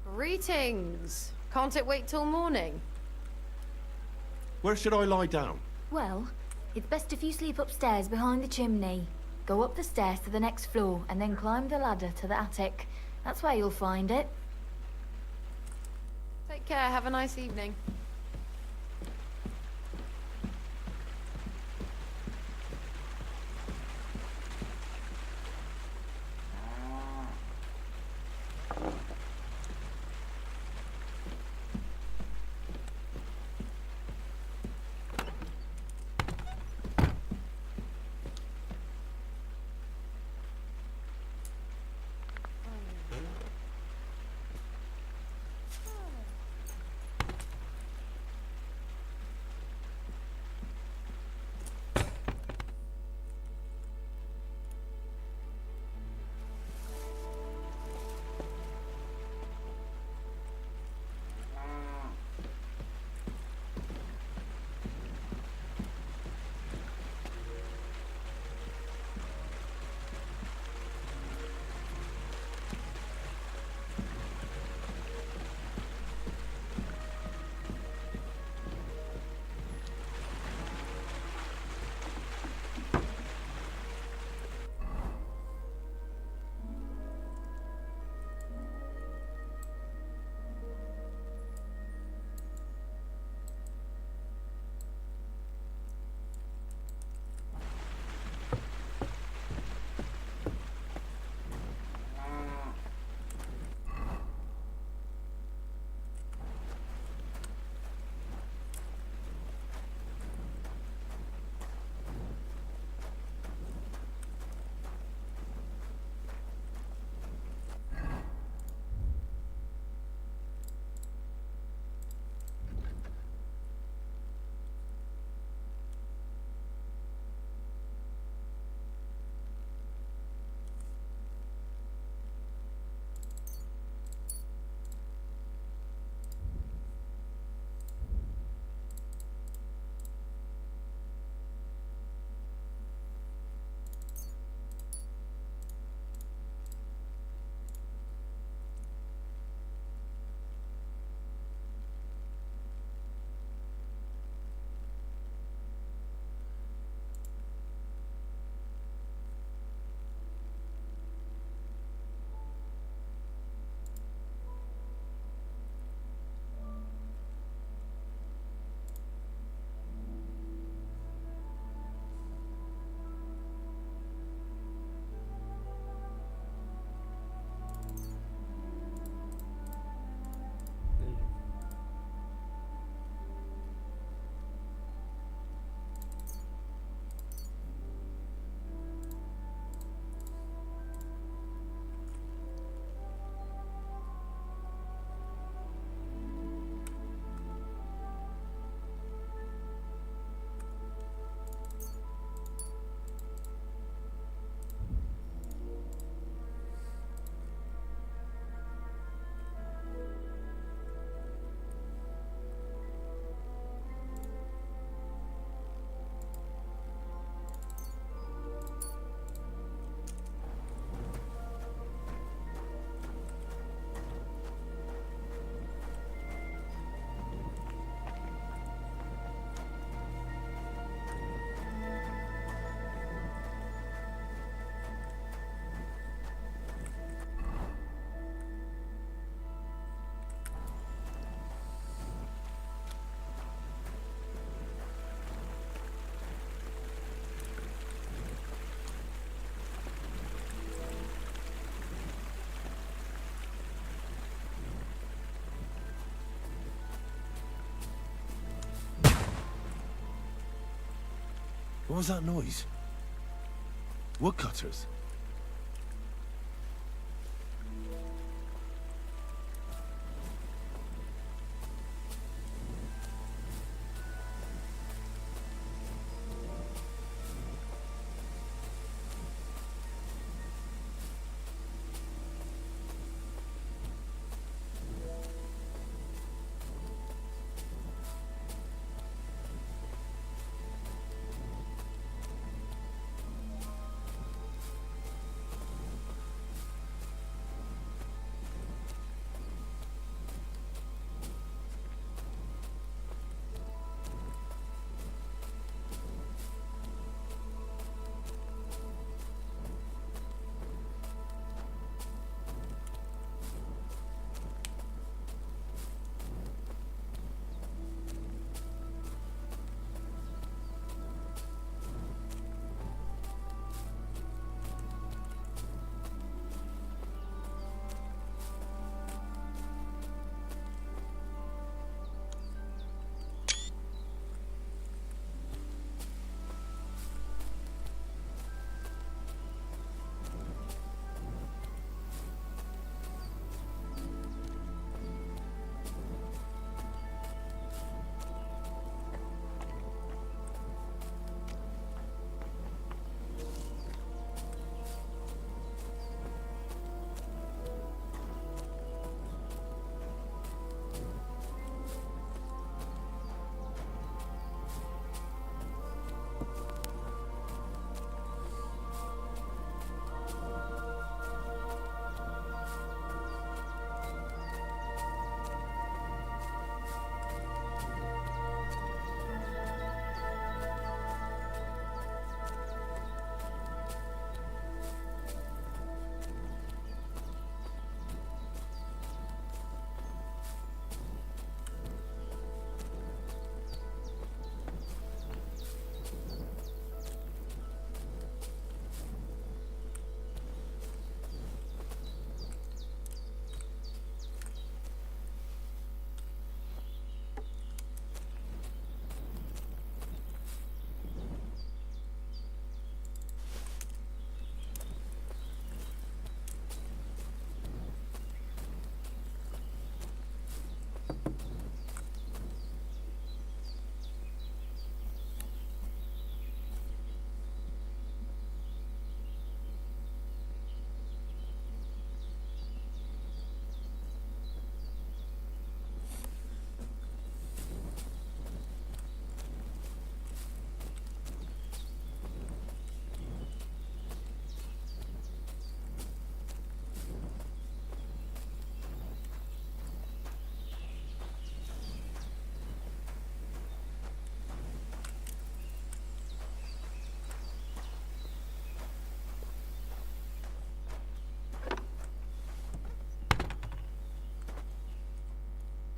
Greetings. Can't it wait till morning? Where should I lie down? Well, it's best if you sleep upstairs behind the chimney. Go up the stairs to the next floor and then climb the ladder to the attic. That's where you'll find it. Take care. Have a nice evening. What was that noise? Woodcutters?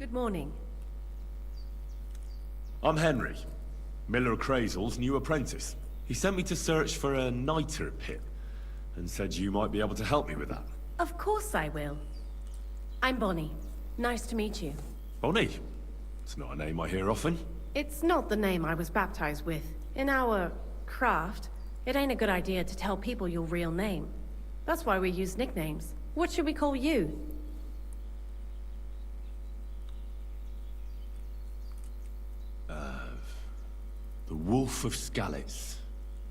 Good morning. I'm Henry, Miller Crazel's new apprentice. He sent me to search for a niter pit, and said you might be able to help me with that. Of course I will. I'm Bonnie. Nice to meet you. Bonnie? It's not a name I hear often. It's not the name I was baptized with. In our craft, it ain't a good idea to tell people your real name. That's why we use nicknames. What should we call you? The Wolf of Skalitz.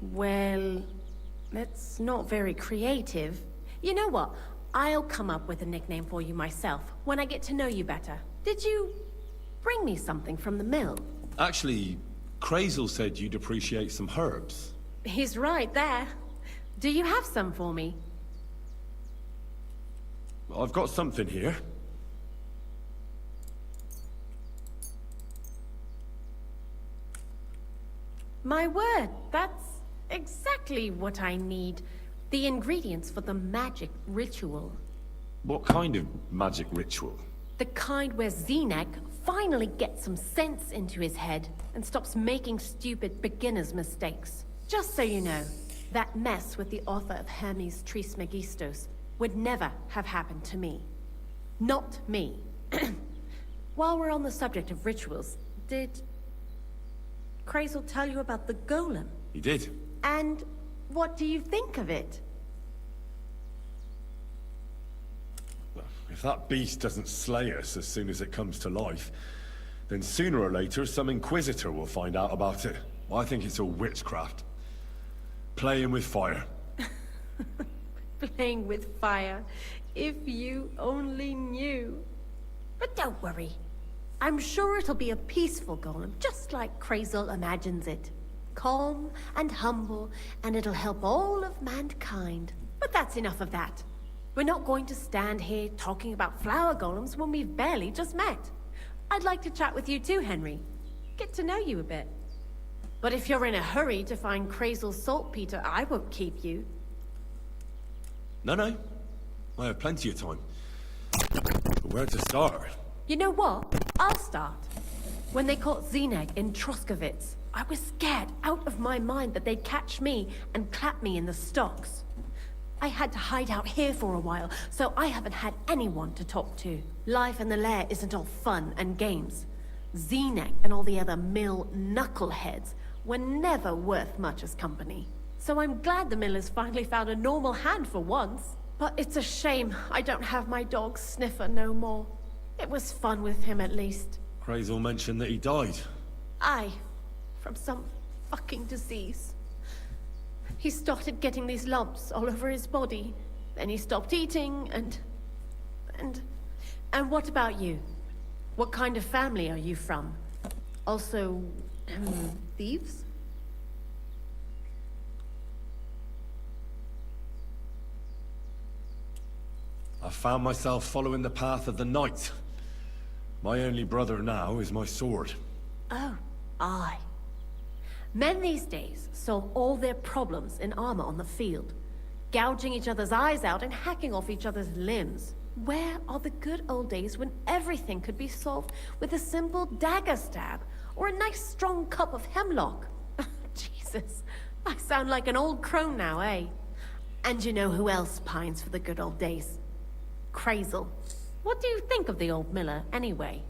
Well, that's not very creative. You know what? I'll come up with a nickname for you myself when I get to know you better. Did you bring me something from the mill? Actually, Crazel said you'd appreciate some herbs. He's right there. Do you have some for me? I've got something here. My word, that's exactly what I need. The ingredients for the magic ritual. What kind of magic ritual? The kind where Zenek finally gets some sense into his head and stops making stupid beginner's mistakes. Just so you know, that mess with the author of Hermes Trismegistos would never have happened to me. Not me. While we're on the subject of rituals, did Crazel tell you about the golem? He did. And what do you think of it? Well, if that beast doesn't slay us as soon as it comes to life, then sooner or later some Inquisitor will find out about it. I think it's all witchcraft. Playing with fire. Playing with fire. If you only knew. But don't worry. I'm sure it'll be a peaceful golem, just like Crazel imagines it. Calm and humble, and it'll help all of mankind. But that's enough of that. We're not going to stand here talking about flower golems when we've barely just met. I'd like to chat with you too, Henry. Get to know you a bit. But if you're in a hurry to find Crazel's saltpeter, I won't keep you. No. I have plenty of time. But where to start? You know what? I'll start. When they caught Zeneg in Troskovitz, I was scared out of my mind that they'd catch me and clap me in the stocks. I had to hide out here for a while, so I haven't had anyone to talk to. Life in the lair isn't all fun and games. Zeneg and all the other mill knuckleheads were never worth much as company. So I'm glad the millers finally found a normal hand for once. But it's a shame I don't have my dog Sniffer no more. It was fun with him at least. Crazel mentioned that he died. Aye, from some fucking disease. He started getting these lumps all over his body. Then he stopped eating and what about you? What kind of family are you from? Also, thieves? I found myself following the path of the night. My only brother now is my sword. Oh, aye. Men these days solve all their problems in armor on the field, gouging each other's eyes out and hacking off each other's limbs. Where are the good old days when everything could be solved with a simple dagger stab or a nice strong cup of hemlock? Jesus, I sound like an old crone now, eh? And you know who else pines for the good old days? Crazel. What do you think of the old miller, anyway?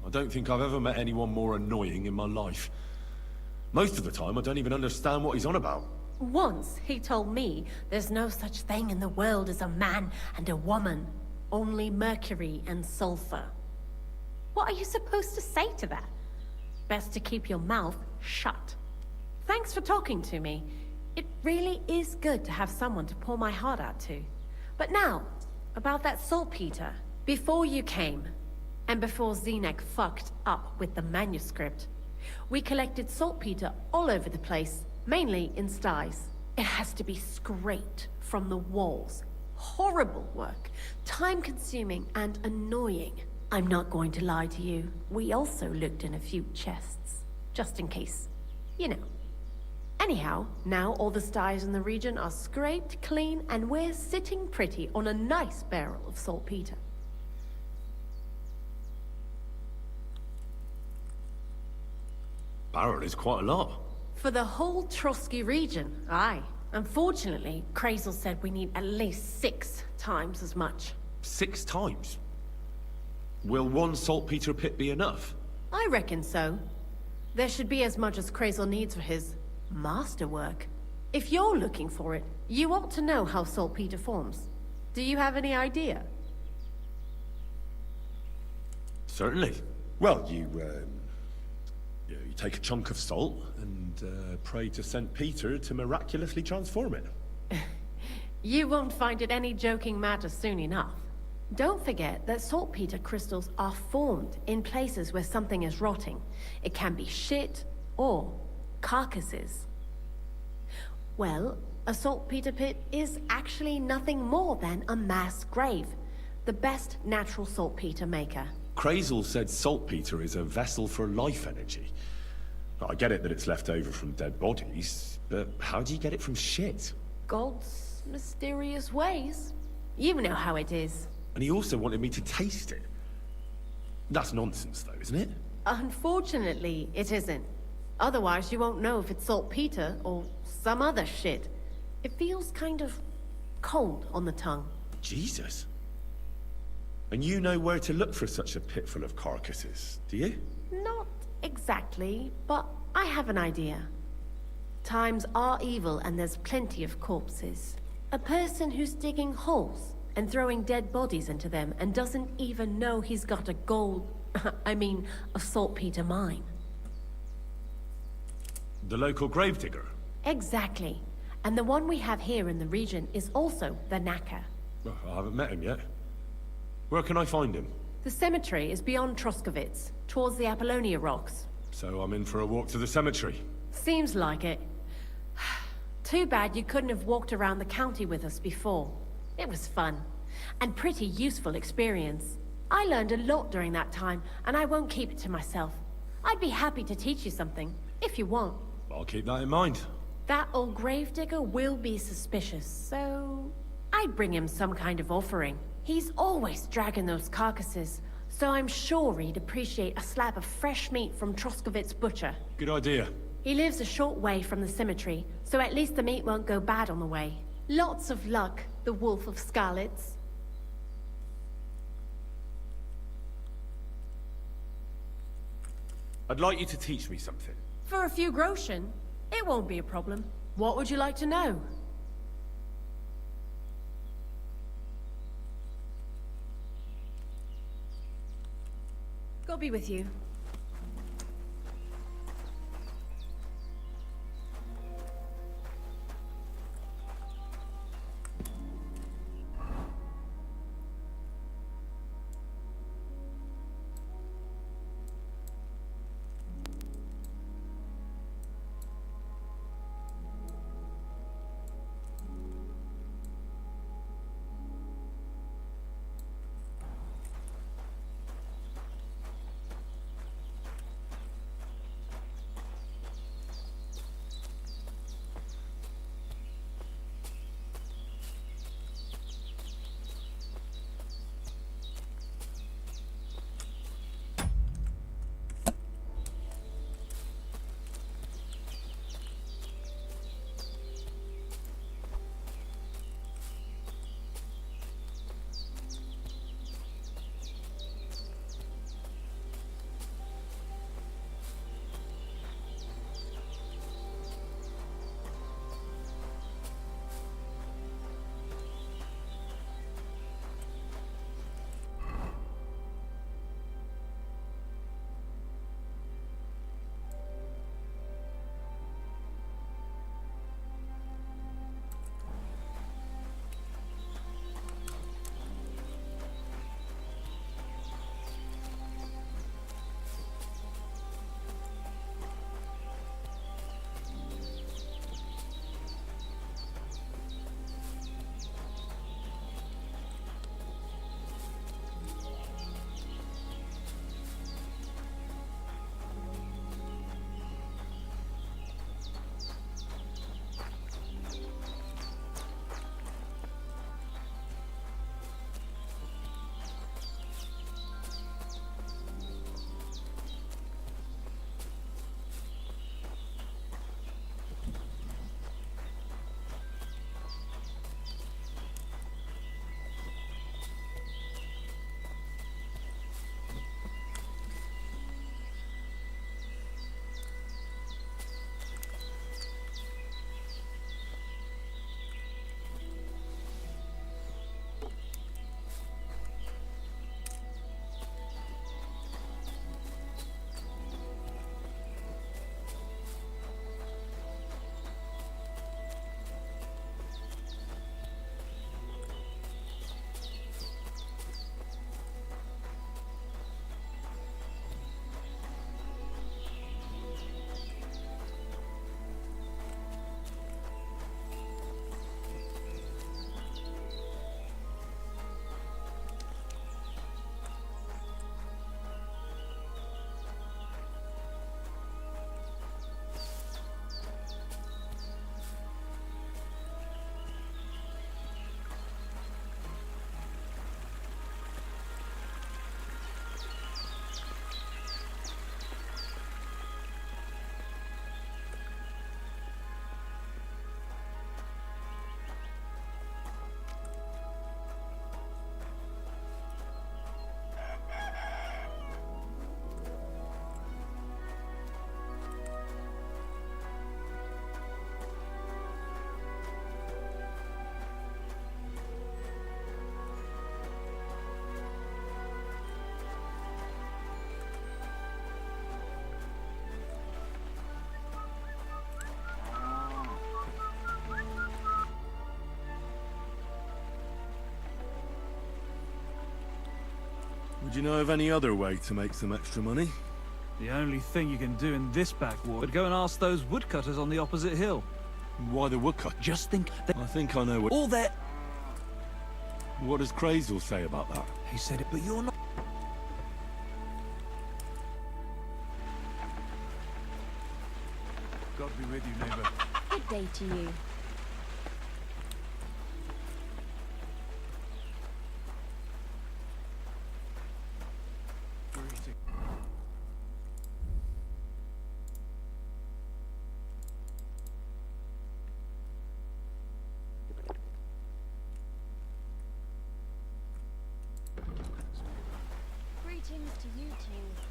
I don't think I've ever met anyone more annoying in my life. Most of the time, I don't even understand what he's on about. Once, he told me there's no such thing in the world as a man and a woman. Only mercury and sulfur. What are you supposed to say to that? Best to keep your mouth shut. Thanks for talking to me. It really is good to have someone to pour my heart out to. But now, about that saltpeter. Before you came, and before Zeneg fucked up with the manuscript, we collected saltpeter all over the place, mainly in sties. It has to be scraped from the walls. Horrible work, time-consuming and annoying. I'm not going to lie to you. We also looked in a few chests, just in case. You know. Anyhow, now all the sties in the region are scraped clean and we're sitting pretty on a nice barrel of saltpeter. Barrel is quite a lot. For the whole Trotsky region, aye. Unfortunately, Crazel said we need at least 6 times as much. 6 times? Will one saltpeter pit be enough? I reckon so. There should be as much as Crazel needs for his masterwork. If you're looking for it, you ought to know how saltpeter forms. Do you have any idea? Certainly. Well, you take a chunk of salt and pray to St. Peter to miraculously transform it. You won't find it any joking matter soon enough. Don't forget that saltpeter crystals are formed in places where something is rotting. It can be shit or carcasses. Well, a saltpeter pit is actually nothing more than a mass grave. The best natural saltpeter maker. Crazel said saltpeter is a vessel for life energy. I get it that it's left over from dead bodies, but how do you get it from shit? God's mysterious ways. You know how it is. And he also wanted me to taste it. That's nonsense though, isn't it? Unfortunately, it isn't. Otherwise, you won't know if it's saltpeter or some other shit. It feels kind of cold on the tongue. Jesus. And you know where to look for such a pit full of carcasses, do you? Not exactly, but I have an idea. Times are evil and there's plenty of corpses. A person who's digging holes and throwing dead bodies into them and doesn't even know he's got a a saltpeter mine. The local gravedigger? Exactly. And the one we have here in the region is also the Knacker. Well, I haven't met him yet. Where can I find him? The cemetery is beyond Troskovitz, towards the Apollonia Rocks. So I'm in for a walk to the cemetery. Seems like it. Too bad you couldn't have walked around the county with us before. It was fun. And pretty useful experience. I learned a lot during that time, and I won't keep it to myself. I'd be happy to teach you something, if you want. I'll keep that in mind. That old gravedigger will be suspicious, so... I'd bring him some kind of offering. He's always dragging those carcasses, so I'm sure he'd appreciate a slab of fresh meat from Troskovitz Butcher. Good idea. He lives a short way from the cemetery, so at least the meat won't go bad on the way. Lots of luck, the Wolf of Scarlets. I'd like you to teach me something. For a few groschen, it won't be a problem. What would you like to know? God be with you. Would you know of any other way to make some extra money? The only thing you can do in this backwater, go and ask those woodcutters on the opposite hill. Why the woodcut? Just think that I think I know what... all their... What does Crazel say about that? He said it, but you're not... God be with you, neighbor. Good day to you. Greetings to you too.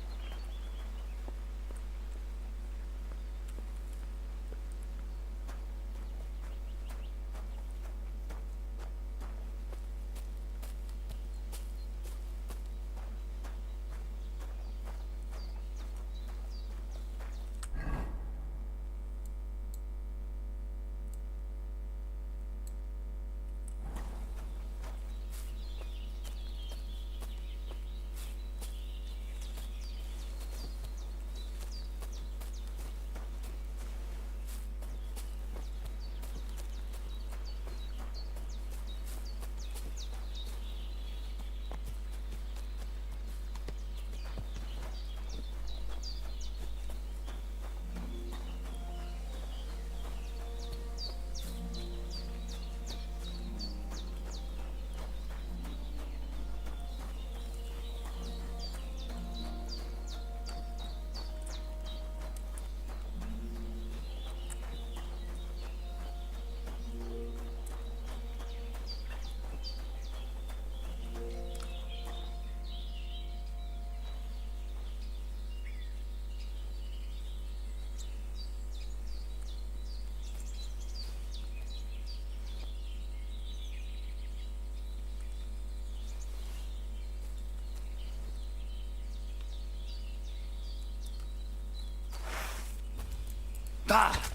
Ah!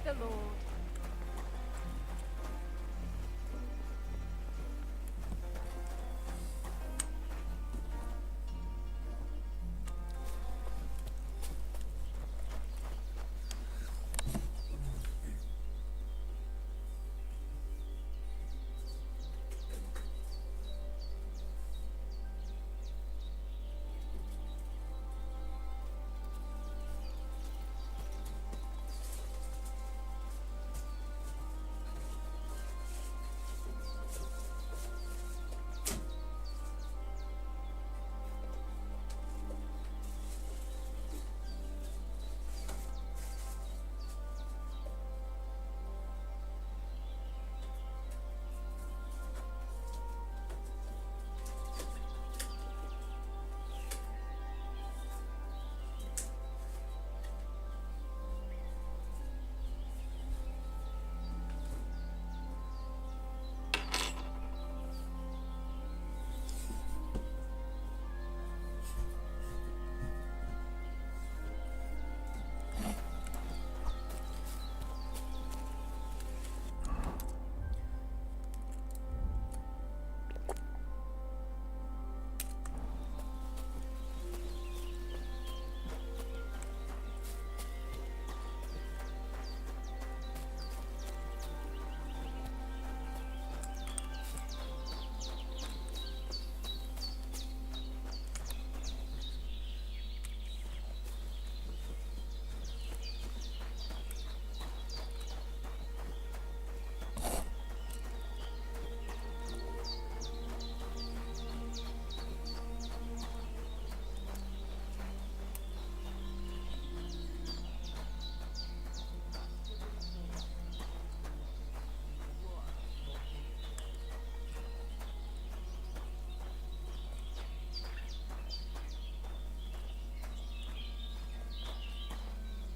the Lord.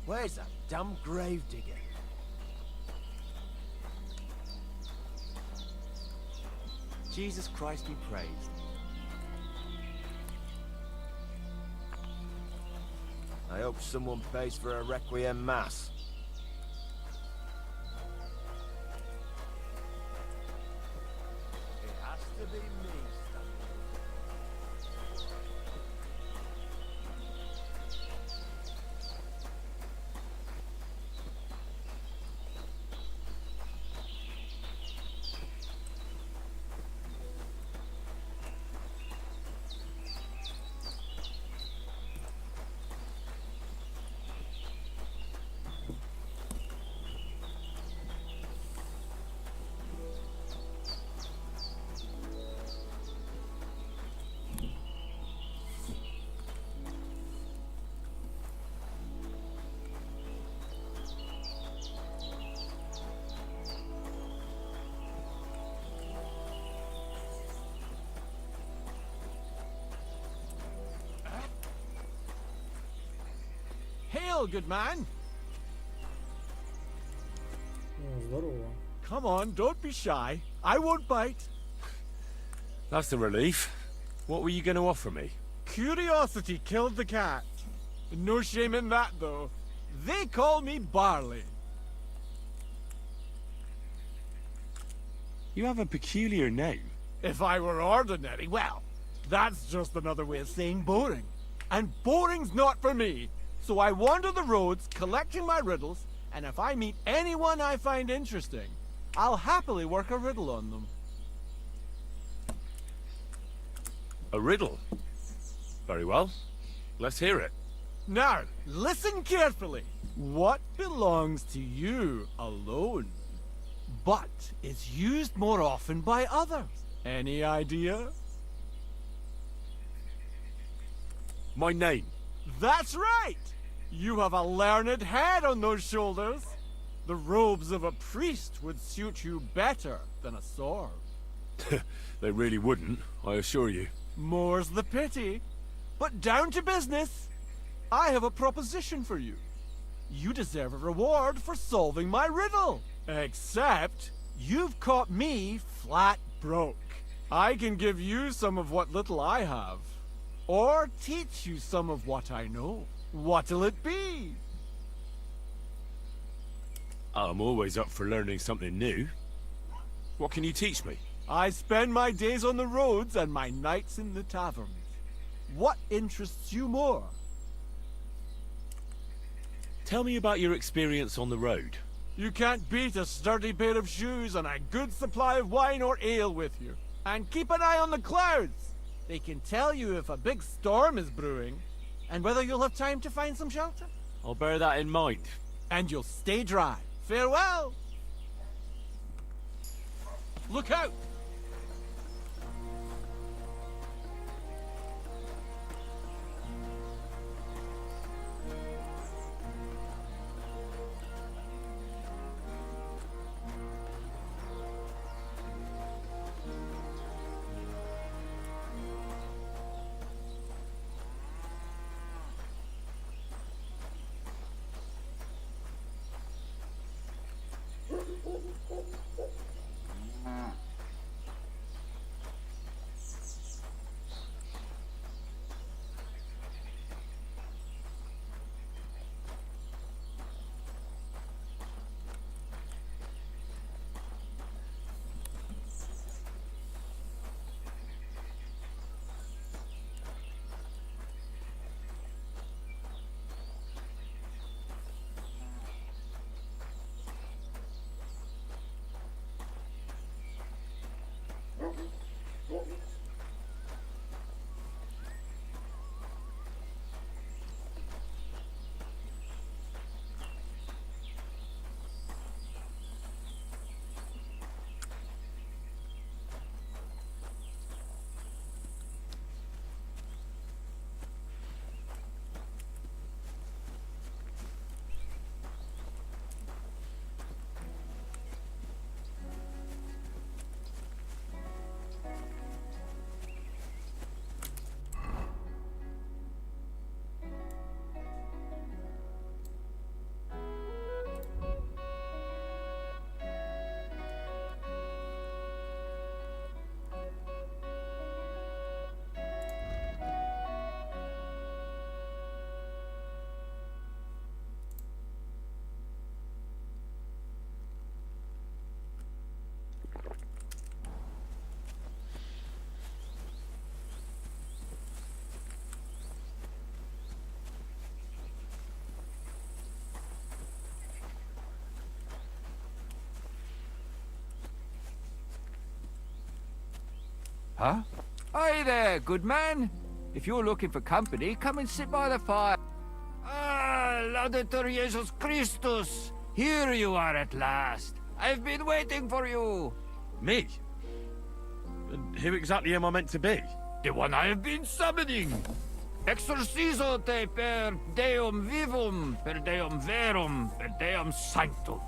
Where's that dumb gravedigger? Jesus Christ be praised. I hope someone pays for a requiem mass. It has to be me. Hail, good man! Здорово. Come on, don't be shy. I won't bite. That's the relief. What were you going to offer me? Curiosity killed the cat. No shame in that, though. They call me Barley. You have a peculiar name. If I were ordinary, well, that's just another way of saying boring. And boring's not for me. So I wander the roads collecting my riddles, and if I meet anyone I find interesting, I'll happily work a riddle on them. A riddle? Very well. Let's hear it. Now, listen carefully. What belongs to you alone, but is used more often by others? Any idea? My name. That's right! You have a learned head on those shoulders. The robes of a priest would suit you better than a sword. They really wouldn't, I assure you. More's the pity. But down to business. I have a proposition for you. You deserve a reward for solving my riddle. Except, you've caught me flat broke. I can give you some of what little I have. Or teach you some of what I know. What'll it be? I'm always up for learning something new. What can you teach me? I spend my days on the roads and my nights in the taverns. What interests you more? Tell me about your experience on the road. You can't beat a sturdy pair of shoes and a good supply of wine or ale with you. And keep an eye on the clouds. They can tell you if a big storm is brewing, and whether you'll have time to find some shelter. I'll bear that in mind. And you'll stay dry. Farewell! Look out! Huh? Hi there, good man. If you're looking for company, come and sit by the fire. Ah, Laudetur Jesus Christus. Here you are at last. I've been waiting for you. Me? And who exactly am I meant to be? The one I have been summoning. Exorcizo te per deum vivum, per deum verum, per deum sanctum.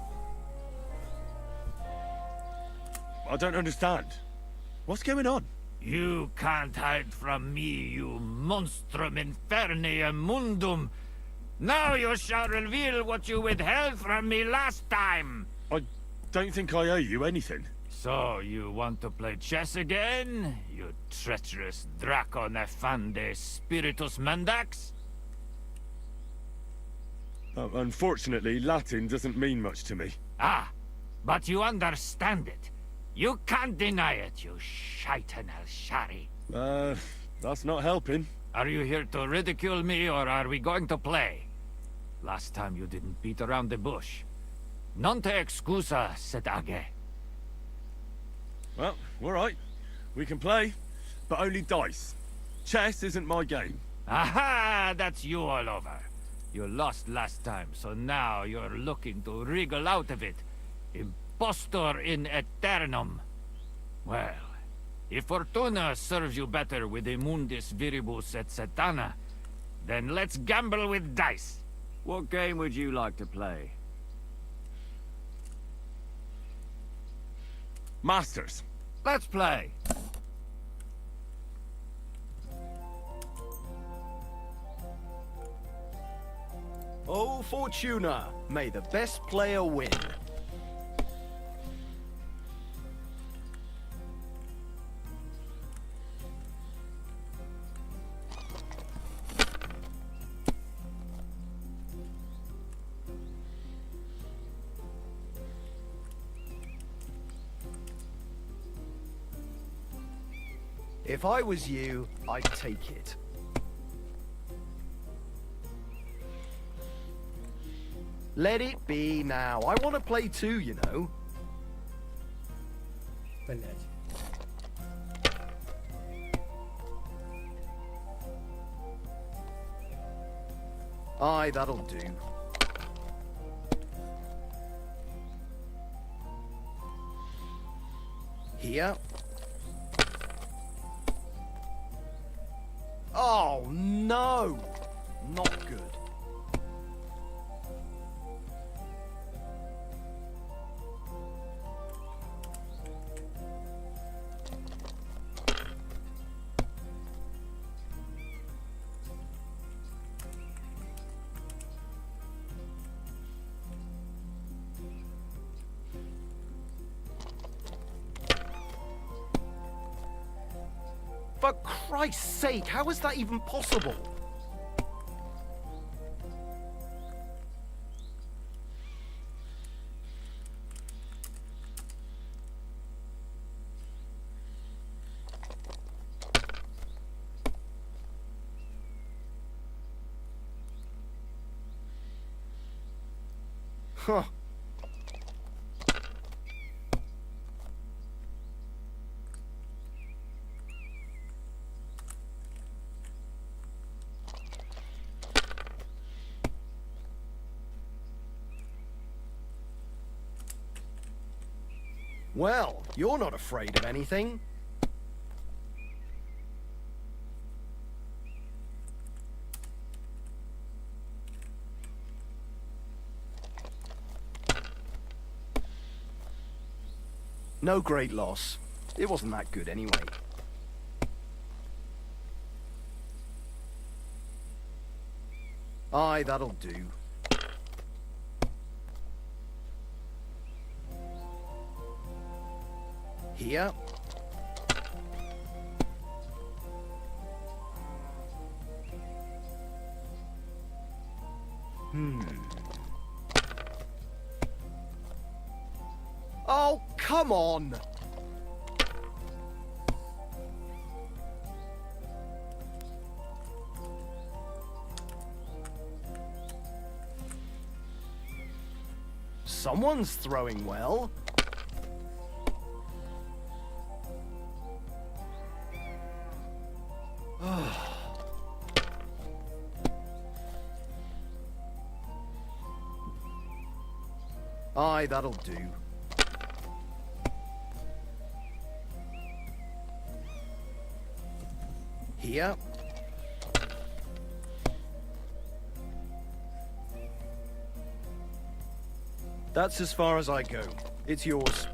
I don't understand. What's going on? You can't hide from me, you monstrum infernium mundum. Now you shall reveal what you withheld from me last time. I don't think I owe you anything. So, you want to play chess again? You treacherous Draco Nefande Spiritus Mendax? Unfortunately, Latin doesn't mean much to me. Ah, but you understand it. You can't deny it, you shaitan al-Shari. That's not helping. Are you here to ridicule me, or are we going to play? Last time you didn't beat around the bush. Non te excusa, sedage. Well, all right. We can play, but only dice. Chess isn't my game. Aha! That's you all over. You lost last time, so now you're looking to wriggle out of it. Impostor in aeternum. Well, if Fortuna serves you better with Immundis Viribus et Satana, then let's gamble with dice. What game would you like to play? Masters. Let's play. Oh, Fortuna, may the best player win. If I was you, I'd take it. Let it be now. I want to play too, you know. Блять. Aye, that'll do. Here. Oh, no! Not good. For Christ's sake, how is that even possible? Huh. Well, you're not afraid of anything. No great loss. It wasn't that good anyway. Aye, that'll do. Here. Oh, come on! Someone's throwing well. Aye, that'll do. Here. That's as far as I go. It's yours.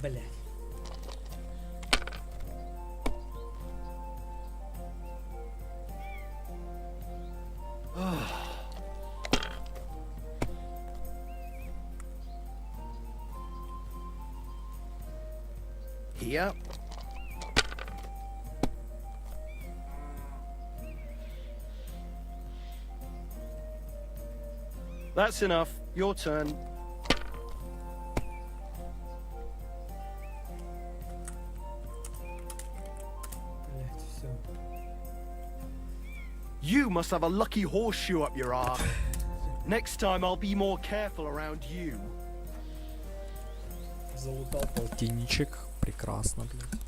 Блять. Here. That's enough. Your turn. You must have a lucky horseshoe up your arse. Next time I'll be more careful around you. Залутал полтинничек. Прекрасно, блядь.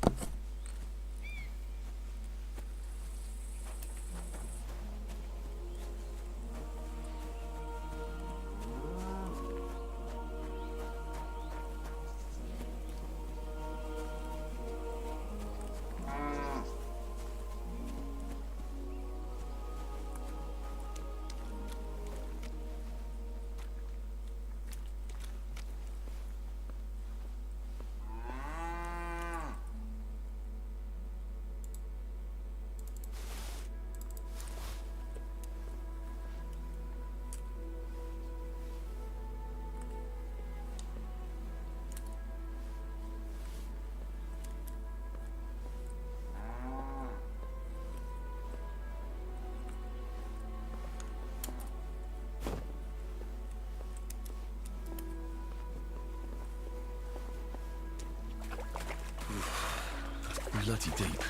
bloody deep.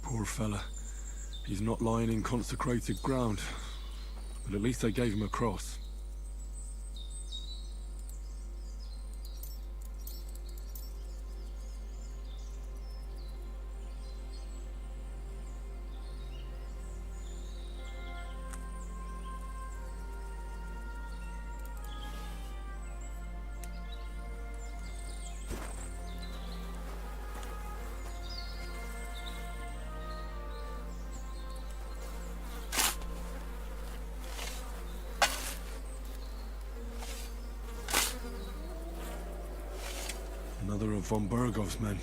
Poor fella. He's not lying in consecrated ground. But at least they gave him a cross. Another of von Burgov's men.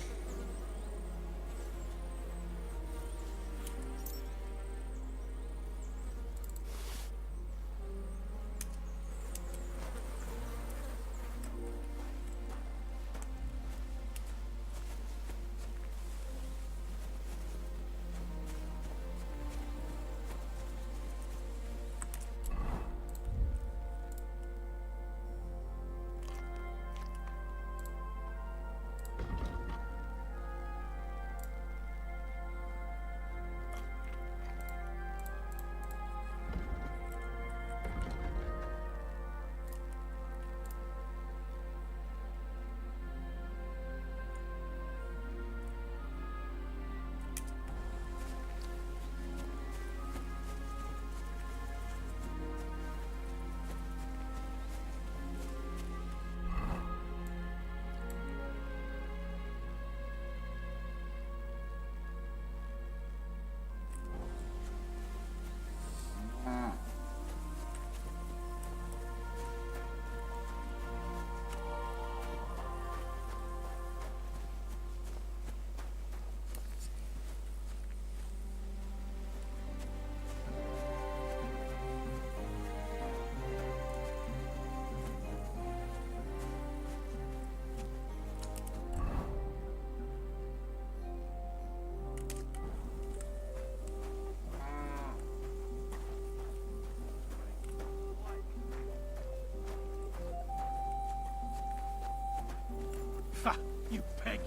Ha! You pig!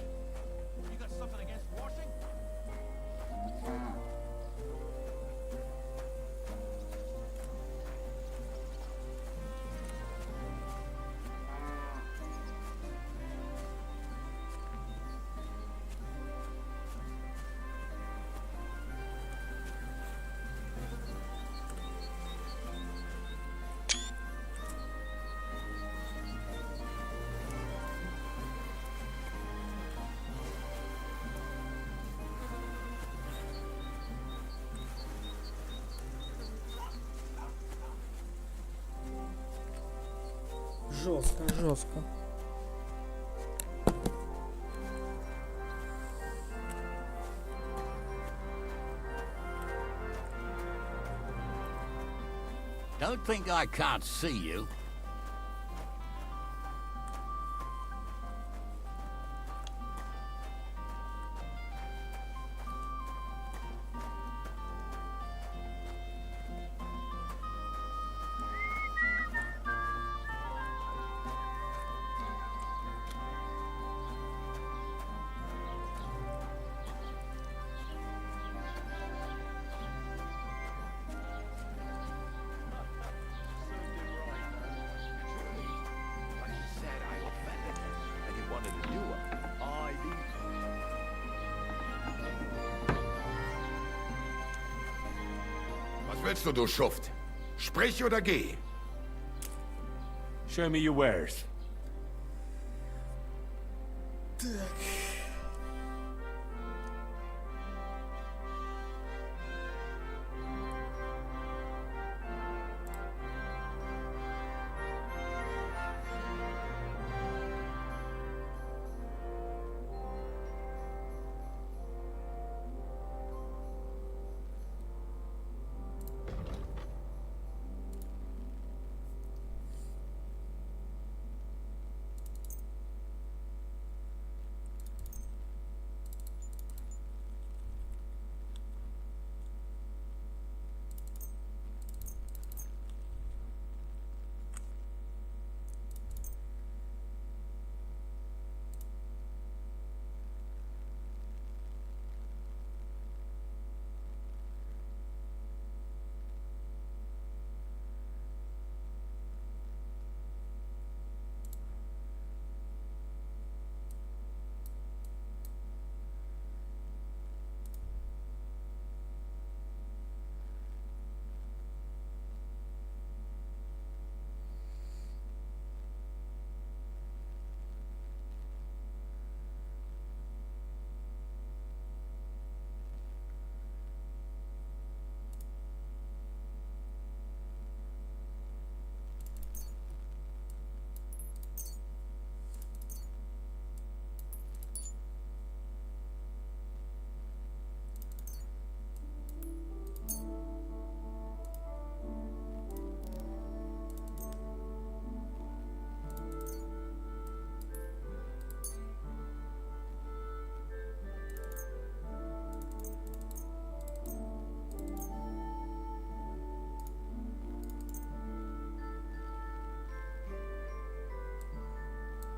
You got something against washing? Жестко, жестко. Don't think I can't see you. Was willst du, du Schuft? Sprich oder geh. Show me your wares.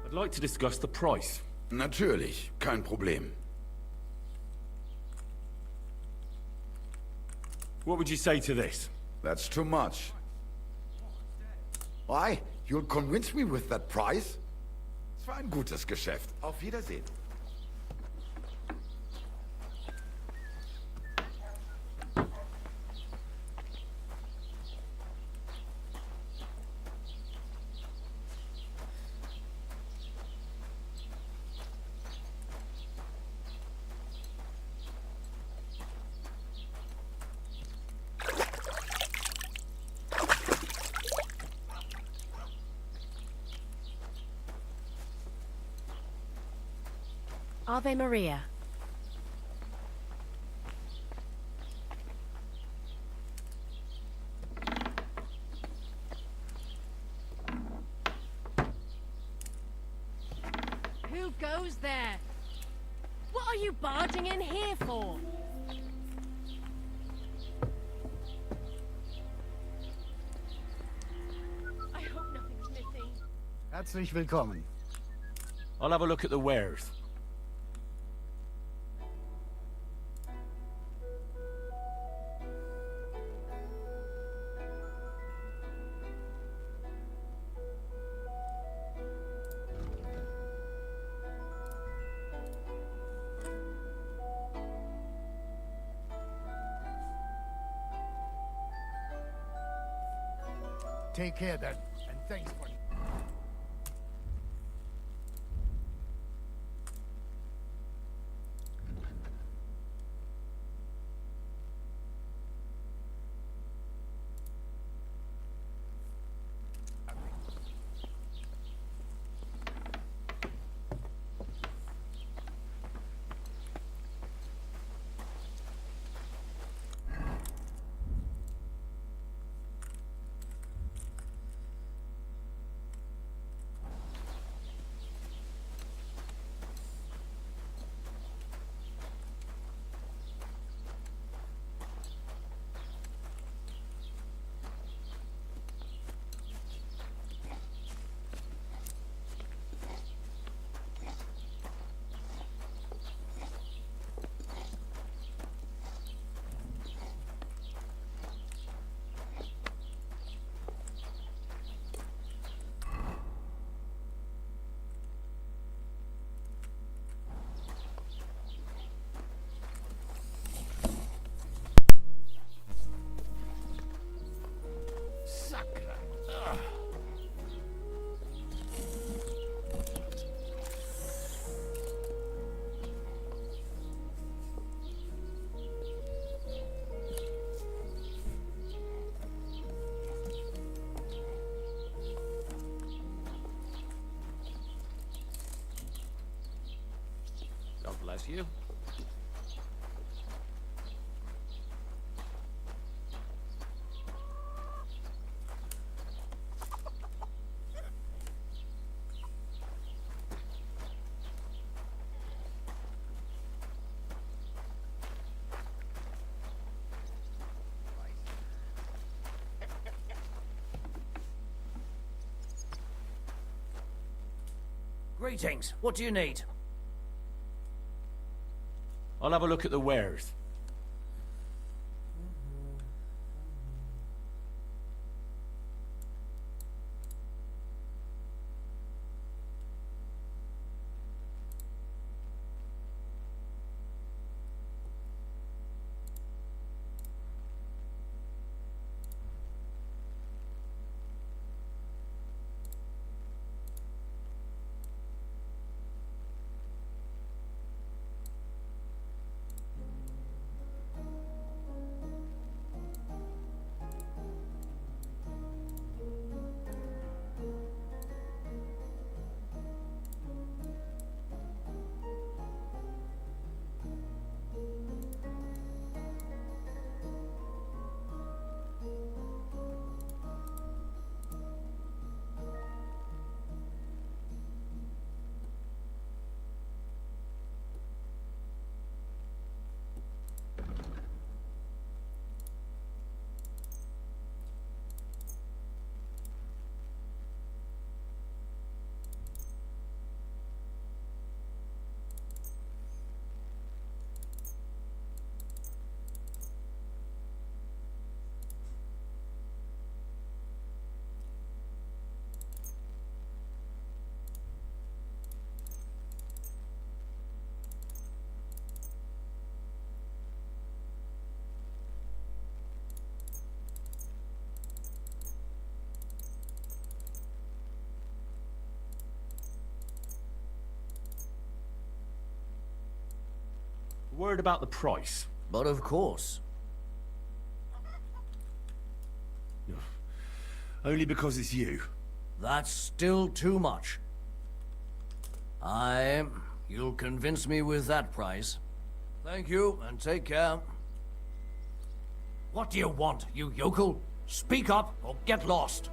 I'd like to discuss the price. Natürlich, kein Problem. What would you say to this? That's too much. Why? You'll convince me with that price? Es war ein gutes Geschäft. Auf Wiedersehen. Ave Maria. Who goes there? What are you barging in here for? I hope nothing's missing. Herzlich willkommen. I'll have a look at the wares. Take care then, and thanks for... God bless you. Greetings. What do you need? I'll have a look at the wares. Worried about the price? But of course. Only because it's you. That's still too much. You'll convince me with that price. Thank you, and take care. What do you want, you yokel? Speak up, or get lost.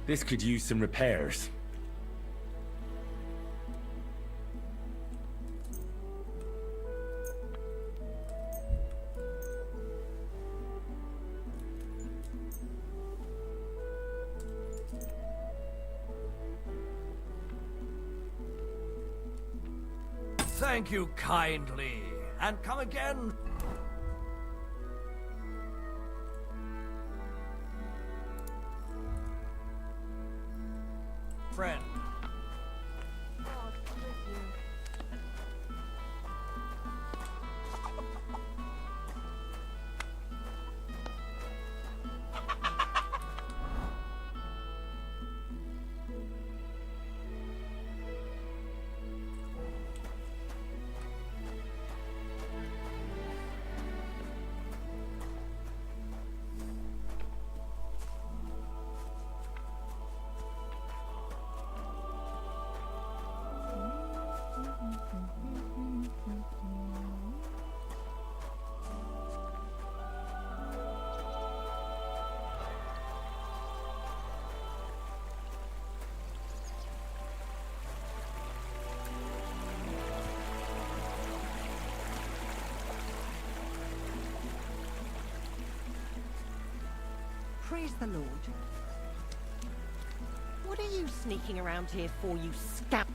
This could use some repairs. Thank you kindly, and come again. Friend. Praise the Lord. What are you sneaking around here for, you scamp?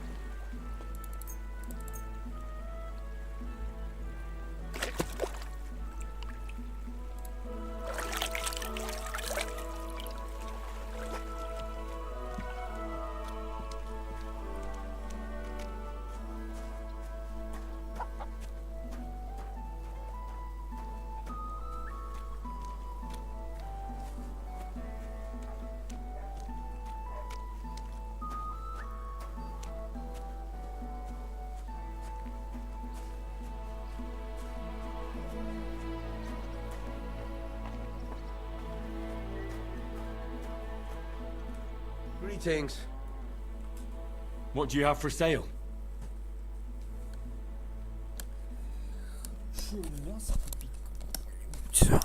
Greetings. What do you have for sale? Шо, мясо купить какое-нибудь?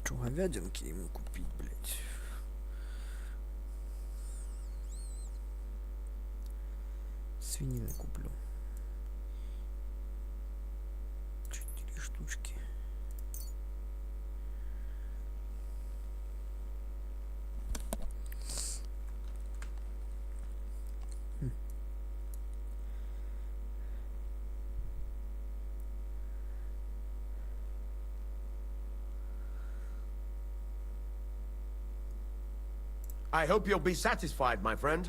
Чё, говядинки ему купить, блядь? Свинины куплю. 4 штучки. I hope you'll be satisfied, my friend.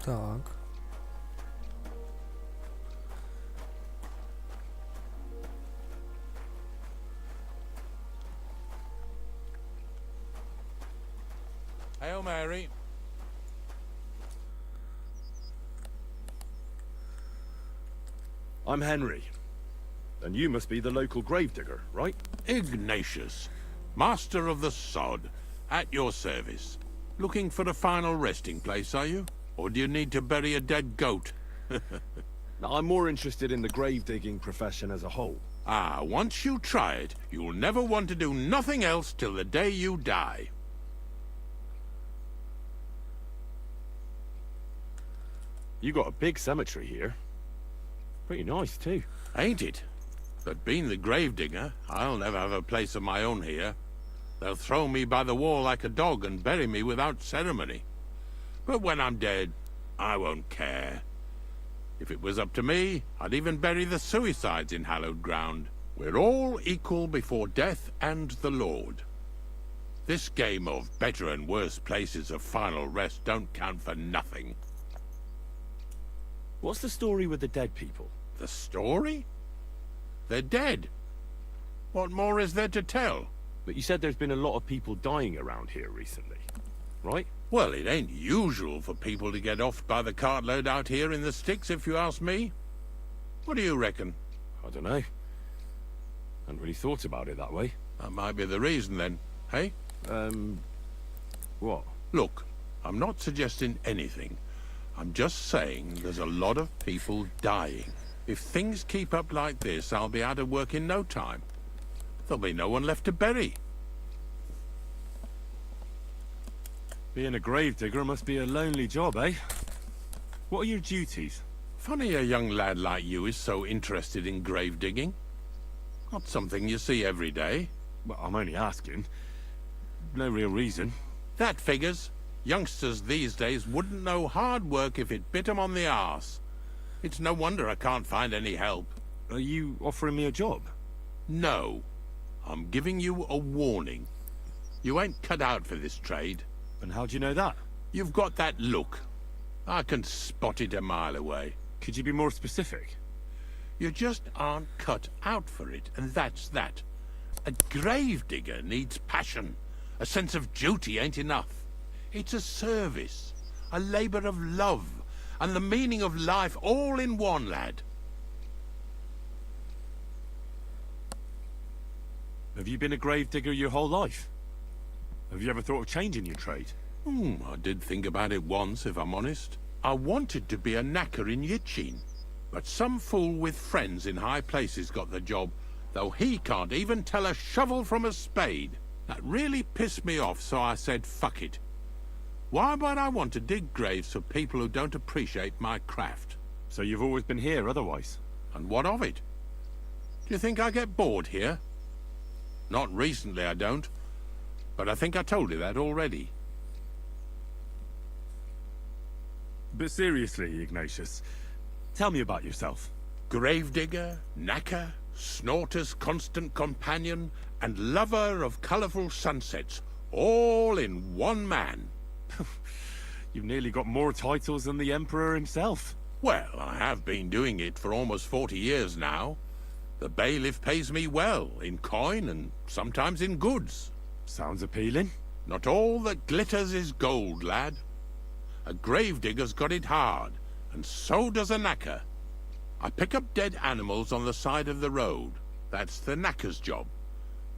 Так. Hail Mary. I'm Henry. And you must be the local gravedigger, right? Ignatius, master of the sod, at your service. Looking for a final resting place, are you? Or do you need to bury a dead goat? Now, I'm more interested in the grave-digging profession as a whole. Ah, once you try it, you'll never want to do nothing else till the day you die. You got a big cemetery here. Pretty nice, too. Ain't it? But being the gravedigger, I'll never have a place of my own here. They'll throw me by the wall like a dog and bury me without ceremony. But when I'm dead, I won't care. If it was up to me, I'd even bury the suicides in hallowed ground. We're all equal before death and the Lord. This game of better and worse places of final rest don't count for nothing. What's the story with the dead people? The story? They're dead. What more is there to tell? But you said there's been a lot of people dying around here recently, right? Well, it ain't usual for people to get offed by the cartload out here in the sticks, if you ask me. What do you reckon? I don't know. Hadn't really thought about it that way. That might be the reason, then, hey? What? Look, I'm not suggesting anything. I'm just saying there's a lot of people dying. If things keep up like this, I'll be out of work in no time. There'll be no one left to bury. Being a gravedigger must be a lonely job, eh? What are your duties? Funny a young lad like you is so interested in grave digging. Not something you see every day. Well, I'm only asking. No real reason. That figures. Youngsters these days wouldn't know hard work if it bit 'em on the arse. It's no wonder I can't find any help. Are you offering me a job? No. I'm giving you a warning. You ain't cut out for this trade. And how do you know that? You've got that look. I can spot it a mile away. Could you be more specific? You just aren't cut out for it, and that's that. A gravedigger needs passion. A sense of duty ain't enough. It's a service, a labour of love, and the meaning of life all in one, lad. Have you been a gravedigger your whole life? Have you ever thought of changing your trade? I did think about it once, if I'm honest. I wanted to be a knacker in Yitchin, but some fool with friends in high places got the job, though he can't even tell a shovel from a spade. That really pissed me off, so I said, fuck it. Why would I want to dig graves for people who don't appreciate my craft? So you've always been here otherwise? And what of it? Do you think I get bored here? Not recently, I don't. But I think I told you that already. But seriously, Ignatius, tell me about yourself. Gravedigger, knacker, snorter's constant companion, and lover of colourful sunsets, all in one man. You've nearly got more titles than the Emperor himself. Well, I have been doing it for almost 40 years now. The bailiff pays me well, in coin and sometimes in goods. Sounds appealing. Not all that glitters is gold, lad. A gravedigger's got it hard, and so does a knacker. I pick up dead animals on the side of the road. That's the knacker's job.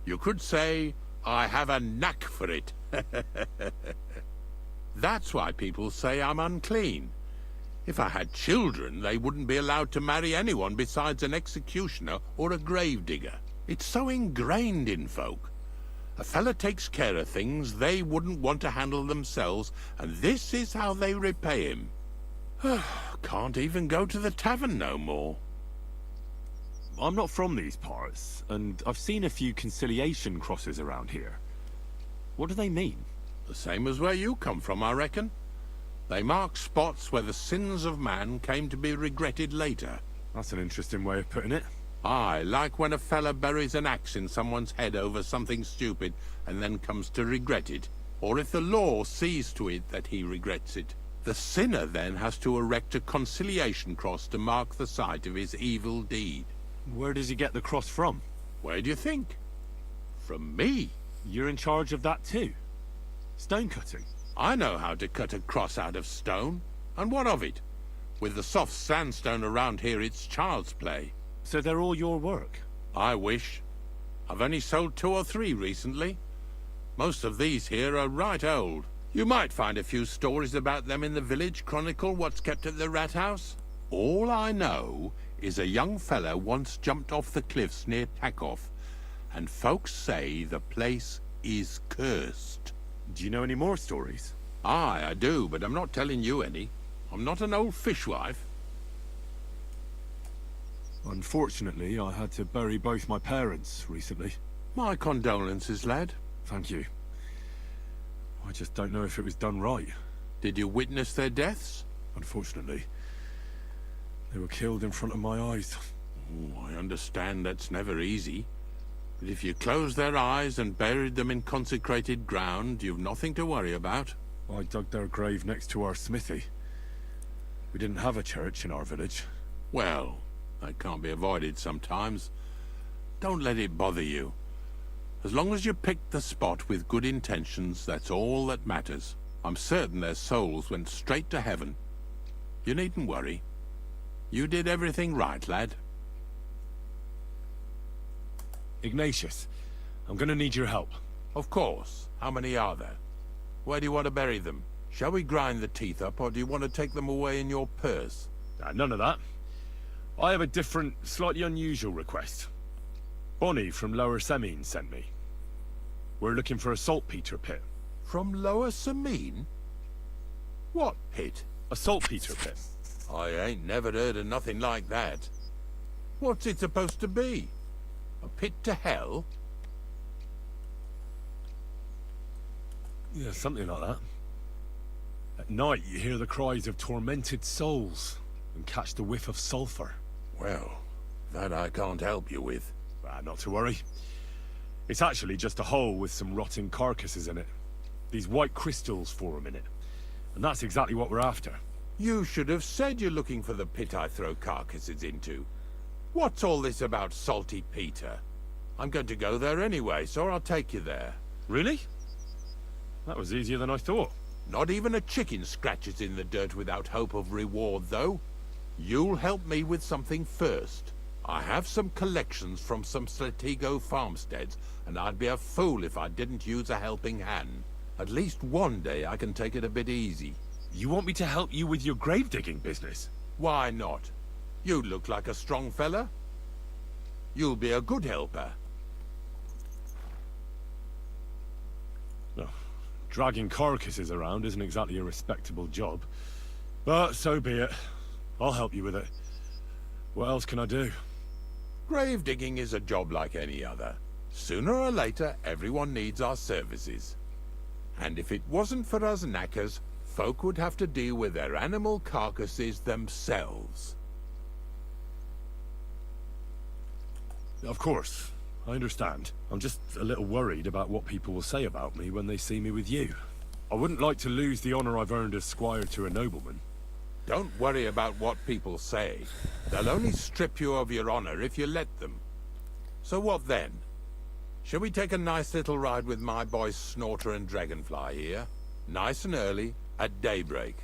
You could say, I have a knack for it. That's why people say I'm unclean. If I had children, they wouldn't be allowed to marry anyone besides an executioner or a gravedigger. It's so ingrained in folk. A fella takes care of things they wouldn't want to handle themselves, and this is how they repay him. Can't even go to the tavern no more. I'm not from these parts, and I've seen a few conciliation crosses around here. What do they mean? The same as where you come from, I reckon. They mark spots where the sins of man came to be regretted later. That's an interesting way of putting it. Aye, like when a fella buries an axe in someone's head over something stupid and then comes to regret it. Or if the law sees to it that he regrets it. The sinner then has to erect a conciliation cross to mark the site of his evil deed. Where does he get the cross from? Where do you think? From me. You're in charge of that too? Stone cutting? I know how to cut a cross out of stone. And what of it? With the soft sandstone around here, it's child's play. So they're all your work? I wish. I've only sold 2 or 3 recently. Most of these here are right old. You might find a few stories about them in the village chronicle what's kept at the rat house. All I know is a young fella once jumped off the cliffs near Takoff, and folks say the place is cursed. Do you know any more stories? Aye, I do, but I'm not telling you any. I'm not an old fishwife. Unfortunately, I had to bury both my parents recently. My condolences, lad. Thank you. I just don't know if it was done right. Did you witness their deaths? Unfortunately. They were killed in front of my eyes. Oh, I understand that's never easy. But if you closed their eyes and buried them in consecrated ground, you've nothing to worry about. I dug their grave next to our smithy. We didn't have a church in our village. Well, that can't be avoided sometimes. Don't let it bother you. As long as you picked the spot with good intentions, that's all that matters. I'm certain their souls went straight to heaven. You needn't worry. You did everything right, lad. Ignatius, I'm gonna need your help. Of course. How many are there? Where do you want to bury them? Shall we grind the teeth up, or do you want to take them away in your purse? None of that. I have a different, slightly unusual request. Bonnie from Lower Semine sent me. We're looking for a saltpeter pit. From Lower Semine? What pit? A saltpeter pit. I ain't never heard of nothing like that. What's it supposed to be? A pit to hell? Yeah, something like that. At night, you hear the cries of tormented souls and catch the whiff of sulphur. Well, that I can't help you with. Not to worry. It's actually just a hole with some rotting carcasses in it. These white crystals form in it. And that's exactly what we're after. You should have said you're looking for the pit I throw carcasses into. What's all this about Salty Peter? I'm going to go there anyway, so I'll take you there. Really? That was easier than I thought. Not even a chicken scratches in the dirt without hope of reward, though. You'll help me with something first. I have some collections from some Slatigo farmsteads, and I'd be a fool if I didn't use a helping hand. At least one day I can take it a bit easy. You want me to help you with your grave-digging business? Why not? You look like a strong fella. You'll be a good helper. No, dragging carcasses around isn't exactly a respectable job. But so be it. I'll help you with it. What else can I do? Grave digging is a job like any other. Sooner or later, everyone needs our services. And if it wasn't for us knackers, folk would have to deal with their animal carcasses themselves. Of course. I understand. I'm just a little worried about what people will say about me when they see me with you. I wouldn't like to lose the honor I've earned as squire to a nobleman. Don't worry about what people say. They'll only strip you of your honor if you let them. So what then? Shall we take a nice little ride with my boys Snorter and Dragonfly here? Nice and early, at daybreak.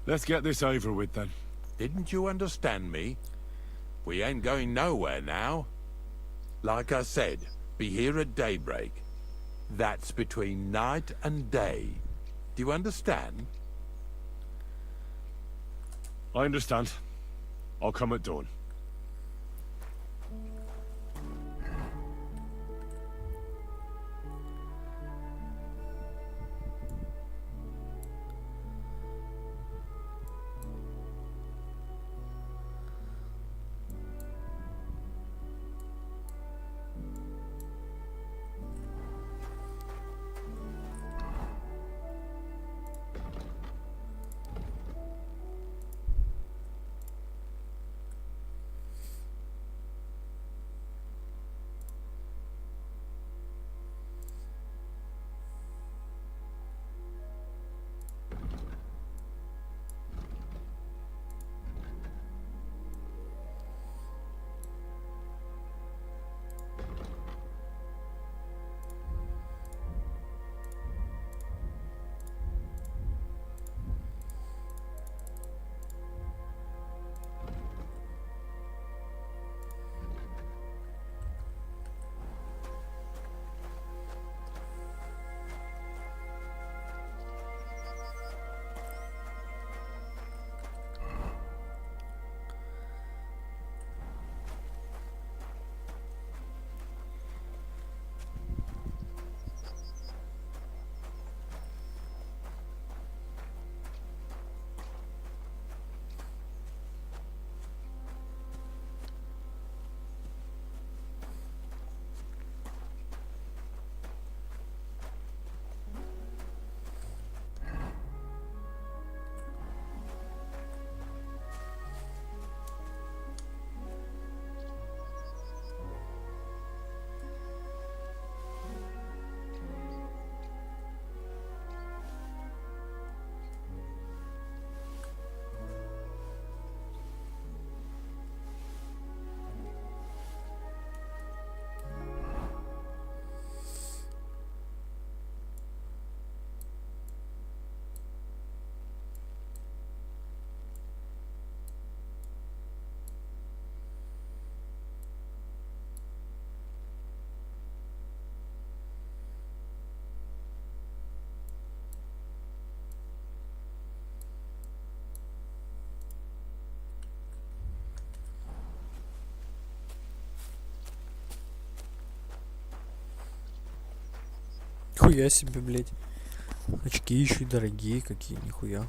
Let's get this over with then. Didn't you understand me? We ain't going nowhere now. Like I said, be here at daybreak. That's between night and day. Do you understand? I understand. I'll come at dawn. Нихуя себе, блядь. Очки еще и дорогие какие, нихуя.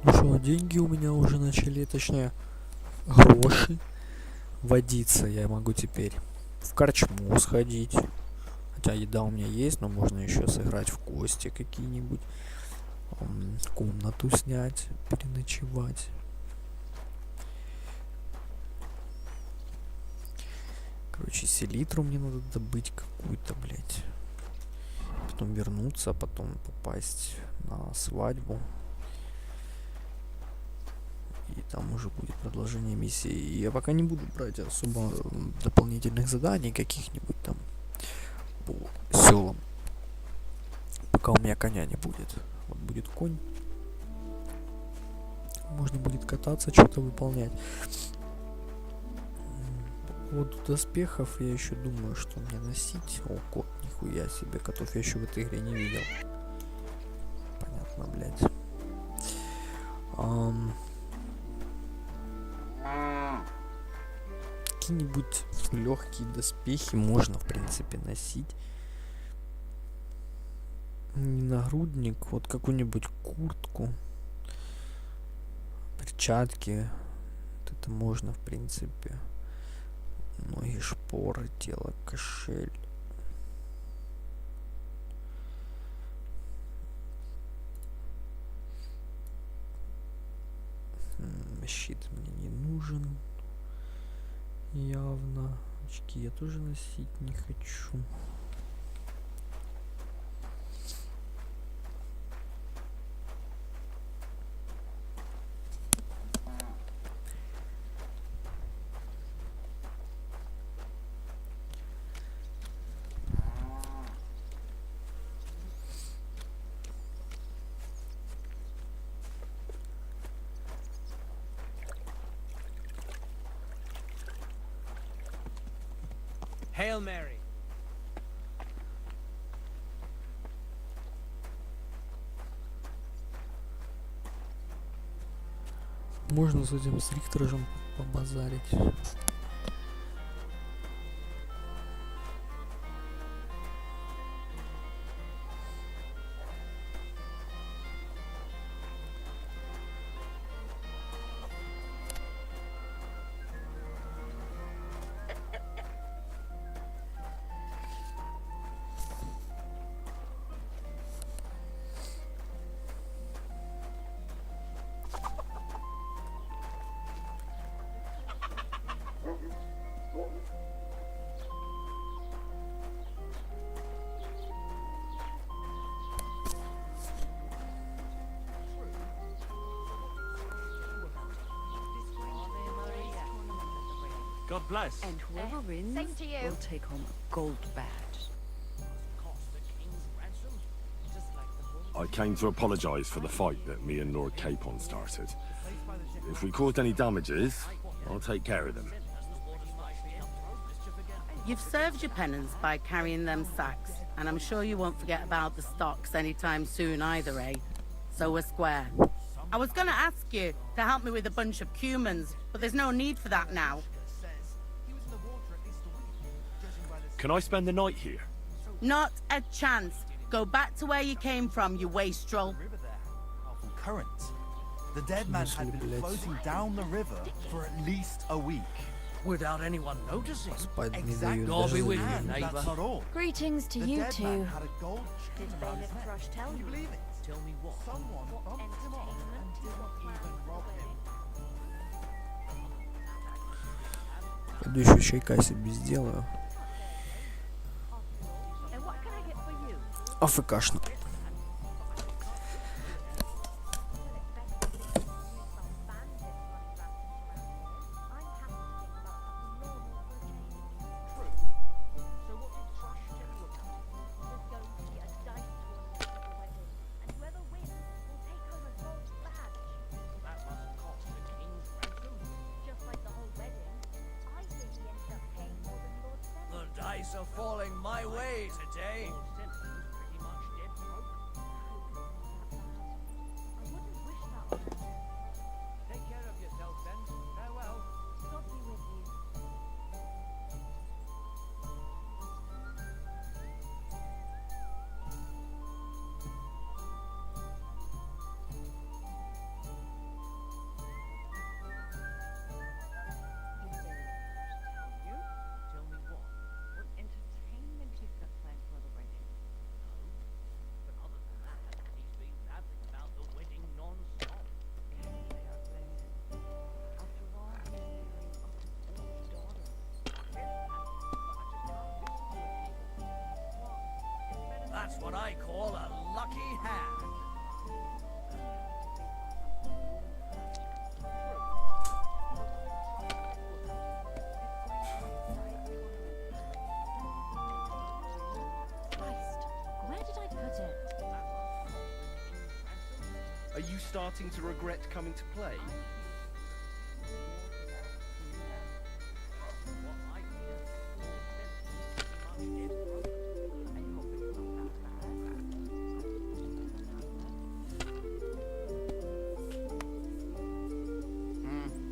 Ну что, деньги у меня уже начали, точнее, гроши водиться. Я могу теперь в корчму сходить. Хотя еда у меня есть, но можно еще сыграть в кости какие-нибудь. Комнату снять, переночевать. Короче, селитру мне надо добыть какую-то, блядь. Потом вернуться, потом попасть на свадьбу. И там уже будет продолжение миссии. И я пока не буду брать особо дополнительных заданий каких-нибудь там по селам. Пока у меня коня не будет. Вот будет конь. Можно будет кататься, что-то выполнять. По поводу доспехов я еще думаю, что мне носить. О, кот, нихуя себе. Котов я еще в этой игре не видел. Понятно, блядь. Какие-нибудь легкие доспехи можно, в принципе, носить. Не нагрудник, вот какую-нибудь куртку, перчатки. Вот это можно, в принципе. Ноги, шпоры, тело, кошель. Щит мне не нужен. Явно. Очки я тоже носить не хочу. Hail Mary. Можно с этим с Рихтером побазарить. God bless. And whoever wins Same to you. will take home a gold badge. I came to apologise for the fight that me and Lord Capon started. If we caused any damages, I'll take care of them. You've served your penance by carrying them sacks, and I'm sure you won't forget about the stocks anytime soon either, eh? So we're square. I was gonna ask you to help me with a bunch of cumans, but there's no need for that now. Can I spend the night here? Not a chance. Go back to where you came from, you wastrel. Current. The dead man had been floating down the river for at least a week. Without anyone noticing. Exactly. God be with you, And neighbor. that's not all. Greetings to The you dead two. man had a gold chain Did around his Bailiff neck. Thrush tell Can you you? believe it? Tell me what? Someone bumped him off and didn't even rob him. Пойду еще чайка себе сделаю. АФКшно. The dice are falling my way today. Take care of yourself then. Farewell. God be with you. Tell me what? What entertainment you've got planned for the wedding? But other than that, he's been babbling about the wedding non-stop. After all, he's marrying off his own daughter. That's what I call a lucky hand. Christ, where did I put it? Are you starting to regret coming to play?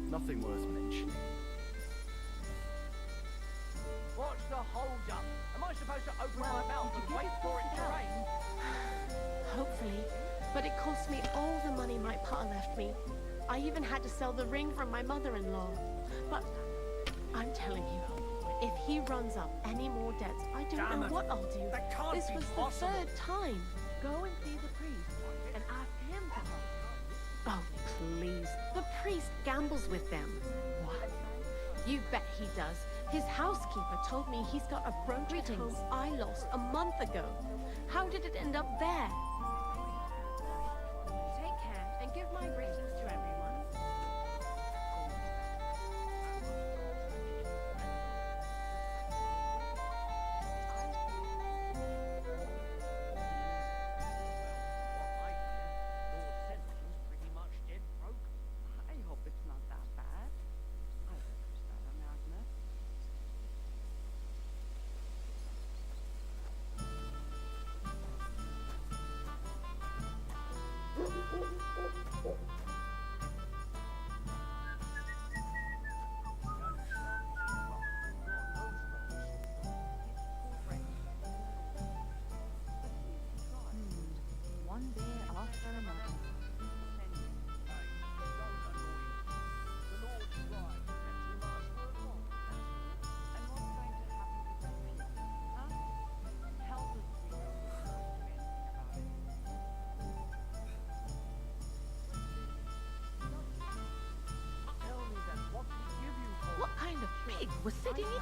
Nothing worth mentioning. What's the hold-up? Am I supposed to open my mouth and wait for it to rain? Hopefully. But it cost me all the money my pa left me. I even had to sell the ring from my mother-in-law. But I'm telling you, if he runs up any more debts, I don't Damn know it. what I'll do. That can't This be was possible. the third time. Go and see the priest and ask him to help. Oh, please. The priest gambles with them. What? You bet he does. His housekeeper told me he's got a brooch at home I lost a month ago. How did it end up there? Take care and give my greetings to everyone. I hope it's not that bad. I better start on Agnes. One beer after another. What kind of pig was sitting in?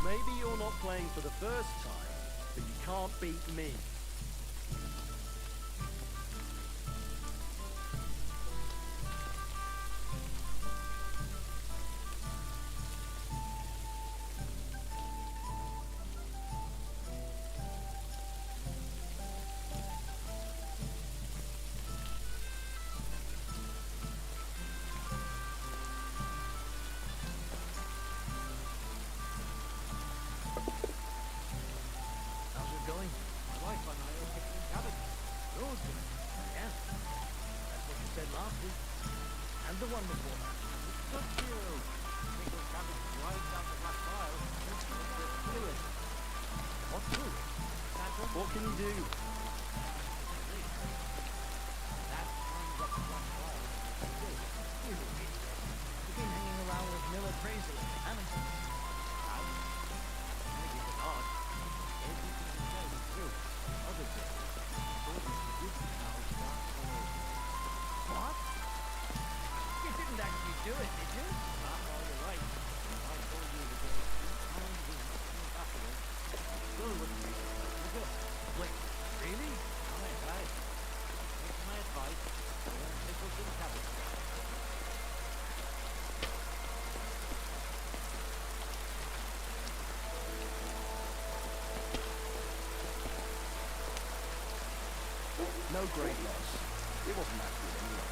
Maybe you're not playing for the first time, but you can't beat me. How's it going? My wife and I are picking cabbage. Yours good? Yeah. That's what you said last week. And the one before that. Good for you. What can you do? You've been hanging around with Miller Crazy, haven't you? Maybe it's not. Everything he says is true. Other things. What? You didn't actually do it, did you? Oh, you're right. I told you to go 3 times as afterwards. Still wouldn't be. Wait, really? All right. Take my advice. Pickle some cabbage. No great loss. It wasn't that good anyway.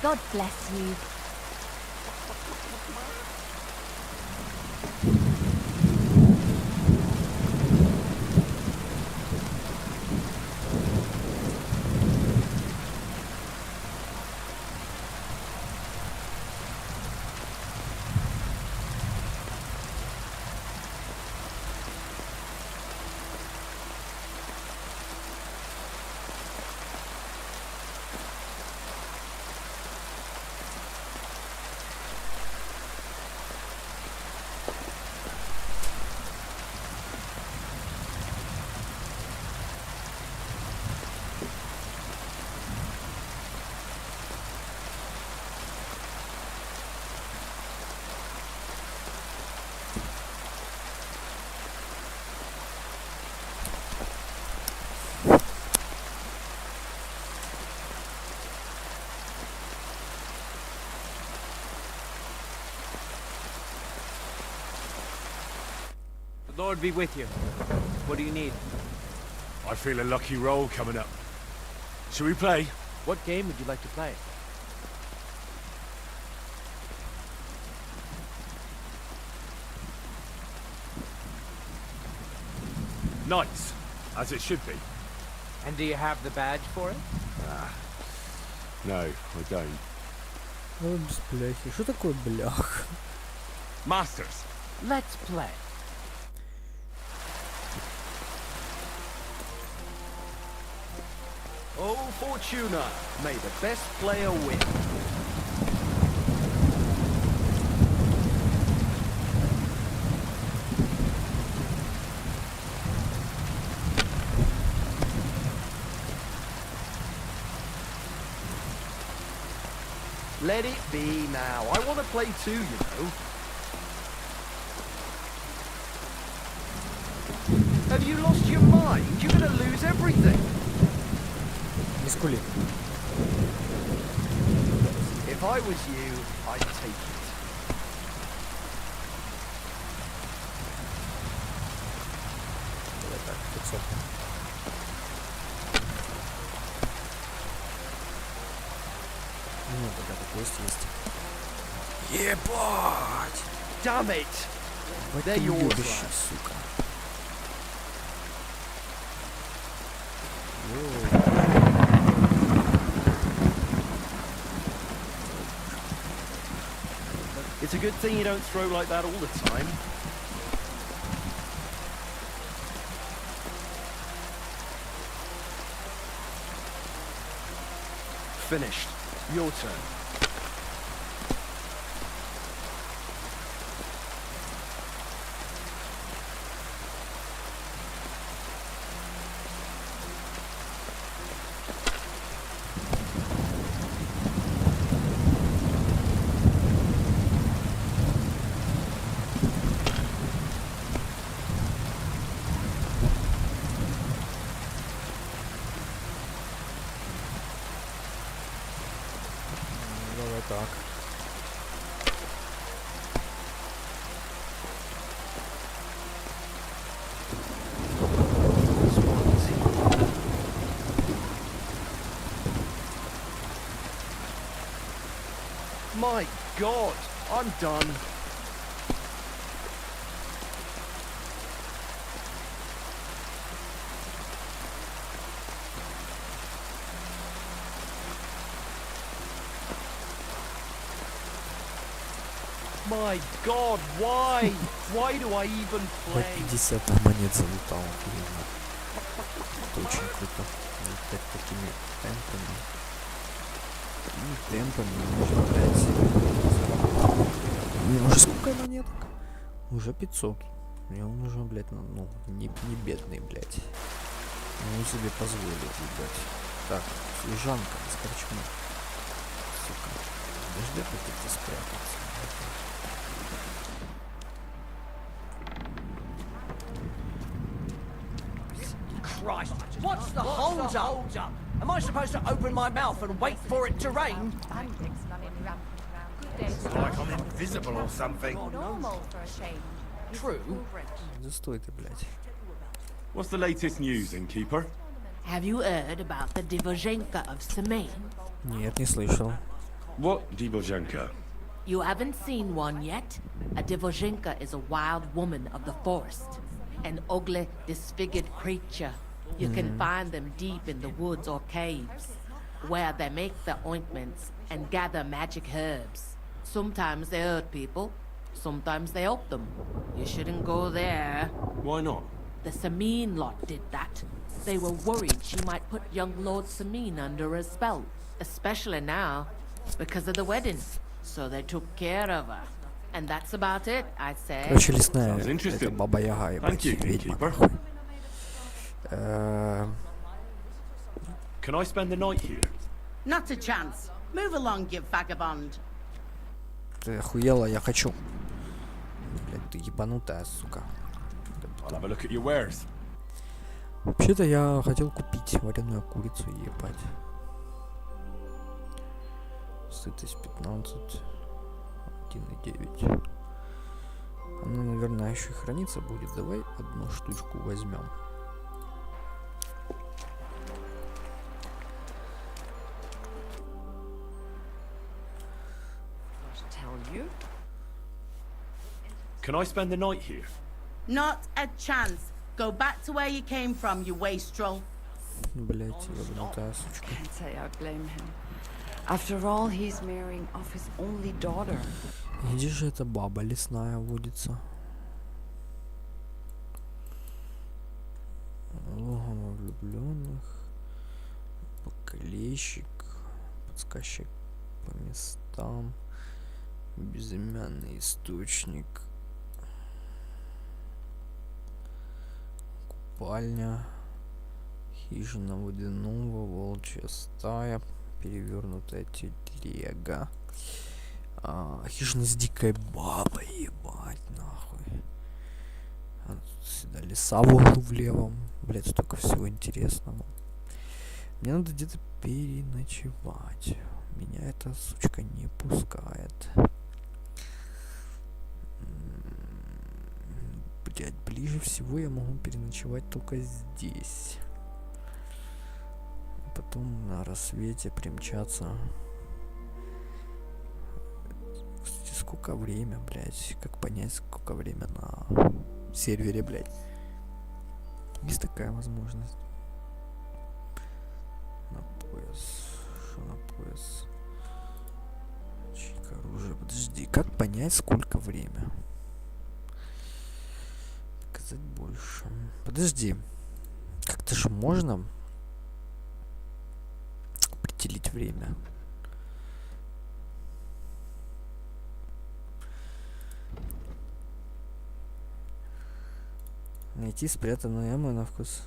God bless you. The Lord be with you. What do you need? I feel a lucky roll coming up. Shall we play? What game would you like to play? Nice, as it should be. And do you have the badge for it? No, I don't. Ой, без бляхи. Что такое блях? Masters, Let's play. Oh, Fortuna, may the best player win. Let it be now. I want to play too, you know. Have you lost your mind? You're going to lose everything. Мискули. If I was you, I'd take it. Давай так, 500. Ну, тогда такой есть. Ебать! Damn it! Вот They're ты yours, любящий, lad. сука. It's a good thing you don't throw like that all the time. Finished. Your turn. Давай так. My God, I'm done. My God, why? Why do I even Хоть play? 50 на монет залутал, охуенно. Это очень круто. Вот так, такими темпами. Такими темпами можно, блядь. Мне уже сколько монеток? Уже 500. Мне он уже, блядь, ну, не бедный, блядь. Могу себе позволить, ебать. Так, служанка из корчмы. Сука. Подожди, как это спрятаться. Christ, what's the hold up? Am I supposed to open my mouth and wait for it to rain? It's like I'm invisible or something. True. Да стой ты, блядь. What's the latest news, innkeeper? Have you heard about the Divozhenka of Semein? Нет, не слышал. What Dibozhenka? You haven't seen one yet? A Divozhenka is a wild woman of the forest. An ugly, disfigured creature. You can find them deep in the woods or caves, where they make their ointments and gather magic herbs. Sometimes they hurt people, sometimes they help them. You shouldn't go there. Why not? The Semein lot did that. They were worried she might put young Lord Semein under a spell, especially now, because of the wedding. So they took care of her. And that's about it, I'd say. Короче, лесная, это Баба Яга, ебать, ведьма. Can I spend the night here? Not a chance. Move along, you vagabond. Ты охуела, я хочу. Блядь, ты ебанутая, сука. I'll have a look at your wares. Вообще-то я хотел купить вареную курицу, ебать. Сытость 15. 1,9. Она, наверное, еще и храниться будет. Давай одну штучку возьмем. Can I spend the night here? Not a chance. Go back to where you came from, you wastrel. Блять, ебанутая сучка. Can't say I blame him. After all, he's marrying off his only daughter. Где же эта баба лесная водится? Логово влюбленных. Покалещик. Подсказчик по местам. Безымянный источник. Купальня. Хижина водяного. Волчья стая. Перевернутая телега. Хижина с дикой бабой, ебать, нахуй. Сюда леса в углу в левом. Блять, столько всего интересного. Мне надо где-то переночевать. Меня эта сучка не пускает. Блять, ближе всего я могу переночевать только здесь. Потом на рассвете примчаться. Кстати, сколько время, блять? Как понять, сколько время на сервере, блять? Есть такая возможность. На пояс. Что на пояс? Чик оружие. Подожди, как понять, сколько время? Показать больше. Подожди. Как-то же можно определить время. Найти спрятанную яму на вкус.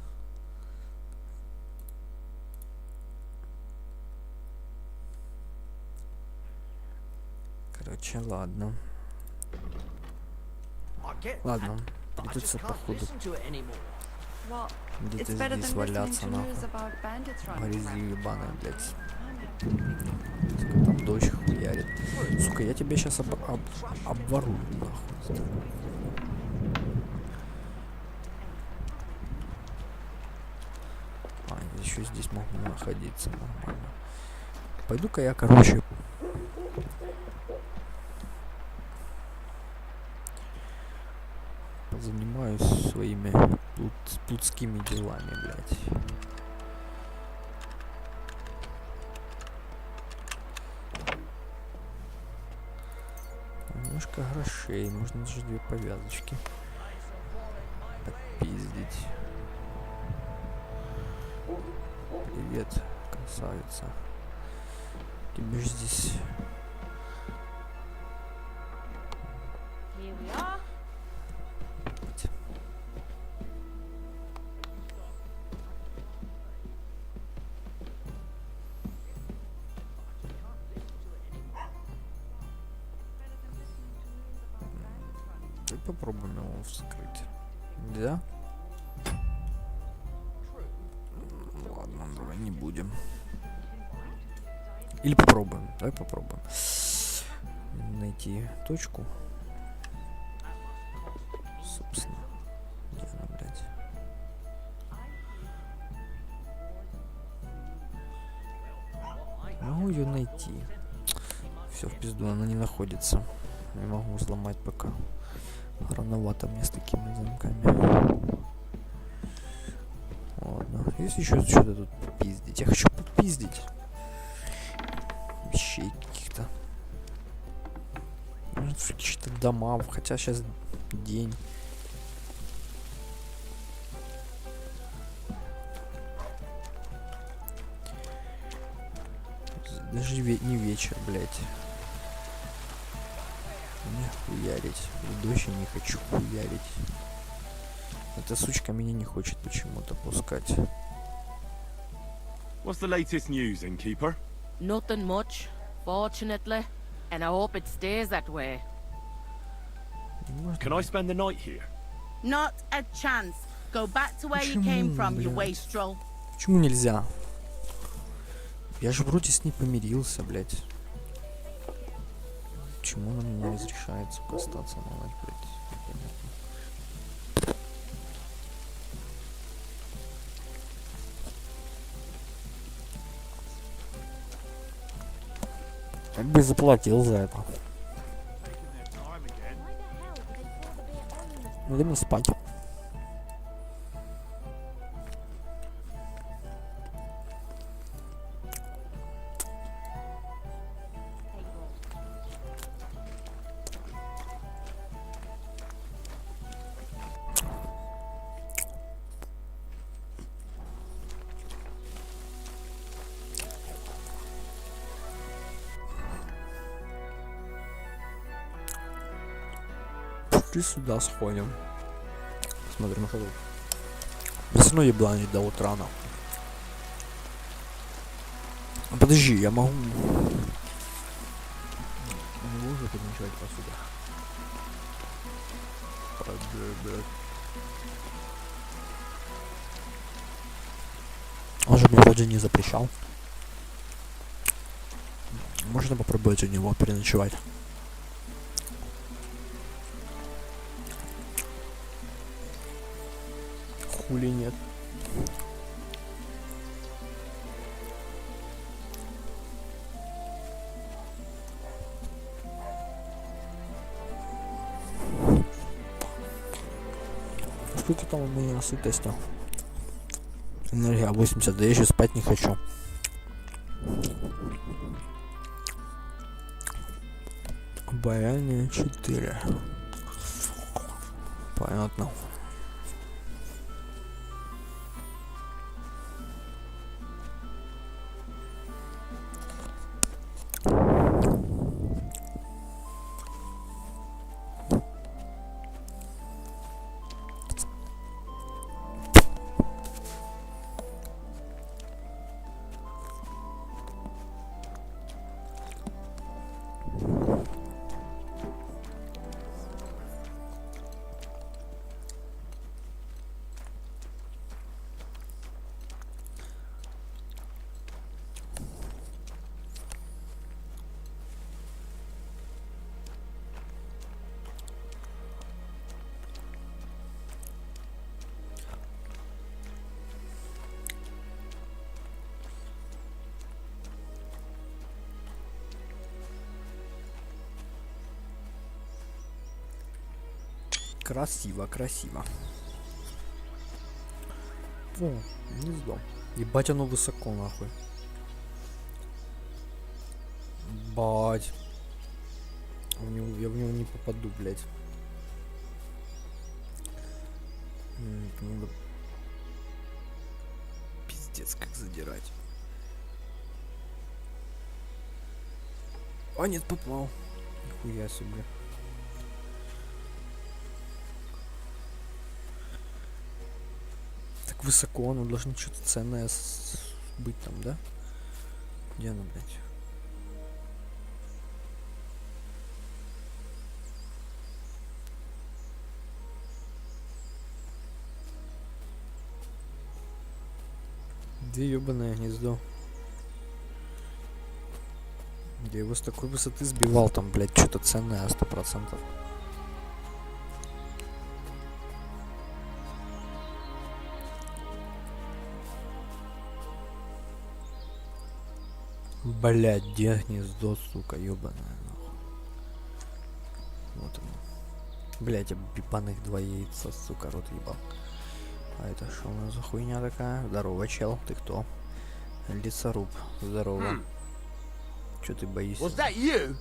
Короче, ладно. Ладно, придется походу где-то здесь валяться, нахуй. Грязи ебаная, блядь. Сука, там дождь хуярит. Сука, я тебя сейчас обворую, нахуй. Еще здесь могу находиться нормально. Пойду-ка я, короче, позанимаюсь своими плутскими делами, блядь. Немножко грошей, можно даже 2 повязочки подпиздить. Привет, красавица. Тебе ж здесь... Давай попробуем его вскрыть. Да? Ладно, давай не будем. Или попробуем. Давай попробуем. Найти точку. Собственно. Где она, блядь? Могу ее найти. Все, в пизду, она не находится. Не могу взломать пока. Рановато мне с такими замками. Ладно. Если еще что-то тут попиздить. Я хочу попиздить. Вещей каких-то. Может, какие-то дома. Хотя сейчас день. Даже не вечер, блядь. Не хуярить. В дождь я не хочу хуярить. Эта сучка меня не хочет почему-то пускать. What's the latest news, innkeeper? Nothing much, fortunately. And I hope it stays that way. Can I spend the night here? Not a chance. Go back to where you came from, you wastrel. Почему нельзя? Я же вроде с ней помирился, блядь. Почему она мне не разрешает, сука, остаться на ночь, блядь? Непонятно. Как бы заплатил за это. Надо мне спать. Ты сюда сходим. Смотрим, что тут. Да все равно ебланить до утра, нахуй. Подожди, я могу... Могу уже подмечать посуду. Он же мне вроде не запрещал. Можно попробовать у него переночевать. Хули нет. Сколько там у меня сытости? Энергия 80, да я еще спать не хочу. Обаяние 4. Понятно. Красиво, красиво. О, гнездо. Ебать, оно высоко, нахуй. Бать. Я в него не попаду, блядь. Надо... Пиздец, как задирать. А, нет, попал. Нихуя себе. Так высоко, оно должно что-то ценное быть там, да? Где оно, блядь? Где ёбаное гнездо? Я его с такой высоты сбивал, там, блядь, что-то ценное 100%. Блядь, где гнездо, сука, ёбаное, нахуй. Вот оно. Блядь, объебаных 2 яйца, сука, рот ебал. А это что у нас за хуйня такая? Здорово, чел, ты кто? Лесоруб, здорово. Чё ты боишься? Was that you?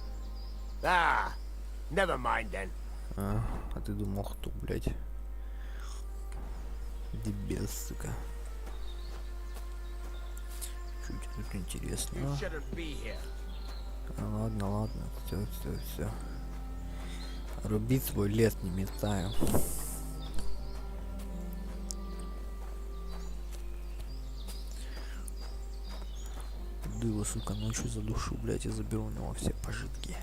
Ah, never mind then. А ты думал, кто, блядь? Дебил, сука. Что у тебя тут интересно? Ладно, ладно, все. Рубить свой лес не метаю. Дыло, сука, ночью задушу, блядь, и заберу у него все пожитки.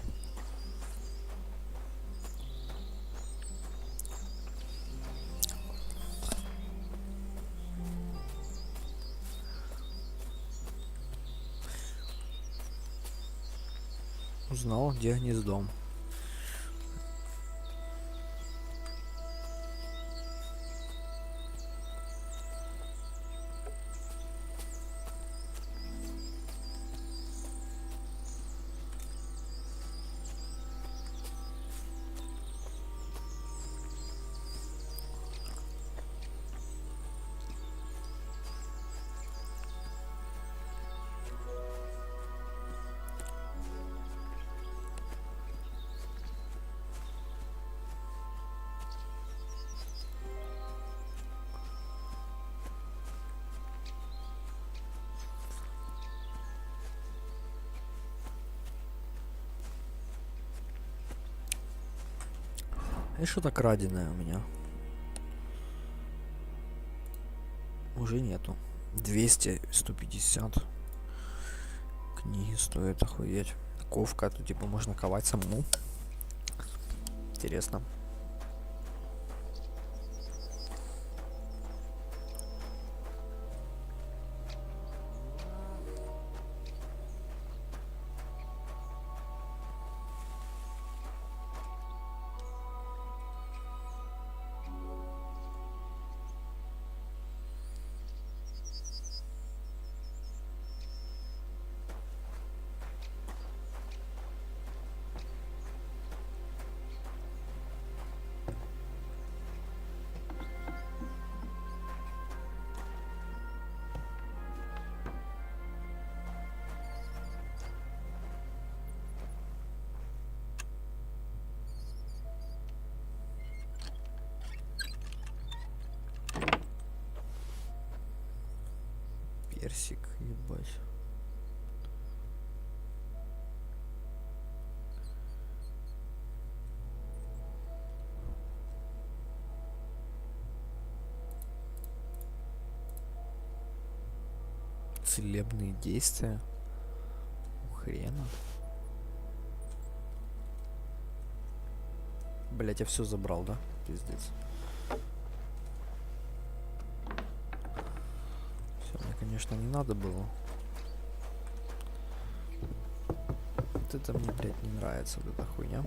Узнал, где гнездо. И что-то краденое у меня. Уже нету. 200, 150. Книги стоят, охуеть. Ковка, тут типа можно ковать самому. Интересно. Персик, ебать. Целебные действия. Хрена. Блять, я все забрал, да? Пиздец. Все, мне, конечно, не надо было. Вот это мне, блядь, не нравится, вот эта хуйня.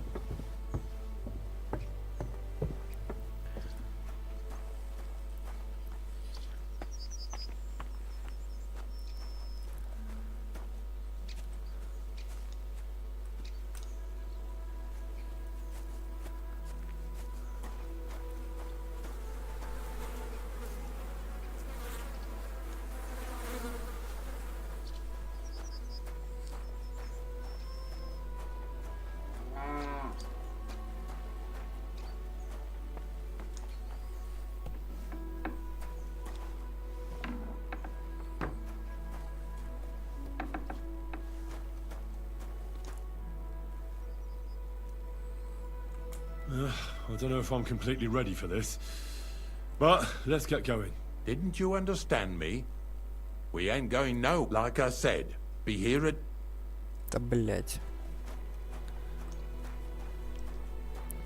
I don't know if I'm completely ready for this, but let's get going. Didn't you understand me? We ain't going no, like I said. Be here at... Да, блять.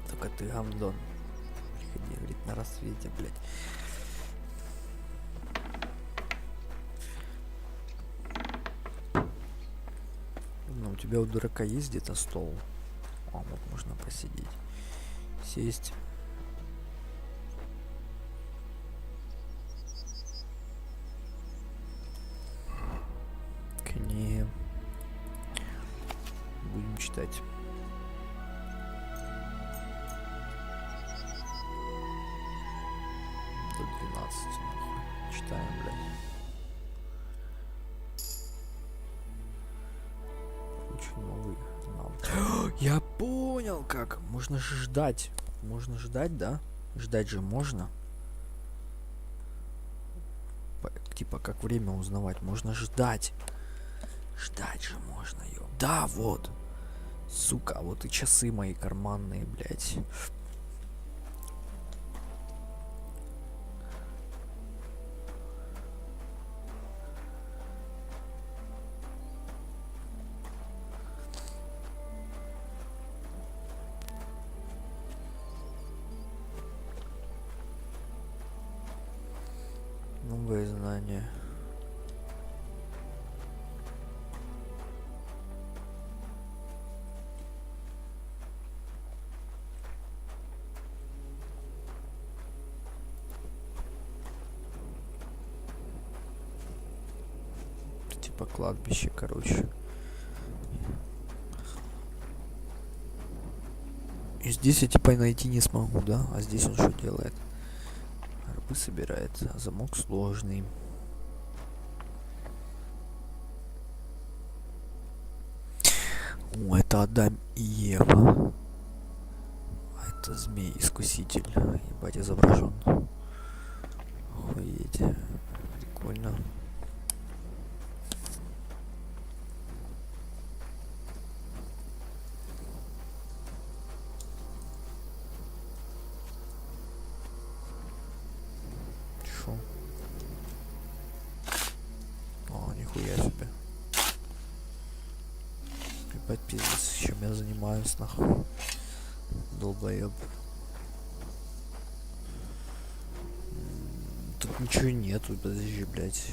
Только ты гамдон. Приходи, говорит, на рассвете, блять. Ну, у тебя у дурака есть где-то стол? А, вот можно посидеть. Сесть. Книги. Будем читать. До 12. Нахуй. Читаем, блядь. Очень новый навык. Я понял как. Можно же ждать. Можно ждать, да? Ждать же можно. Типа как время узнавать. Можно ждать. Ждать же можно, ё. Да, вот. Сука, вот и часы мои карманные, блядь. Новые знания. Типа кладбище, короче. И здесь я типа найти не смогу, да? А здесь он что делает? Рабы собирает. Замок сложный. О, это Адам и Ева. А это змей-искуситель. Ебать, изображен. Охуеть. Прикольно. Хорошо. О, нихуя себе. Ебать, пиздец, чем я занимаюсь, нахуй. Долбоеб. Тут ничего нету, подожди, блядь.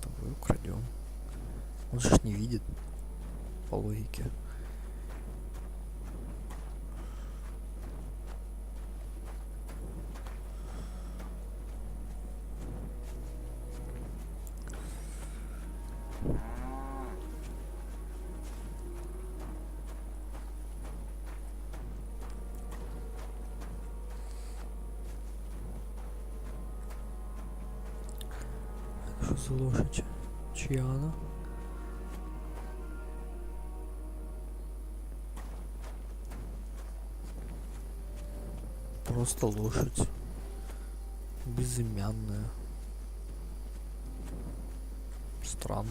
Давай украдем. Он же ж не видит, по логике. Что за лошадь? Чья она? Просто лошадь. Безымянная. Странно.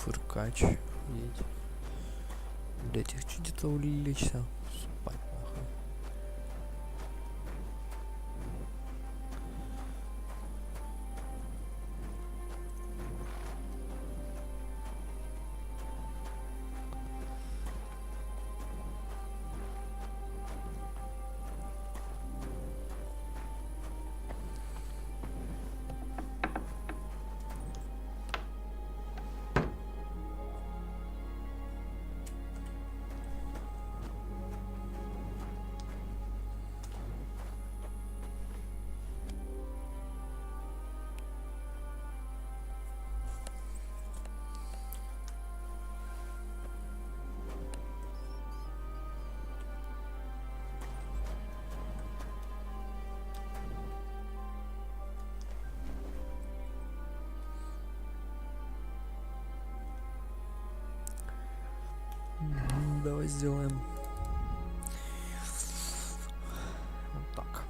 Фыркач. Едь. Блять, их что где-то улечься. Спать нахуй. Давай сделаем вот так.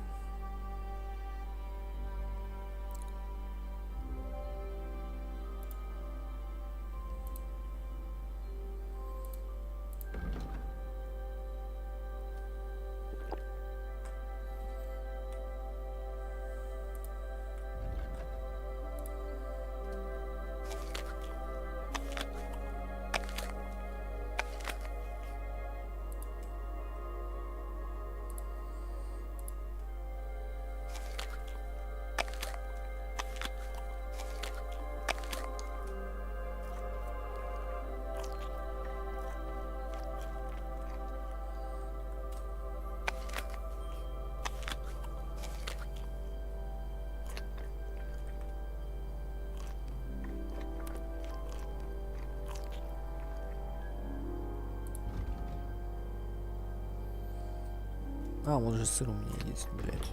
А, вот же сыр у меня есть, блядь.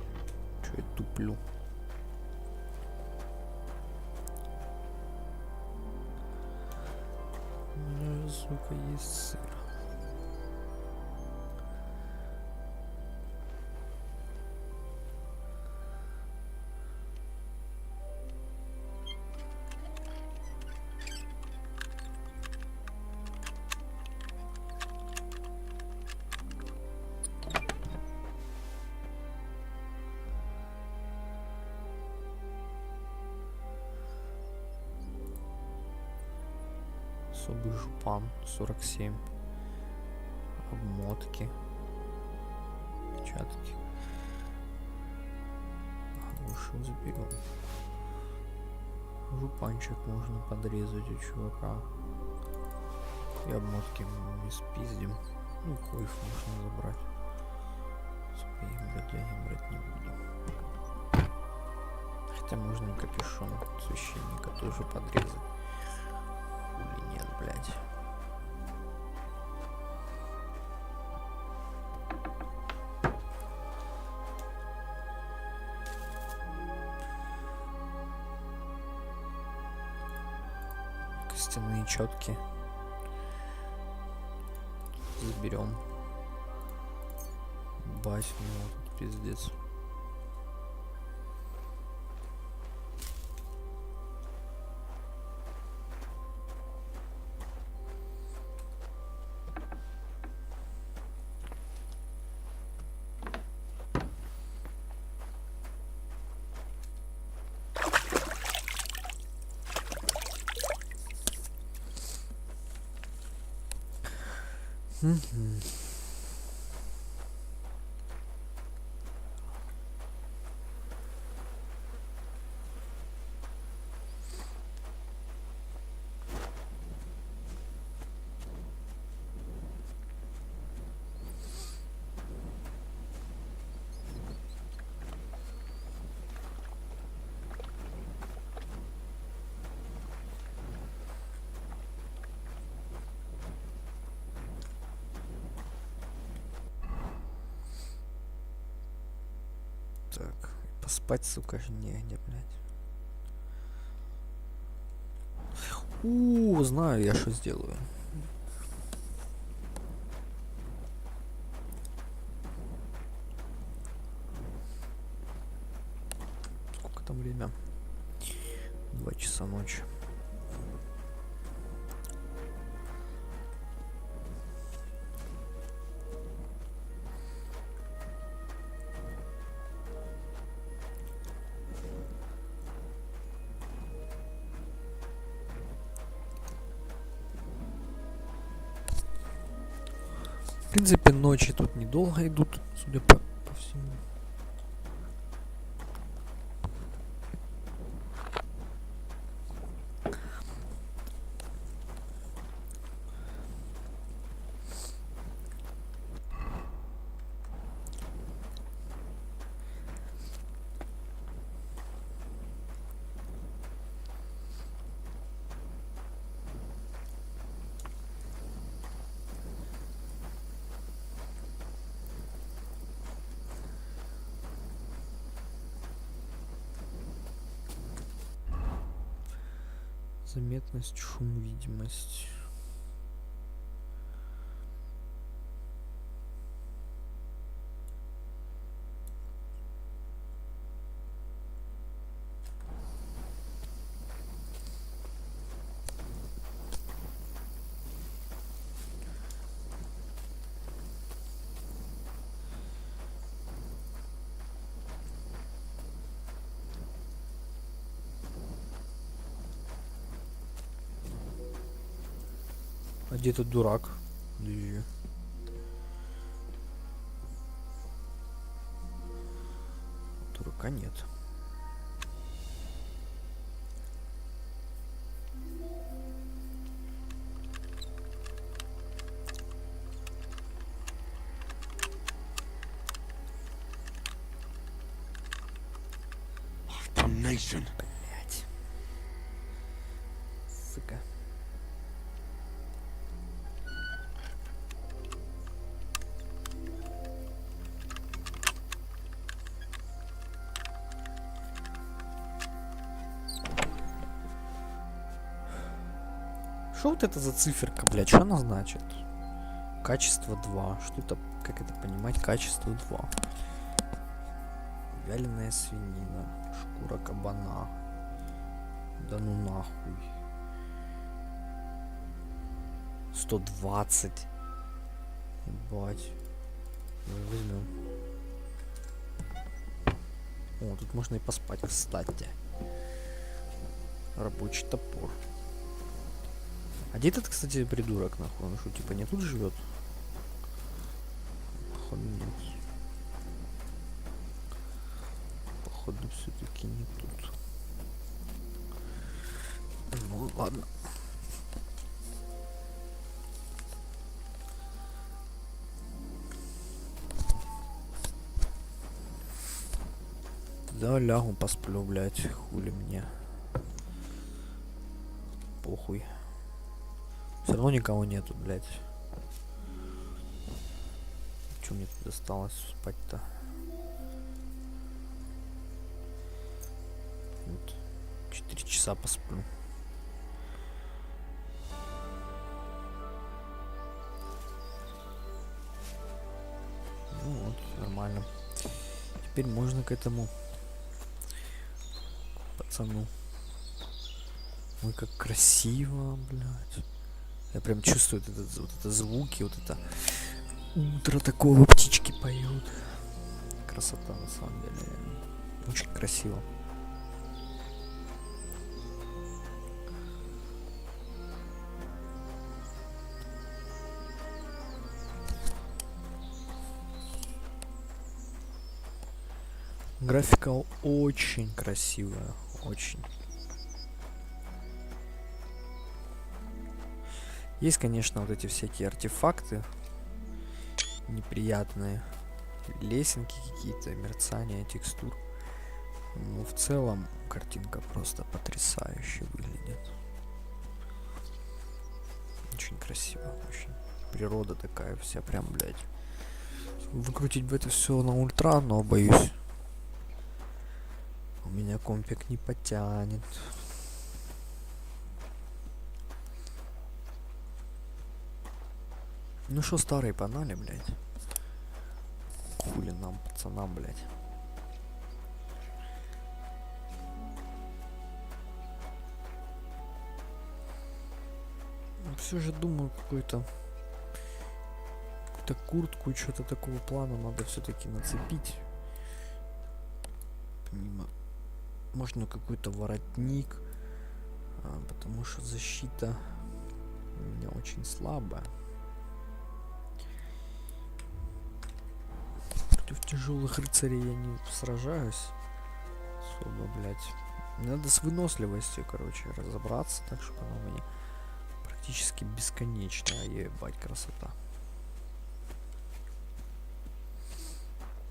Чё я туплю? У меня же, сука, есть сыр. Особый жупан 47. Обмотки. Перчатки. Лучше заберем. Жупанчик можно подрезать у чувака. И обмотки мы спиздим. Ну, коев можно забрать. Споим, я брать не буду. Хотя можно и капюшон священника тоже подрезать. Или нет, блядь. костяные четки. Заберем. Бать, ну тут пиздец. Так, поспать, сука, негде, блядь. Знаю я, что сделаю. Сколько там время? 2 часа ночи. В принципе, ночи тут недолго идут, судя по всему. Заметность, шум, видимость. А где тут дурак? Подожди. Дурака нет. Damnation. Блять. Сука. Что вот это за циферка, блядь? Что она значит? Качество 2. Что это? Как это понимать? Качество 2. Вяленая свинина. Шкура кабана. Да ну нахуй. 120. Ебать. Давай возьмем. О, тут можно и поспать, кстати. Рабочий топор. А где этот, кстати, придурок, нахуй? Он что, типа не тут живет? Походу нет. Походу все-таки не тут. Ну ладно. Да, лягу, посплю, блядь, хули мне. Похуй. Все равно никого нету, блядь. Че мне тут осталось спать-то? Вот. 4 часа посплю. Теперь можно к этому пацану. Ой, как красиво, блядь. Я прям чувствую вот это звуки, вот это утро такого, птички поют. Красота, на самом деле. Очень красиво. Графика очень красивая, очень. Есть, конечно, вот эти всякие артефакты неприятные, лесенки какие-то, мерцания текстур. Но в целом картинка просто потрясающе выглядит. Очень красиво, очень. Природа такая вся, прям, блядь. Выкрутить бы это все на ультра, но боюсь. У меня компик не потянет. Ну что, старые панали, блядь. Хули нам, пацанам, блядь. Все же думаю, какую-то куртку, что-то такого плана надо все-таки нацепить. Помимо, можно какой-то воротник, потому что защита у меня очень слабая. Против тяжелых рыцарей я не сражаюсь особо, блядь. Надо с выносливостью, короче, разобраться, так чтобы она мне практически бесконечная. Ебать, красота.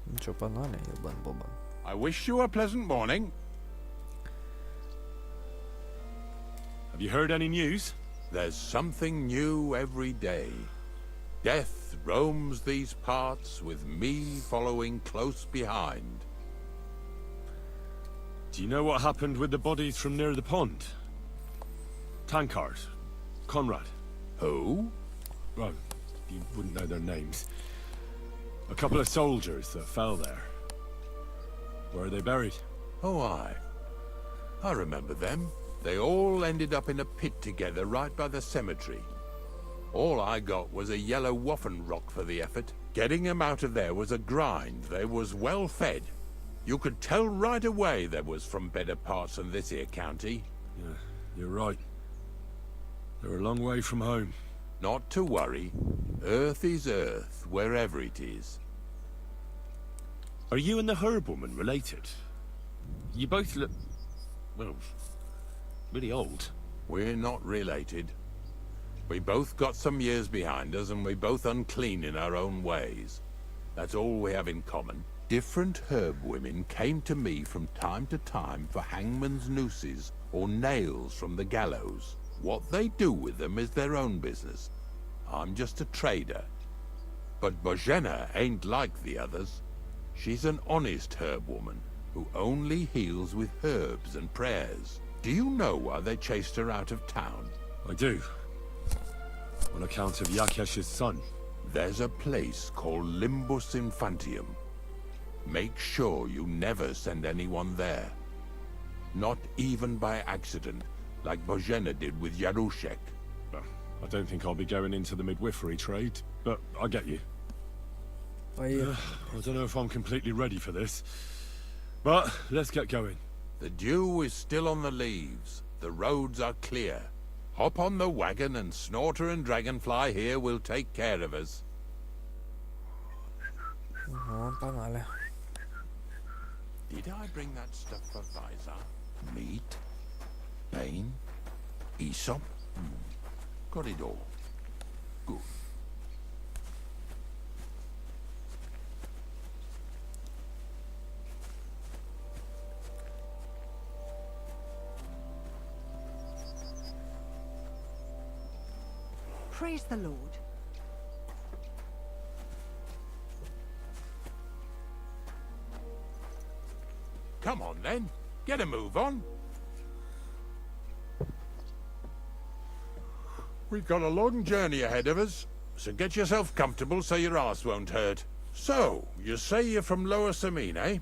Ну чё, погнали, ебан-бобан. I wish you a pleasant morning. Have you heard any news? There's something new every day. Death roams these parts with me following close behind. Do you know what happened with the bodies from near the pond? Tankard, Conrad. Who? Well, you wouldn't know their names. A couple of soldiers that fell there. Where are they buried? Oh, I remember them. They all ended up in a pit together right by the cemetery. All I got was a yellow waffen rock for the effort. Getting them out of there was a grind. They was well fed. You could tell right away they was from better parts than this here county. Yeah, you're right. They're a long way from home. Not to worry. Earth is earth, wherever it is. Are you and the herb woman related? You both look, well, really old. We're not related. We both got some years behind us, and we both unclean in our own ways. That's all we have in common. Different herb women came to me from time to time for hangman's nooses or nails from the gallows. What they do with them is their own business. I'm just a trader. But Bozhena ain't like the others. She's an honest herb woman who only heals with herbs and prayers. Do you know why they chased her out of town? I do. On account of Yakesh's son. There's a place called Limbus Infantium. Make sure you never send anyone there. Not even by accident, like Bozhena did with Yarushek. I don't think I'll be going into the midwifery trade, but I get you. I don't know if I'm completely ready for this, but let's get going. The dew is still on the leaves. The roads are clear. Hop on the wagon and Snorter and Dragonfly here will take care of us. Did I bring that stuff for Visor? Meat? Bane? Aesop? Got it all. Good. Praise the Lord. Come on then. Get a move on. We've got a long journey ahead of us, so get yourself comfortable so your arse won't hurt. So, you say you're from Lower Samine, eh?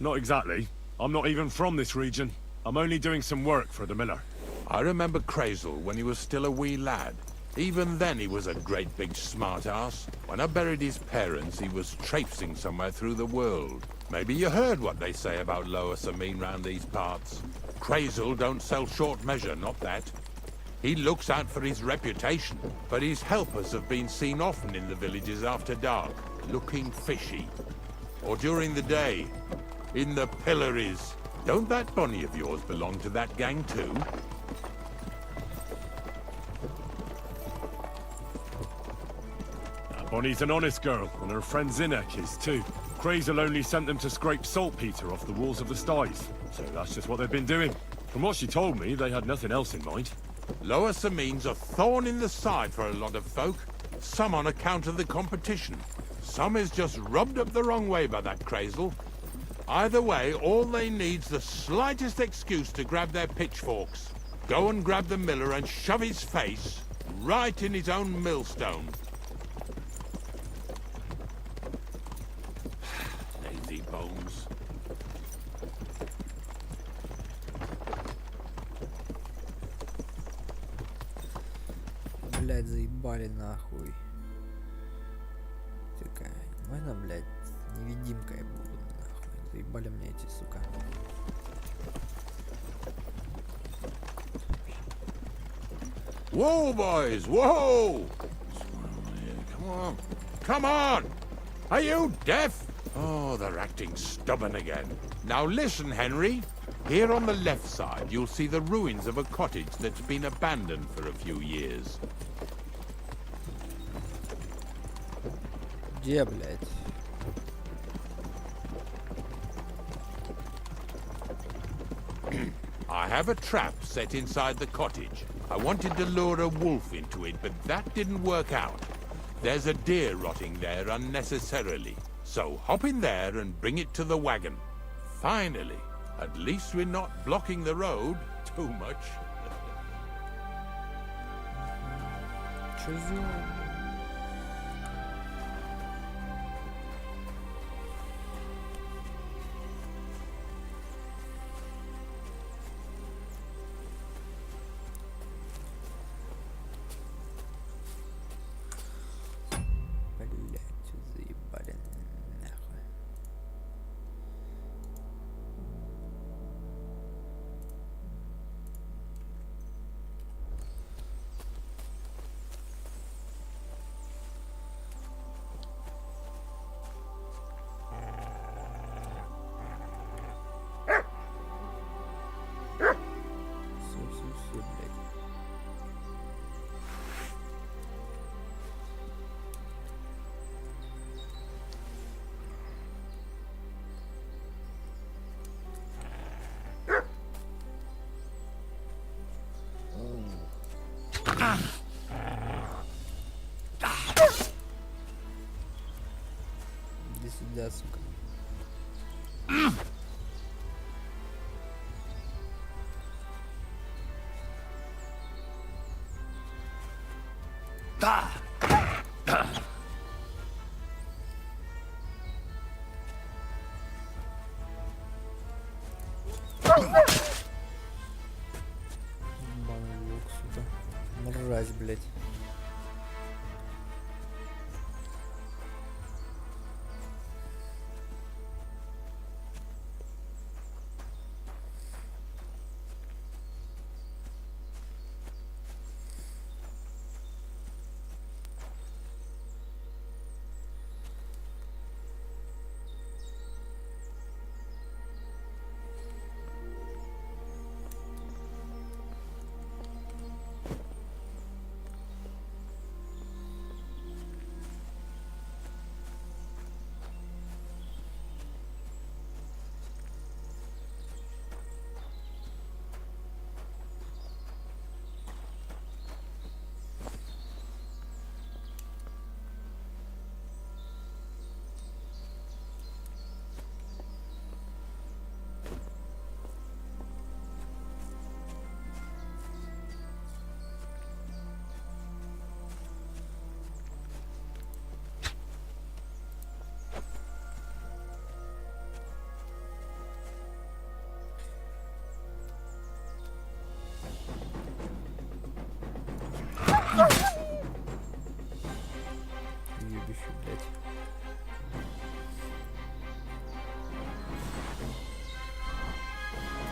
Not exactly. I'm not even from this region. I'm only doing some work for the miller. I remember Crazel when he was still a wee lad. Even then he was a great big smart-ass. When I buried his parents, he was traipsing somewhere through the world. Maybe you heard what they say about Lower Sameen round these parts. Crazel don't sell short measure, not that. He looks out for his reputation, but his helpers have been seen often in the villages after dark, looking fishy. Or during the day, in the pillories. Don't that bunny of yours belong to that gang too? Bonnie's an honest girl, and her friend Zinnek is too. Crazel only sent them to scrape saltpeter off the walls of the sties, so that's just what they've been doing. From what she told me, they had nothing else in mind. Lower Sameen's a thorn in the side for a lot of folk. Some on account of the competition. Some is just rubbed up the wrong way by that Crazel. Either way, all they need's the slightest excuse to grab their pitchforks. Go and grab the miller and shove his face right in his own millstone. Lazy bones. Блядь, заебали нахуй. Такая, можно, блядь, невидимкой буду нахуй. Заебали мне эти, сука. Whoa, boys, whoa! Come on, come on! Are you deaf? Oh, they're acting stubborn again. Now listen, Henry. Here on the left side, you'll see the ruins of a cottage that's been abandoned for a few years. Где, блядь? I have a trap set inside the cottage. I wanted to lure a wolf into it, but that didn't work out. There's a deer rotting there unnecessarily. So hop in there and bring it to the wagon. Finally, at least we're not blocking the road too much. Чё сделал? Иди сюда, сука. Ебаный волк, сука. Мразь, блядь.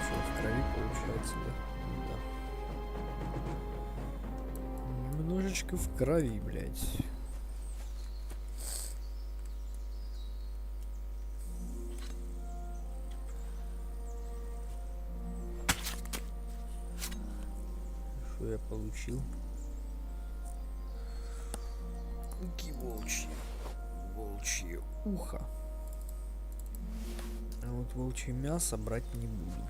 Что, в крови получается, да? Немножечко в крови, блядь. Что я получил? Руки волчьи. Волчье ухо. А вот волчье мясо брать не буду.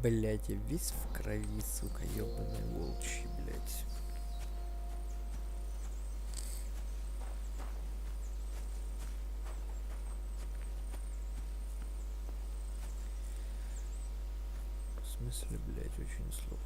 Блять, я весь в крови, сука, ёбаный волчий, блять. В смысле, блять, очень сложно.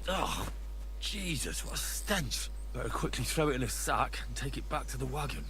Oh, Jesus, what a stench. Better quickly throw it in a sack and take it back to the wagon.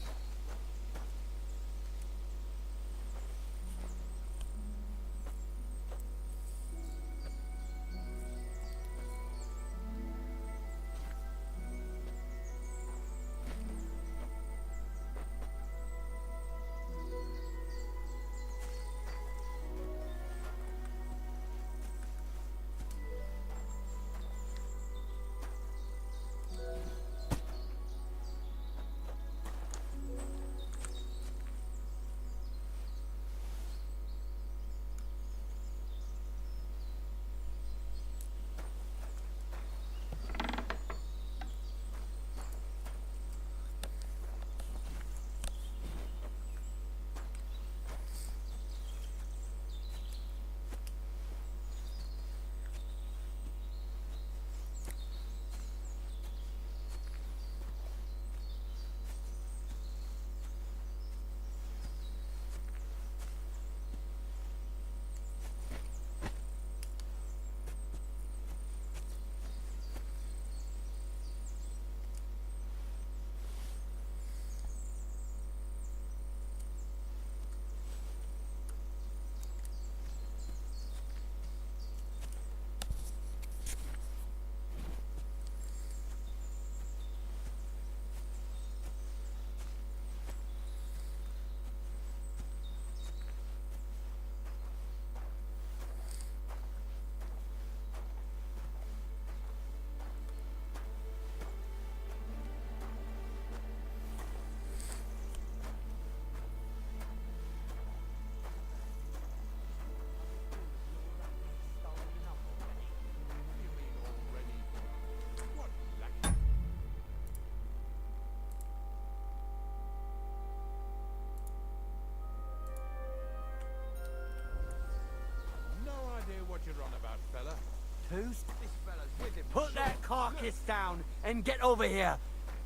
Who's this fella's with him? Put that carcass down and get over here.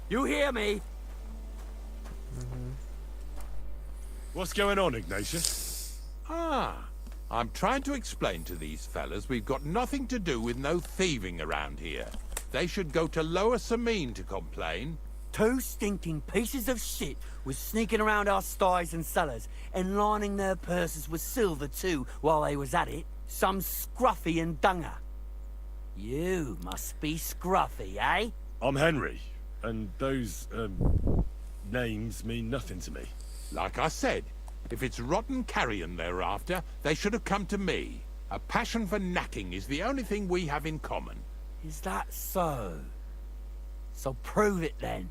You hear me? What's going on, Ignatius? Ah, I'm trying to explain to these fellas we've got nothing to do with no thieving around here. They should go to Lower Samine to complain. Two stinking pieces of shit was sneaking around our sties and cellars and lining their purses with silver too while they was at it. Some scruffy and dunger. You must be Scruffy, eh? I'm Henry, and those, names mean nothing to me. Like I said, if it's rotten carrion they're after, they should have come to me. A passion for knacking is the only thing we have in common. Is that so? So prove it then.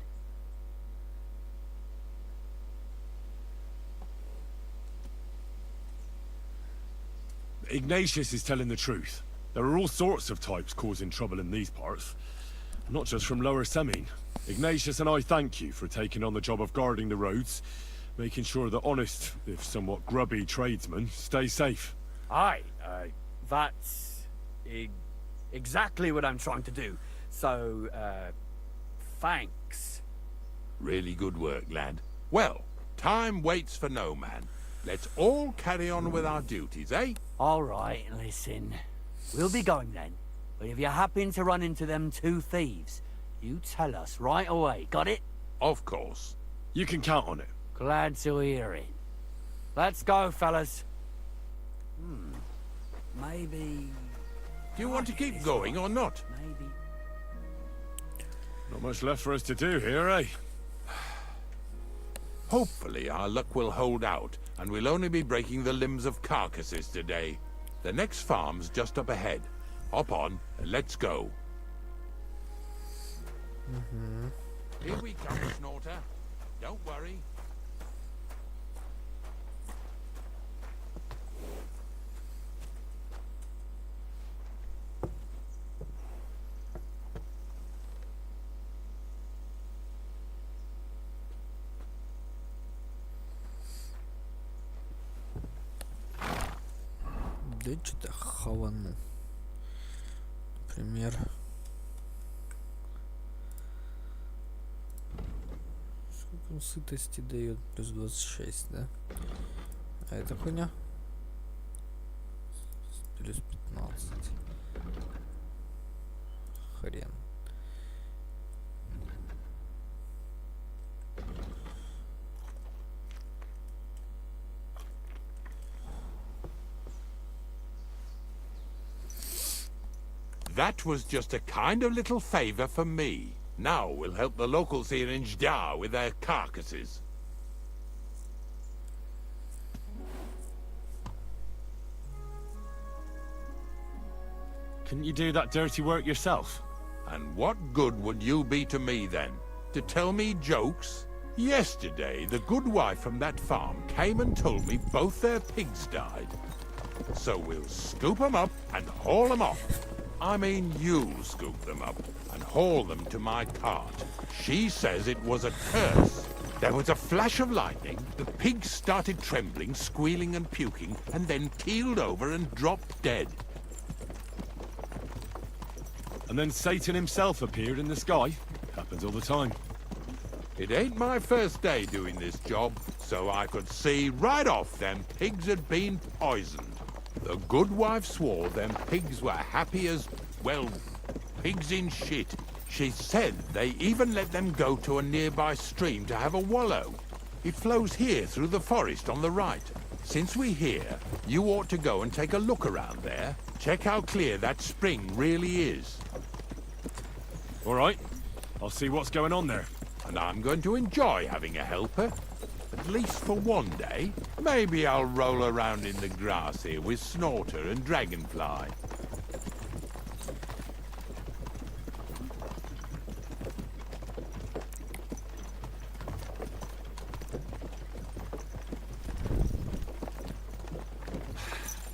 Ignatius is telling the truth. There are all sorts of types causing trouble in these parts. not just from Lower Semine. Ignatius and I thank you for taking on the job of guarding the roads, making sure that honest, if somewhat grubby tradesmen stay safe. Aye, that's exactly what I'm trying to do. So, thanks. Really good work, lad. Well, time waits for no man. Let's all carry on with our duties, eh? All right, listen. We'll be going then. But if you happen to run into them two thieves, you tell us right away, got it? Of course. You can count on it. Glad to hear it. Let's go, fellas. Maybe... Do you want to keep going or not? Maybe. Not much left for us to do here, eh? Hopefully our luck will hold out, and we'll only be breaking the limbs of carcasses today. The next farm's just up ahead. Hop on, and let's go. Here we come, Snorter. Don't worry. Да что-то хавану. Например... Сколько он сытости дает? Плюс 26, да? А это хуйня? Плюс 15. Хрен. That was just a kind of little favor for me. Now we'll help the locals here in Jdar with their carcasses. Couldn't you do that dirty work yourself? And what good would you be to me then? To tell me jokes? Yesterday, the good wife from that farm came and told me both their pigs died. So we'll scoop them up and haul them off. I mean, you'll scoop them up and haul them to my cart. She says it was a curse. There was a flash of lightning, the pigs started trembling, squealing and puking, and then keeled over and dropped dead. And then Satan himself appeared in the sky. Happens all the time. It ain't my first day doing this job, so I could see right off them pigs had been poisoned. The good wife swore them pigs were happy as, well, pigs in shit. She said they even let them go to a nearby stream to have a wallow. It flows here through the forest on the right. Since we're here, you ought to go and take a look around there. Check how clear that spring really is. All right. I'll see what's going on there. And I'm going to enjoy having a helper. At least for one day. Maybe I'll roll around in the grass here with Snorter and Dragonfly.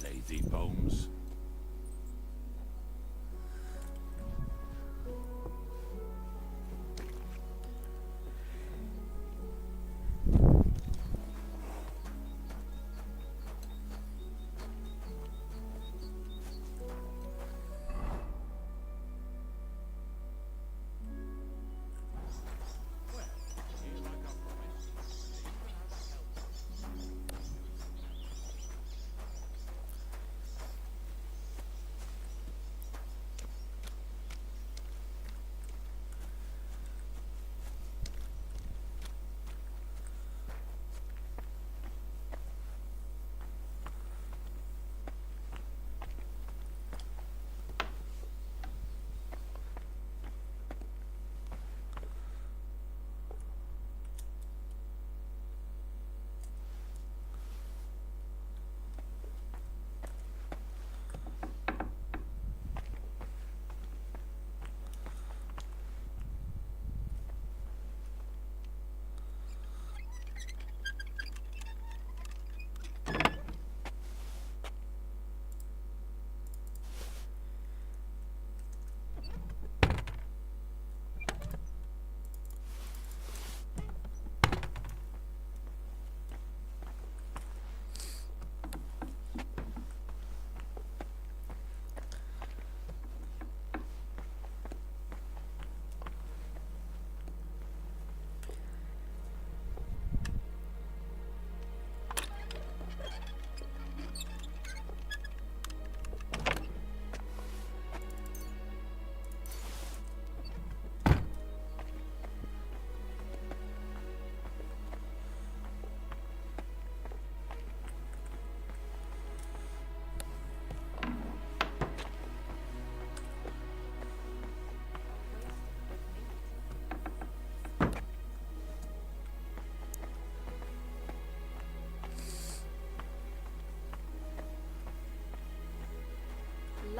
Lazy bones.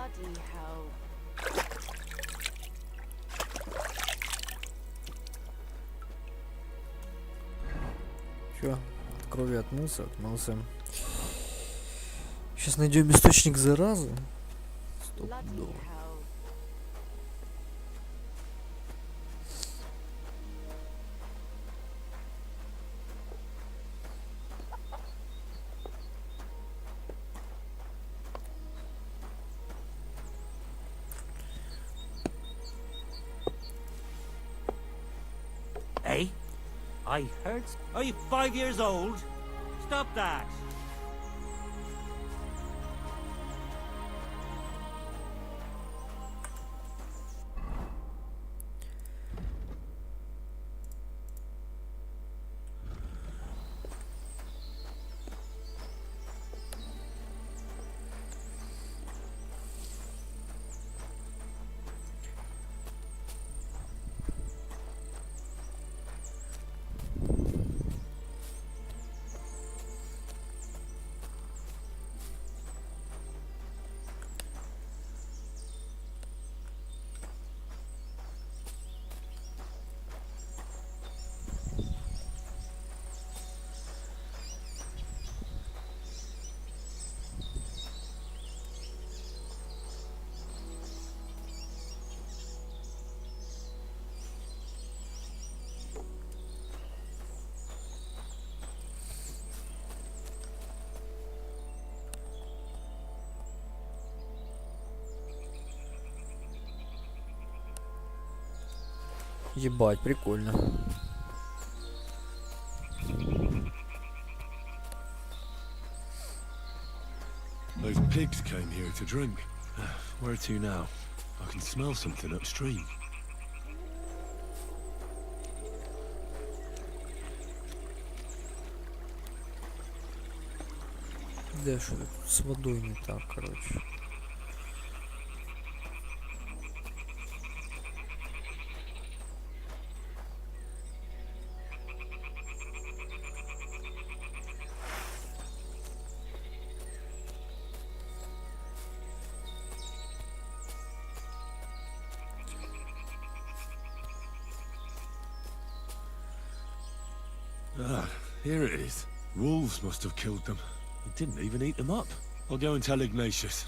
Bloody hell. Чё? От крови отмылся. Сейчас найдем источник заразы. Стопудово. Hey, I heard. Are you 5 years old? Stop that. Ебать, прикольно. Those pigs came here to drink. Where to now? I can smell something upstream. Да, что тут с водой не так, короче. Ah, here it is. Wolves must have killed them. They didn't even eat them up. I'll go and tell Ignatius.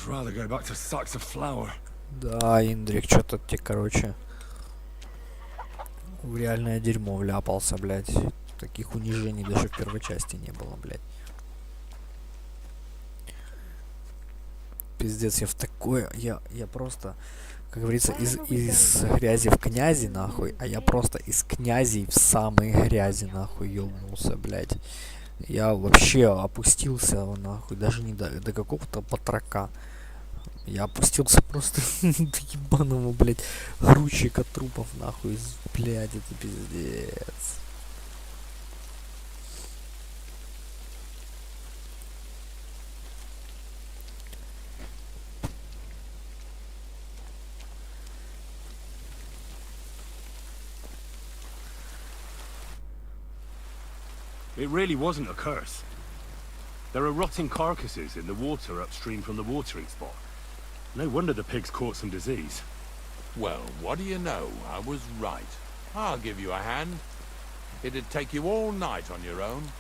Rather go back to sacks of flour. Да, Индрик, что-то тебе, короче, в реальное дерьмо вляпался, блядь. Таких унижений даже в первой части не было, блядь. Пиздец, я в такое... Я просто, как говорится, из грязи в князи, нахуй. А я просто из князей в самые грязи, нахуй, ёбнулся, блядь. Я вообще опустился, нахуй, даже не до какого-то потрока. Я опустился просто до ебаного, блядь, грузчика трупов, нахуй. Блядь, это пиздец. It really wasn't a curse. There are rotting carcasses in the water upstream from the watering spot. No wonder the pigs caught some disease. Well, what do you know? I was right. I'll give you a hand. It'd take you all night on your own.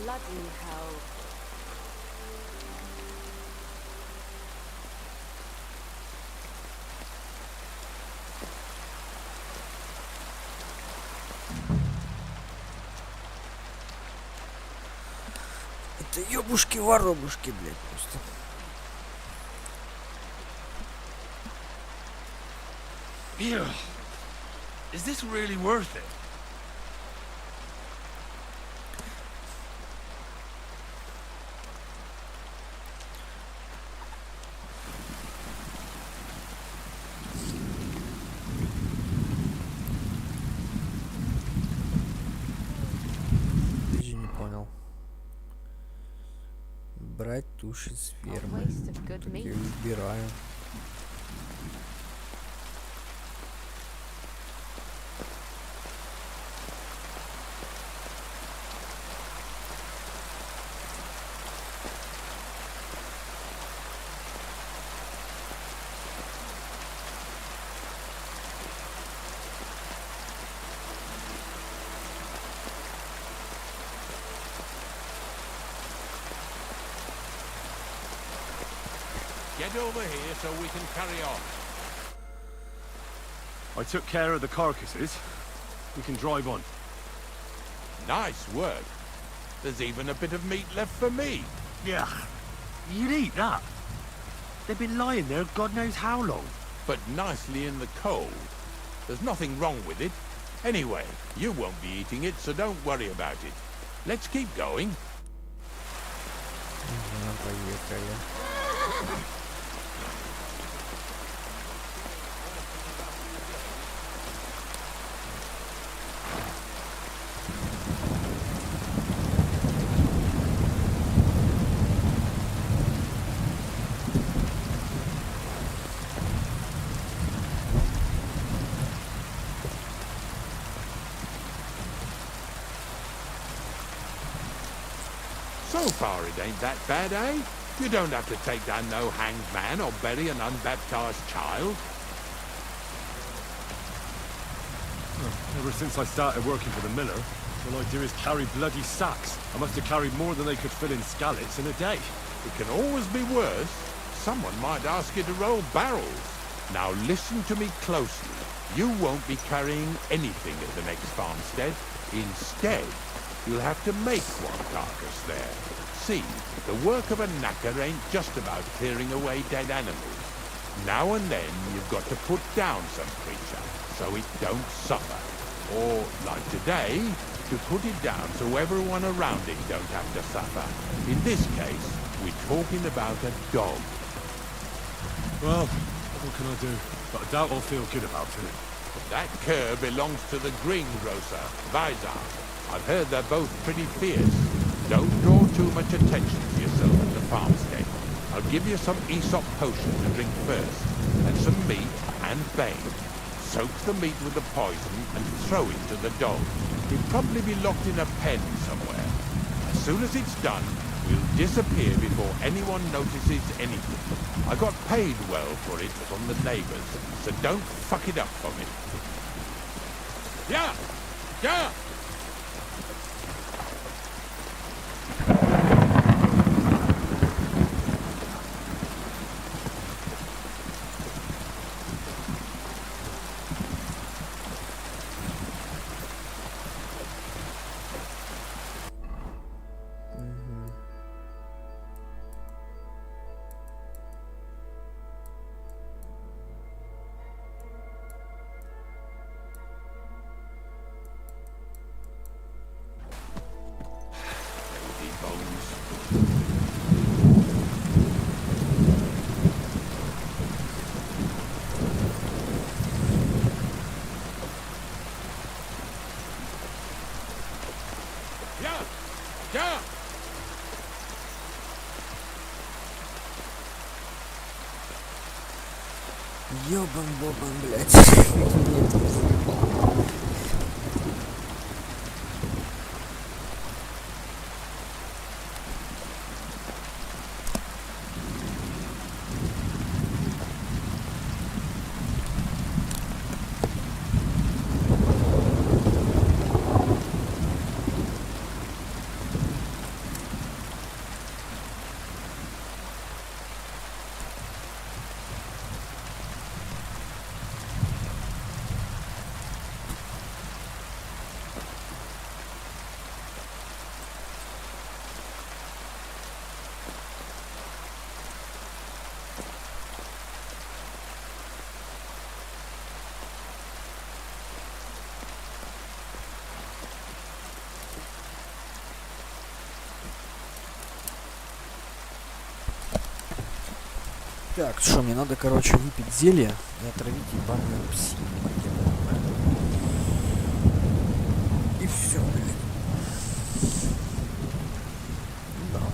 Bloody hell. Это ёбушки-воробушки, блядь, просто. Yeah. Is this really worth it? Даже не понял. Брать туши с фермы. Так я убираю. Get over here so we can carry on. I took care of the carcasses. We can drive on. Nice work. There's even a bit of meat left for me. Yeah. You'd eat that. They've been lying there God knows how long. But nicely in the cold. There's nothing wrong with it. Anyway, you won't be eating it, so don't worry about it. Let's keep going. So far it ain't that bad, eh? You don't have to take down no hanged man or bury an unbaptized child. Ever since I started working for the miller, all I do is carry bloody sacks. I must have carried more than they could fill in skallets in a day. It can always be worse. Someone might ask you to roll barrels. Now listen to me closely. You won't be carrying anything at the next farmstead. Instead, you'll have to make one carcass there. See, the work of a knacker ain't just about clearing away dead animals. Now and then you've got to put down some creature so it don't suffer. Or, like today, to put it down so everyone around it don't have to suffer. In this case, we're talking about a dog. Well, What can I do? But I doubt I'll feel good about it. That cur belongs to the greengrocer, Vizar. I've heard they're both pretty fierce. Don't draw too much attention to yourself at the farmstead. I'll give you some Aesop potion to drink first, and some meat and bane. Soak the meat with the poison and throw it to the dog. He'll probably be locked in a pen somewhere. As soon as it's done, we'll disappear before anyone notices anything. I got paid well for it from the neighbors, so don't fuck it up for me. Yeah! Yeah! Yeah! Ёбан-бобан, блядь. Так, что, мне надо, короче, выпить зелье и отравить ебаную псину. И все, блядь. Ну, давай.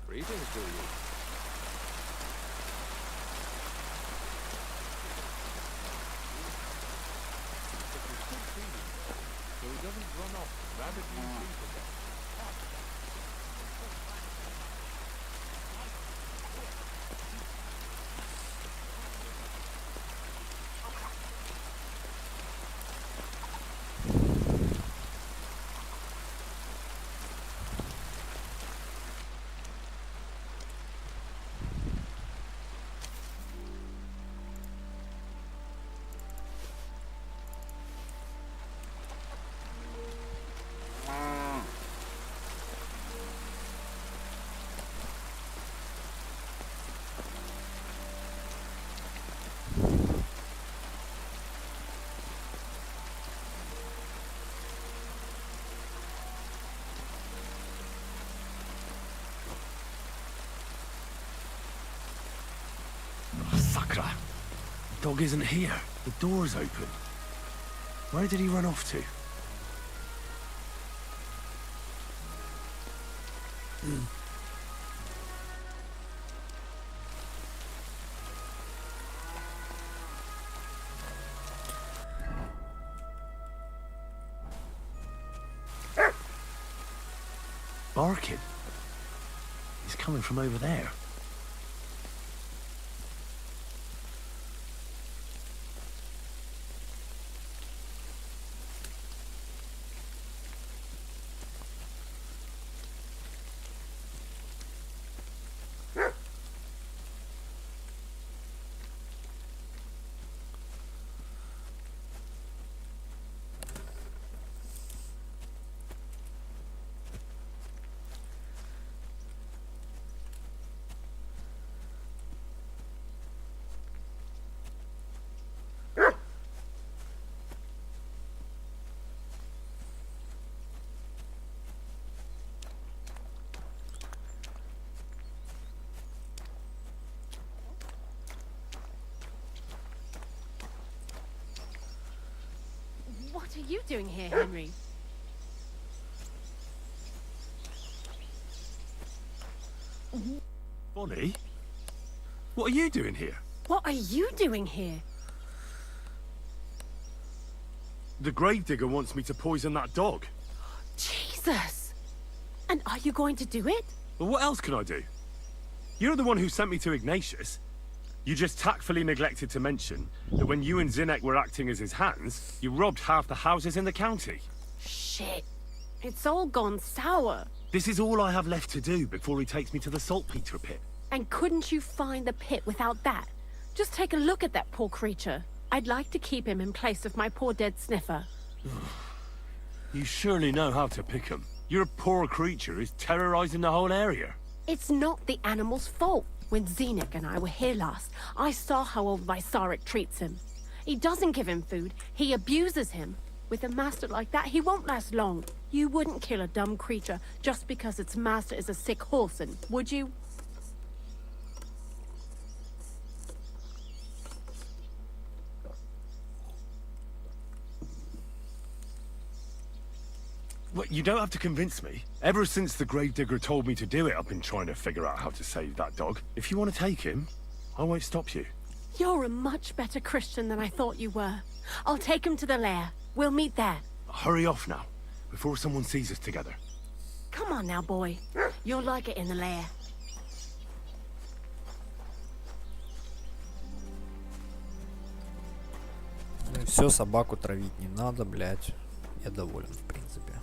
Greetings to you. So he doesn't run off rabidly chasing them. Sakra! The dog isn't here. The door's open. Where did he run off to? barking. He's coming from over there. What are you doing here, Henry? Bonnie? What are you doing here? What are you doing here? The gravedigger wants me to poison that dog. Jesus! And are you going to do it? Well, what else can I do? You're the one who sent me to Ignatius. You just tactfully neglected to mention that when you and Zinnek were acting as his hands, you robbed half the houses in the county. Shit. It's all gone sour. This is all I have left to do before he takes me to the saltpeter pit. And couldn't you find the pit without that? Just take a look at that poor creature. I'd like to keep him in place of my poor dead sniffer. You surely know how to pick him. Your poor creature is terrorizing the whole area. It's not the animal's fault. When Zinnek and I were here last, I saw how old Vysarik treats him. He doesn't give him food, he abuses him. With a master like that, he won't last long. You wouldn't kill a dumb creature just because its master is a sick horson, would you? Well, you don't have to convince me. Ever since the gravedigger told me to do it, I've been trying to figure out how to save that dog. If you want to take him, I won't stop you. You're a much better Christian than I thought you were. I'll take him to the lair. We'll meet there. Hurry off now, before someone sees us together. Come on now, boy. You'll like it in the lair. Ну и все, собаку травить не надо, блядь. Я доволен, в принципе.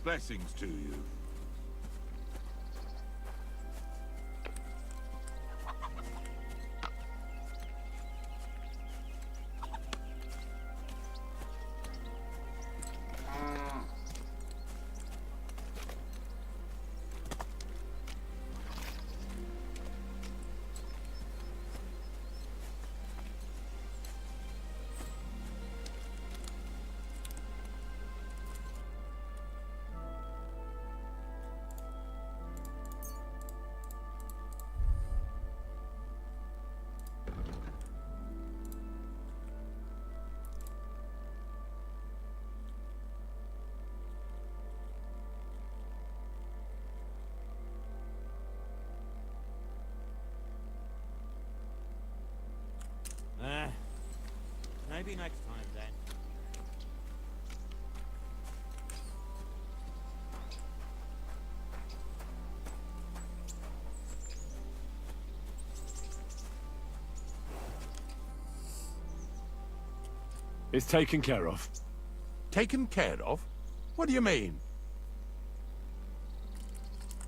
Blessings to you. Maybe next time then. It's taken care of. Taken care of? What do you mean?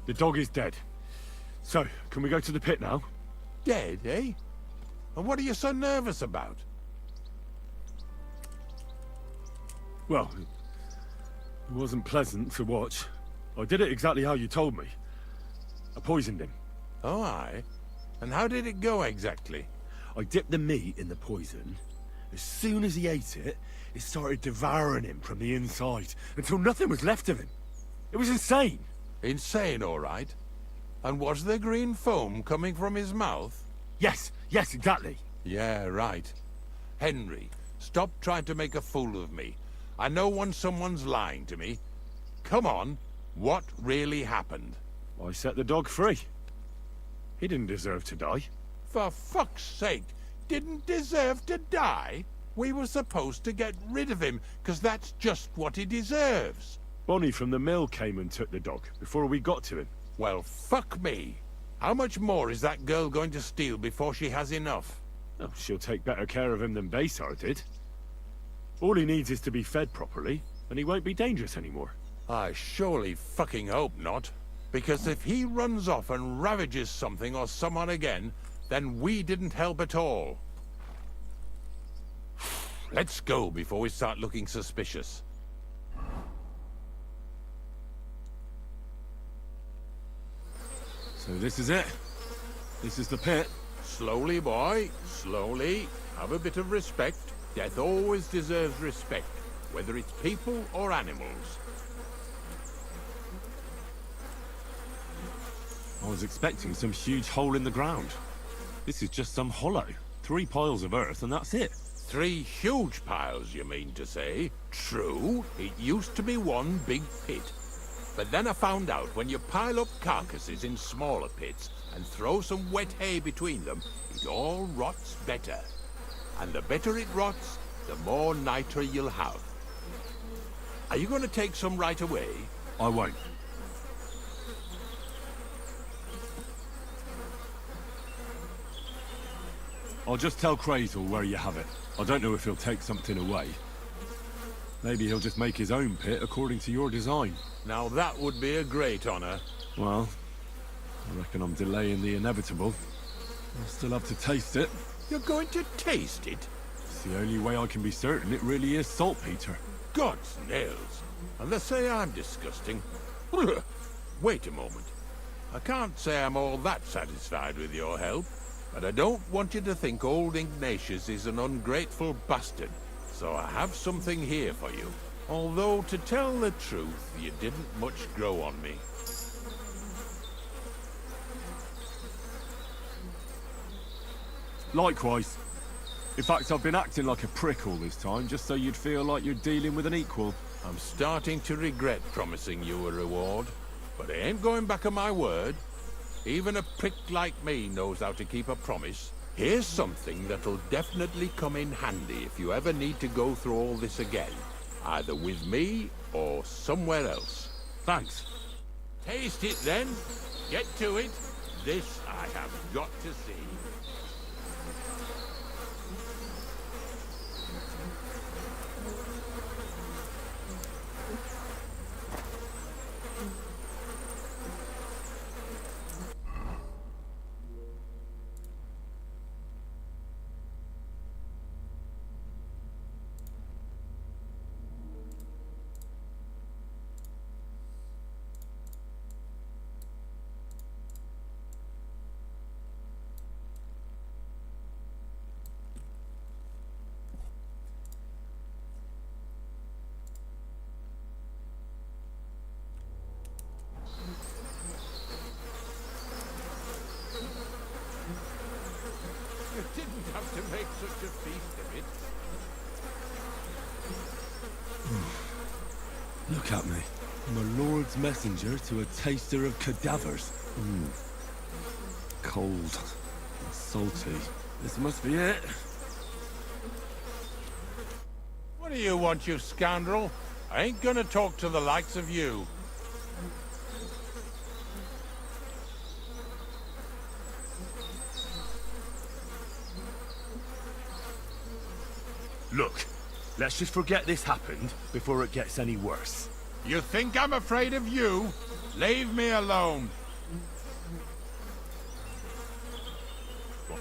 The dog is dead. So, can we go to the pit now? Dead, eh? And what are you so nervous about? Well, it wasn't pleasant to watch. I did it exactly how you told me. I poisoned him. Oh, aye? And how did it go exactly? I dipped the meat in the poison. As soon as he ate it, it started devouring him from the inside, until nothing was left of him. It was insane. Insane, all right. And was there green foam coming from his mouth? Yes, exactly. Yeah, right. Henry, stop trying to make a fool of me. I know when someone's lying to me. Come on, what really happened? I set the dog free. He didn't deserve to die. For fuck's sake, didn't deserve to die? We were supposed to get rid of him, because that's just what he deserves. Bonnie from the mill came and took the dog, before we got to him. Well, fuck me. How much more is that girl going to steal before she has enough? Oh, she'll take better care of him than Baysar did. All he needs is to be fed properly, and he won't be dangerous anymore. I surely fucking hope not. Because if he runs off and ravages something or someone again, then we didn't help at all. Let's go before we start looking suspicious. So this is it. This is the pit. Slowly, boy. Slowly. Have a bit of respect. Death always deserves respect, whether it's people or animals. I was expecting some huge hole in the ground. This is just some hollow. 3 piles of earth and that's it. 3 huge piles, you mean to say? True, it used to be one big pit. But then I found out when you pile up carcasses in smaller pits and throw some wet hay between them, it all rots better. And the better it rots, the more niter you'll have. Are you going to take some right away? I won't. I'll just tell Crazel where you have it. I don't know if he'll take something away. Maybe he'll just make his own pit according to your design. Now that would be a great honor. Well, I reckon I'm delaying the inevitable. I'll still have to taste it. You're going to taste it? It's the only way I can be certain it really is saltpeter. God's nails. And they say I'm disgusting. Wait a moment. I can't say I'm all that satisfied with your help, but I don't want you to think old Ignatius is an ungrateful bastard. So I have something here for you. Although, to tell the truth, you didn't much grow on me. Likewise. In fact, I've been acting like a prick all this time, just so you'd feel like you're dealing with an equal. I'm starting to regret promising you a reward, but I ain't going back on my word. Even a prick like me knows how to keep a promise. Here's something that'll definitely come in handy if you ever need to go through all this again. Either with me or somewhere else. Thanks. Taste it then. Get to it. This I have got to see. You didn't have to make such a feast of it. Look at me. I'm a lord's messenger to a taster of cadavers. Cold and salty. This must be it. What do you want, you scoundrel? I ain't gonna talk to the likes of you. Look, let's just forget this happened before it gets any worse. You think I'm afraid of you? Leave me alone.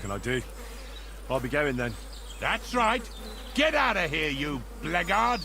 can I do? I'll be going then. That's right. Get out of here, you blackguard!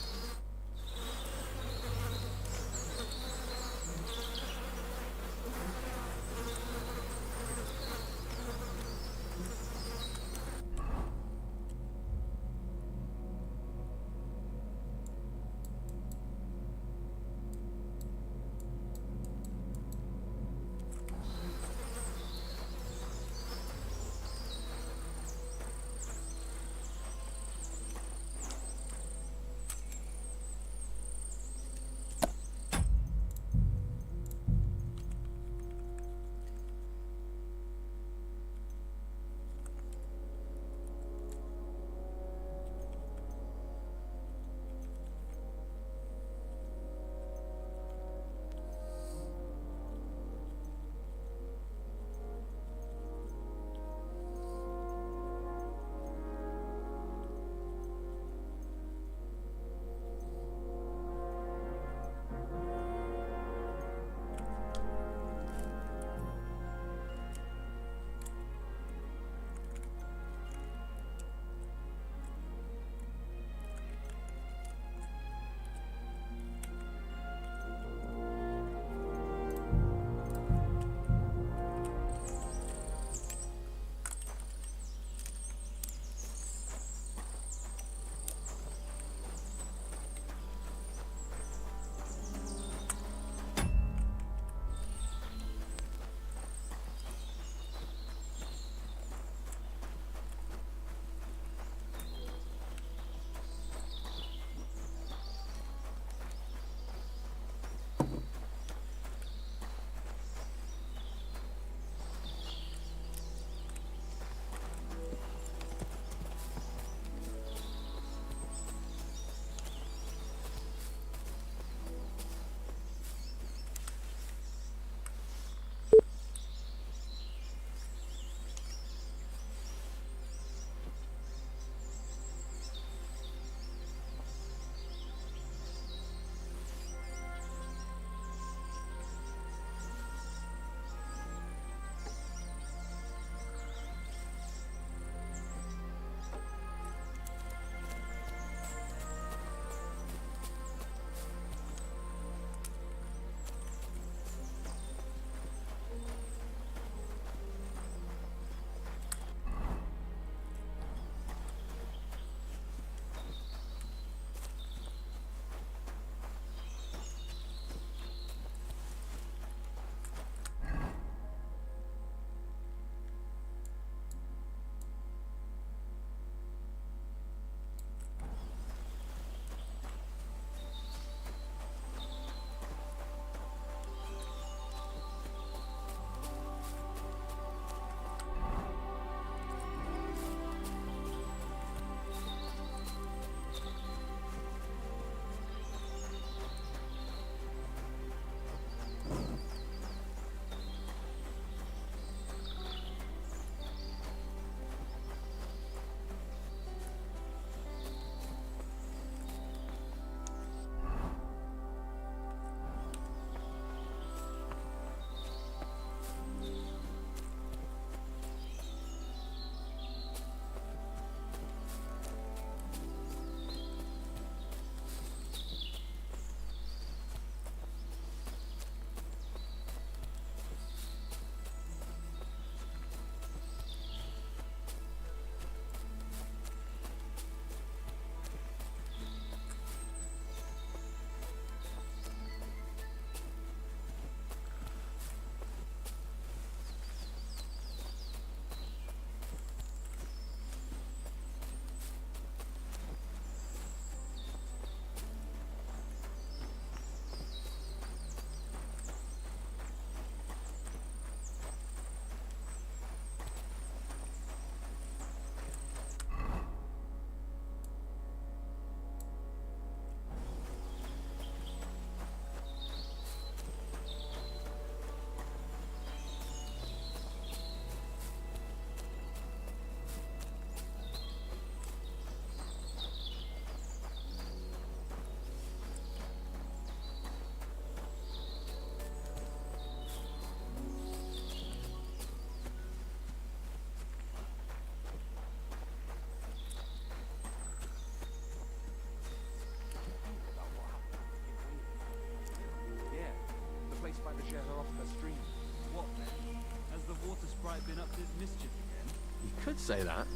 You could say that.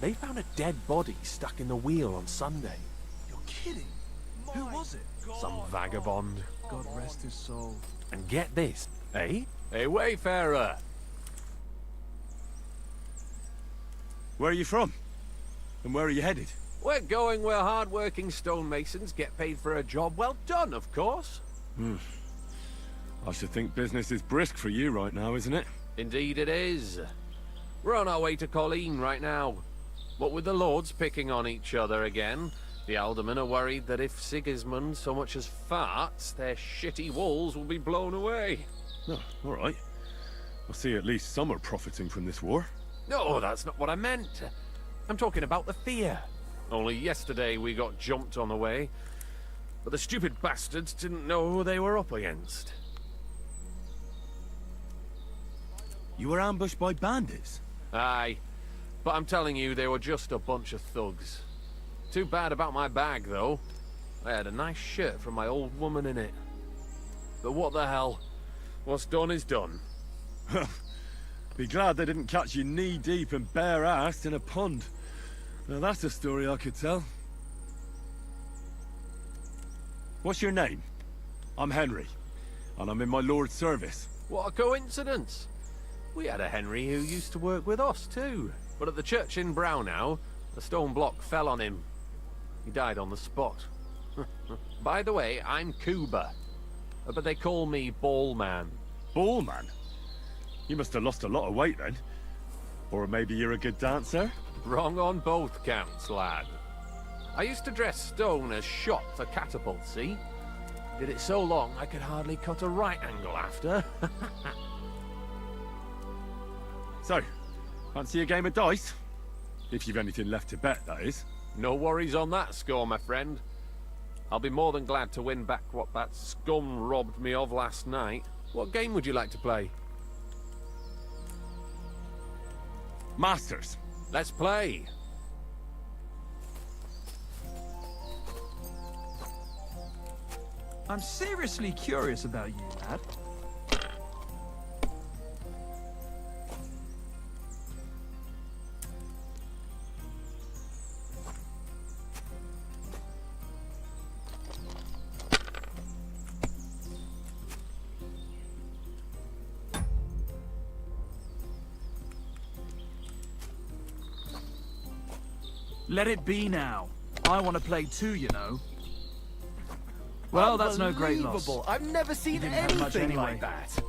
They found a dead body stuck in the wheel on Sunday. You're kidding. Who was it? Some vagabond. God rest his soul. And get this, eh? A wayfarer. Where are you from? And where are you headed? We're going where hard-working stonemasons get paid for a job well done, of course. I should think business is brisk for you right now, isn't it? Indeed it is. We're on our way to Colleen right now. What with the lords picking on each other again, the aldermen are worried that if Sigismund so much as farts, their shitty walls will be blown away. Oh, all right. I see at least some are profiting from this war. No, that's not what I meant. I'm talking about the fear. Only yesterday we got jumped on the way, but the stupid bastards didn't know who they were up against. You were ambushed by bandits? Aye, but I'm telling you, they were just a bunch of thugs. Too bad about my bag, though. I had a nice shirt from my old woman in it. But what the hell? What's done is done. Be glad they didn't catch you knee-deep and bare-assed in a pond. Now that's a story I could tell. What's your name? I'm Henry, and I'm in my lord's service. What a coincidence. We had a Henry who used to work with us, too. But at the church in Brownhow, a stone block fell on him. He died on the spot. By the way, I'm Cuba. But they call me Ballman. Ballman? You must have lost a lot of weight then. Or maybe you're a good dancer? Wrong on both counts, lad. I used to dress stone as shot for catapults, see? Did it so long I could hardly cut a right angle after. So, fancy a game of dice? If you've anything left to bet, that is. No worries on that score, my friend. I'll be more than glad to win back what that scum robbed me of last night. What game would you like to play? Masters. Let's play. I'm seriously curious about you, lad. Let it be now. I want to play too, you know. Well, that's no great loss. I've never seen anything like that.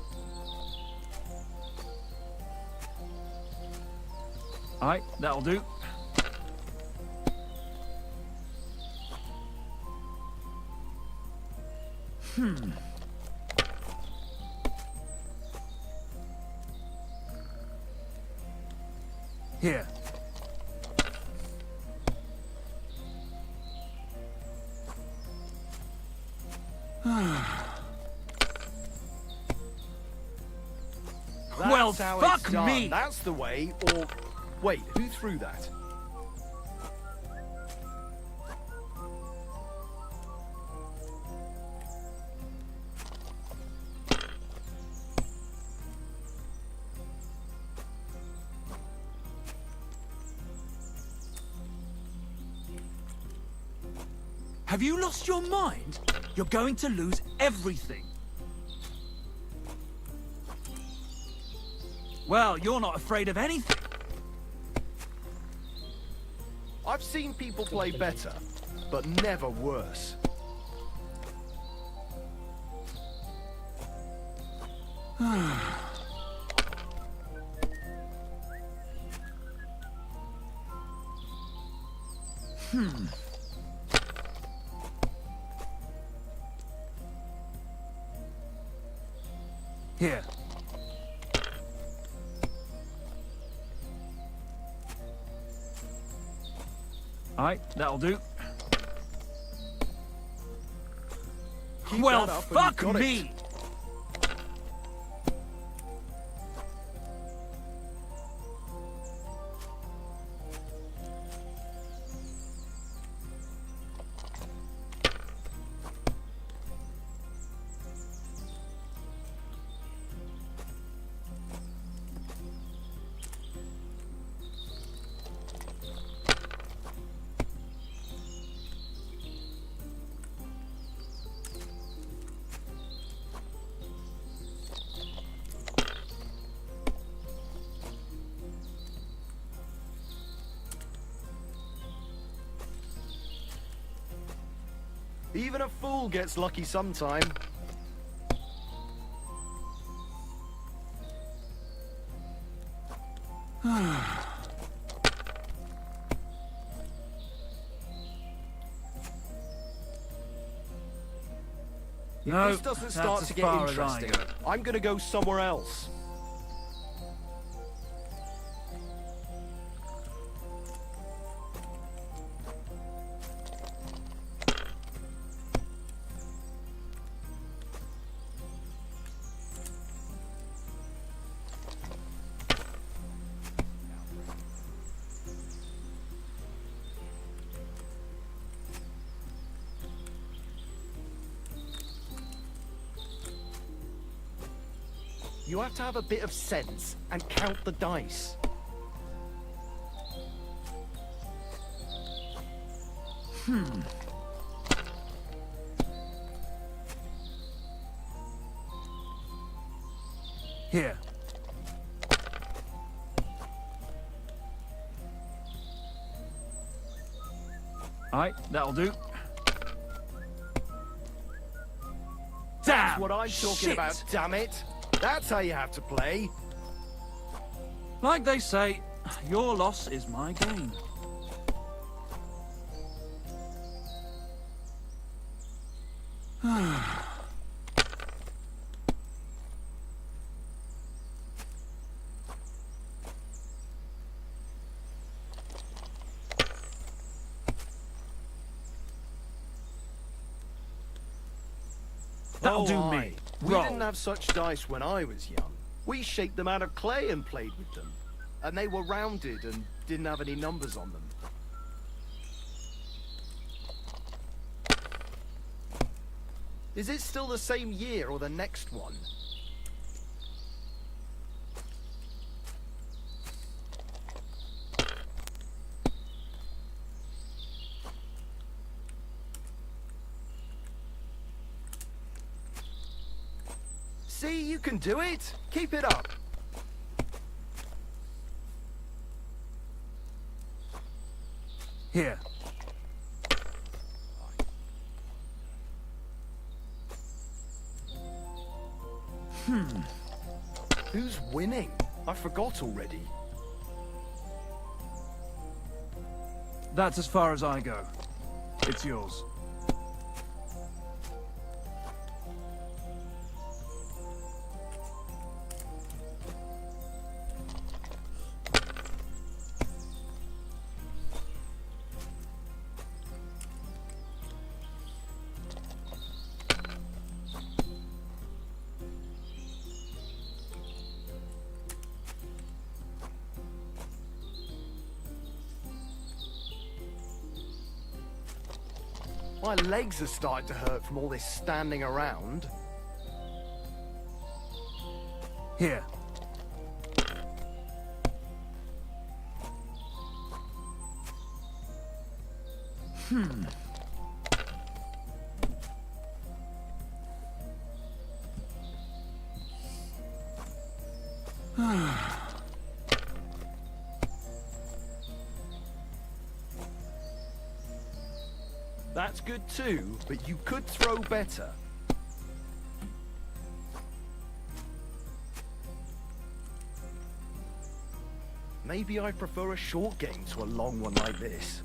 Alright, that'll do. Here. Well, how fuck it's done. me! That's the way, or... Wait, who threw that? Have you lost your mind? You're going to lose everything. Well, you're not afraid of anything. I've seen people play better, but never worse. Here. Alright, that'll do. Keep Well, that up and fuck you've got me! it. Even a fool gets lucky sometime. If No, this doesn't that's start as to get far as I interesting, go. I'm gonna go somewhere else. You have to have a bit of sense and count the dice. Here. Alright, that'll do. That's Damn! what I'm talking Shit! about, damn it! That's how you have to play. Like they say, your loss is my gain. That'll do Oh, me. aye. We Roll. didn't have such dice when I was young. We shaped them out of clay and played with them. And they were rounded and didn't have any numbers on them. Is it still the same year or the next one? See, you can do it. Keep it up. Here. Who's winning? I forgot already. That's as far as I go. It's yours. My legs are starting to hurt from all this standing around. Here. That's good too, but you could throw better. Maybe I prefer a short game to a long one like this.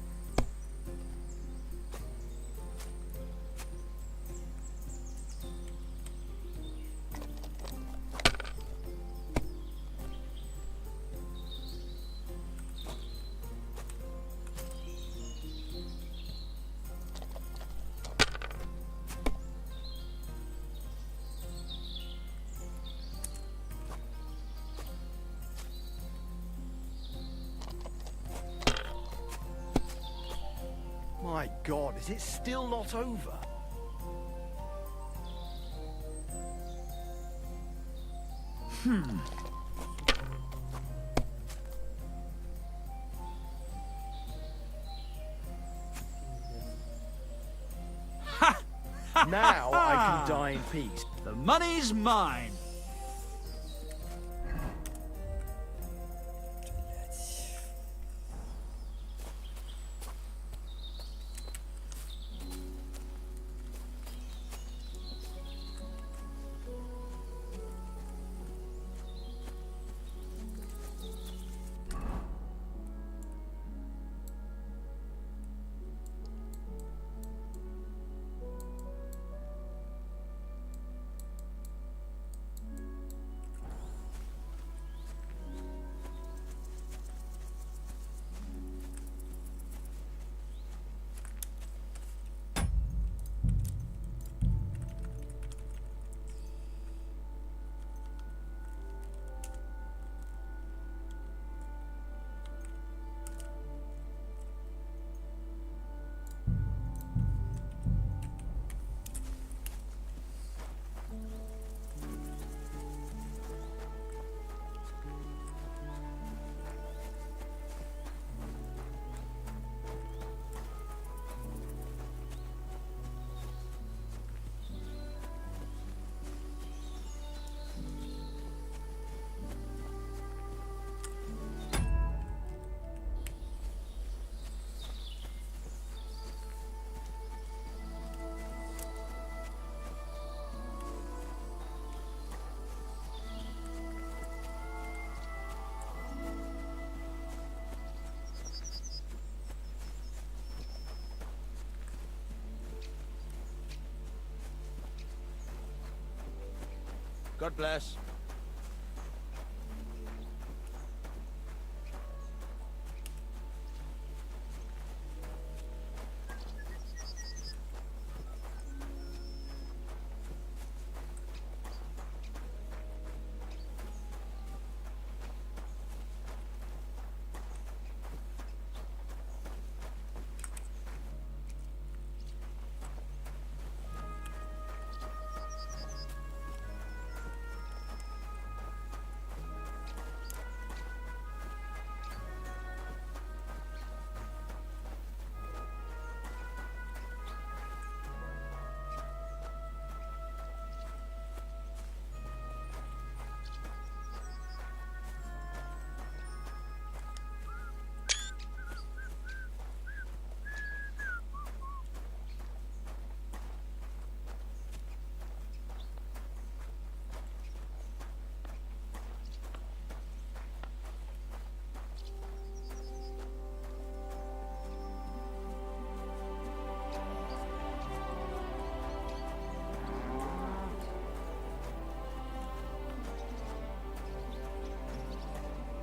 My God, is it still not over? Now I can die in peace. The money's mine. God bless.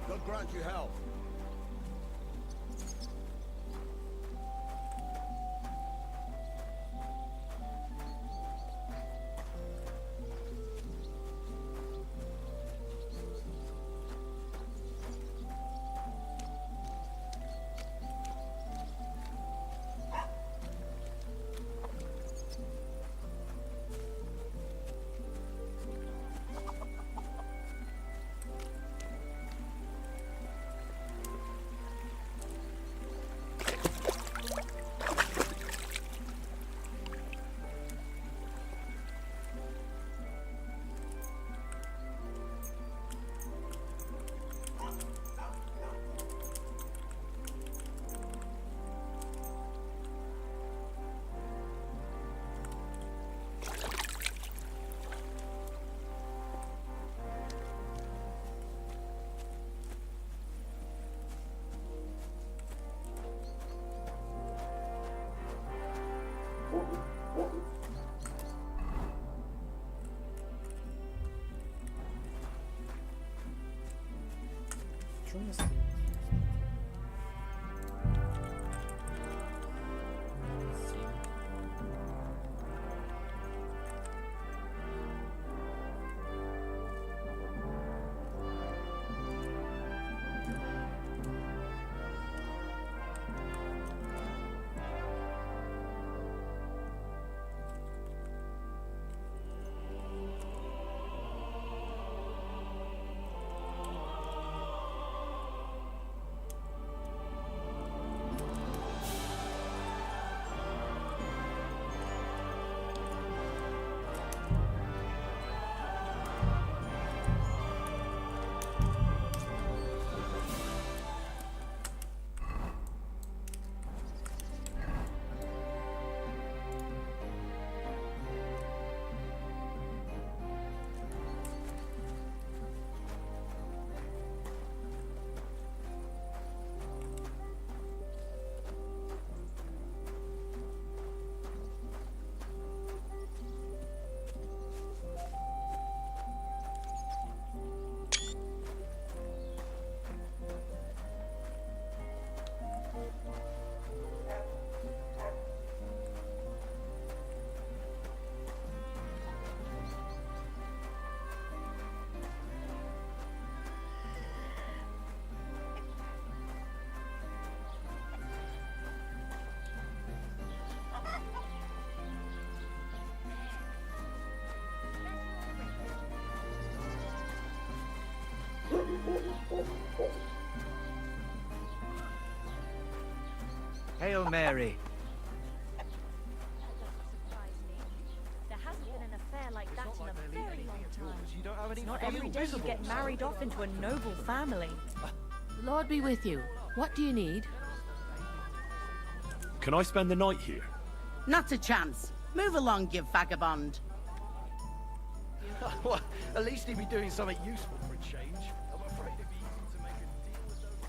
God grant you health. Что у нас? Hail Mary. There hasn't been an affair like that in a very long time. You don't have any It's not every day you get married off into a noble family. The Lord be with you. What do you need? Can I spend the night here? Not a chance. Move along, you vagabond. Well, at least he'd be doing something useful for a change. I'm afraid it'd be easy to make a deal with those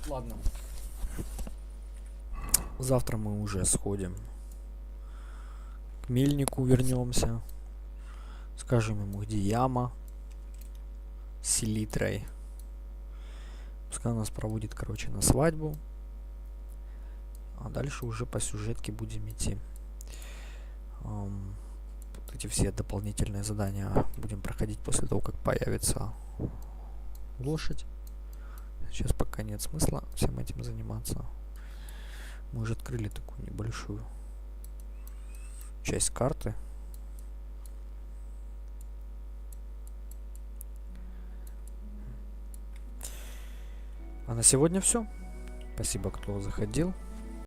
Ладно. Завтра мы уже сходим к мельнику, вернемся. Скажем ему, где яма с селитрой. Пускай нас проводит, короче, на свадьбу. А дальше уже по сюжетке будем идти. Вот эти все дополнительные задания будем проходить после того, как появится лошадь. Сейчас пока нет смысла всем этим заниматься. Мы уже открыли такую небольшую часть карты. А на сегодня все. Спасибо, кто заходил.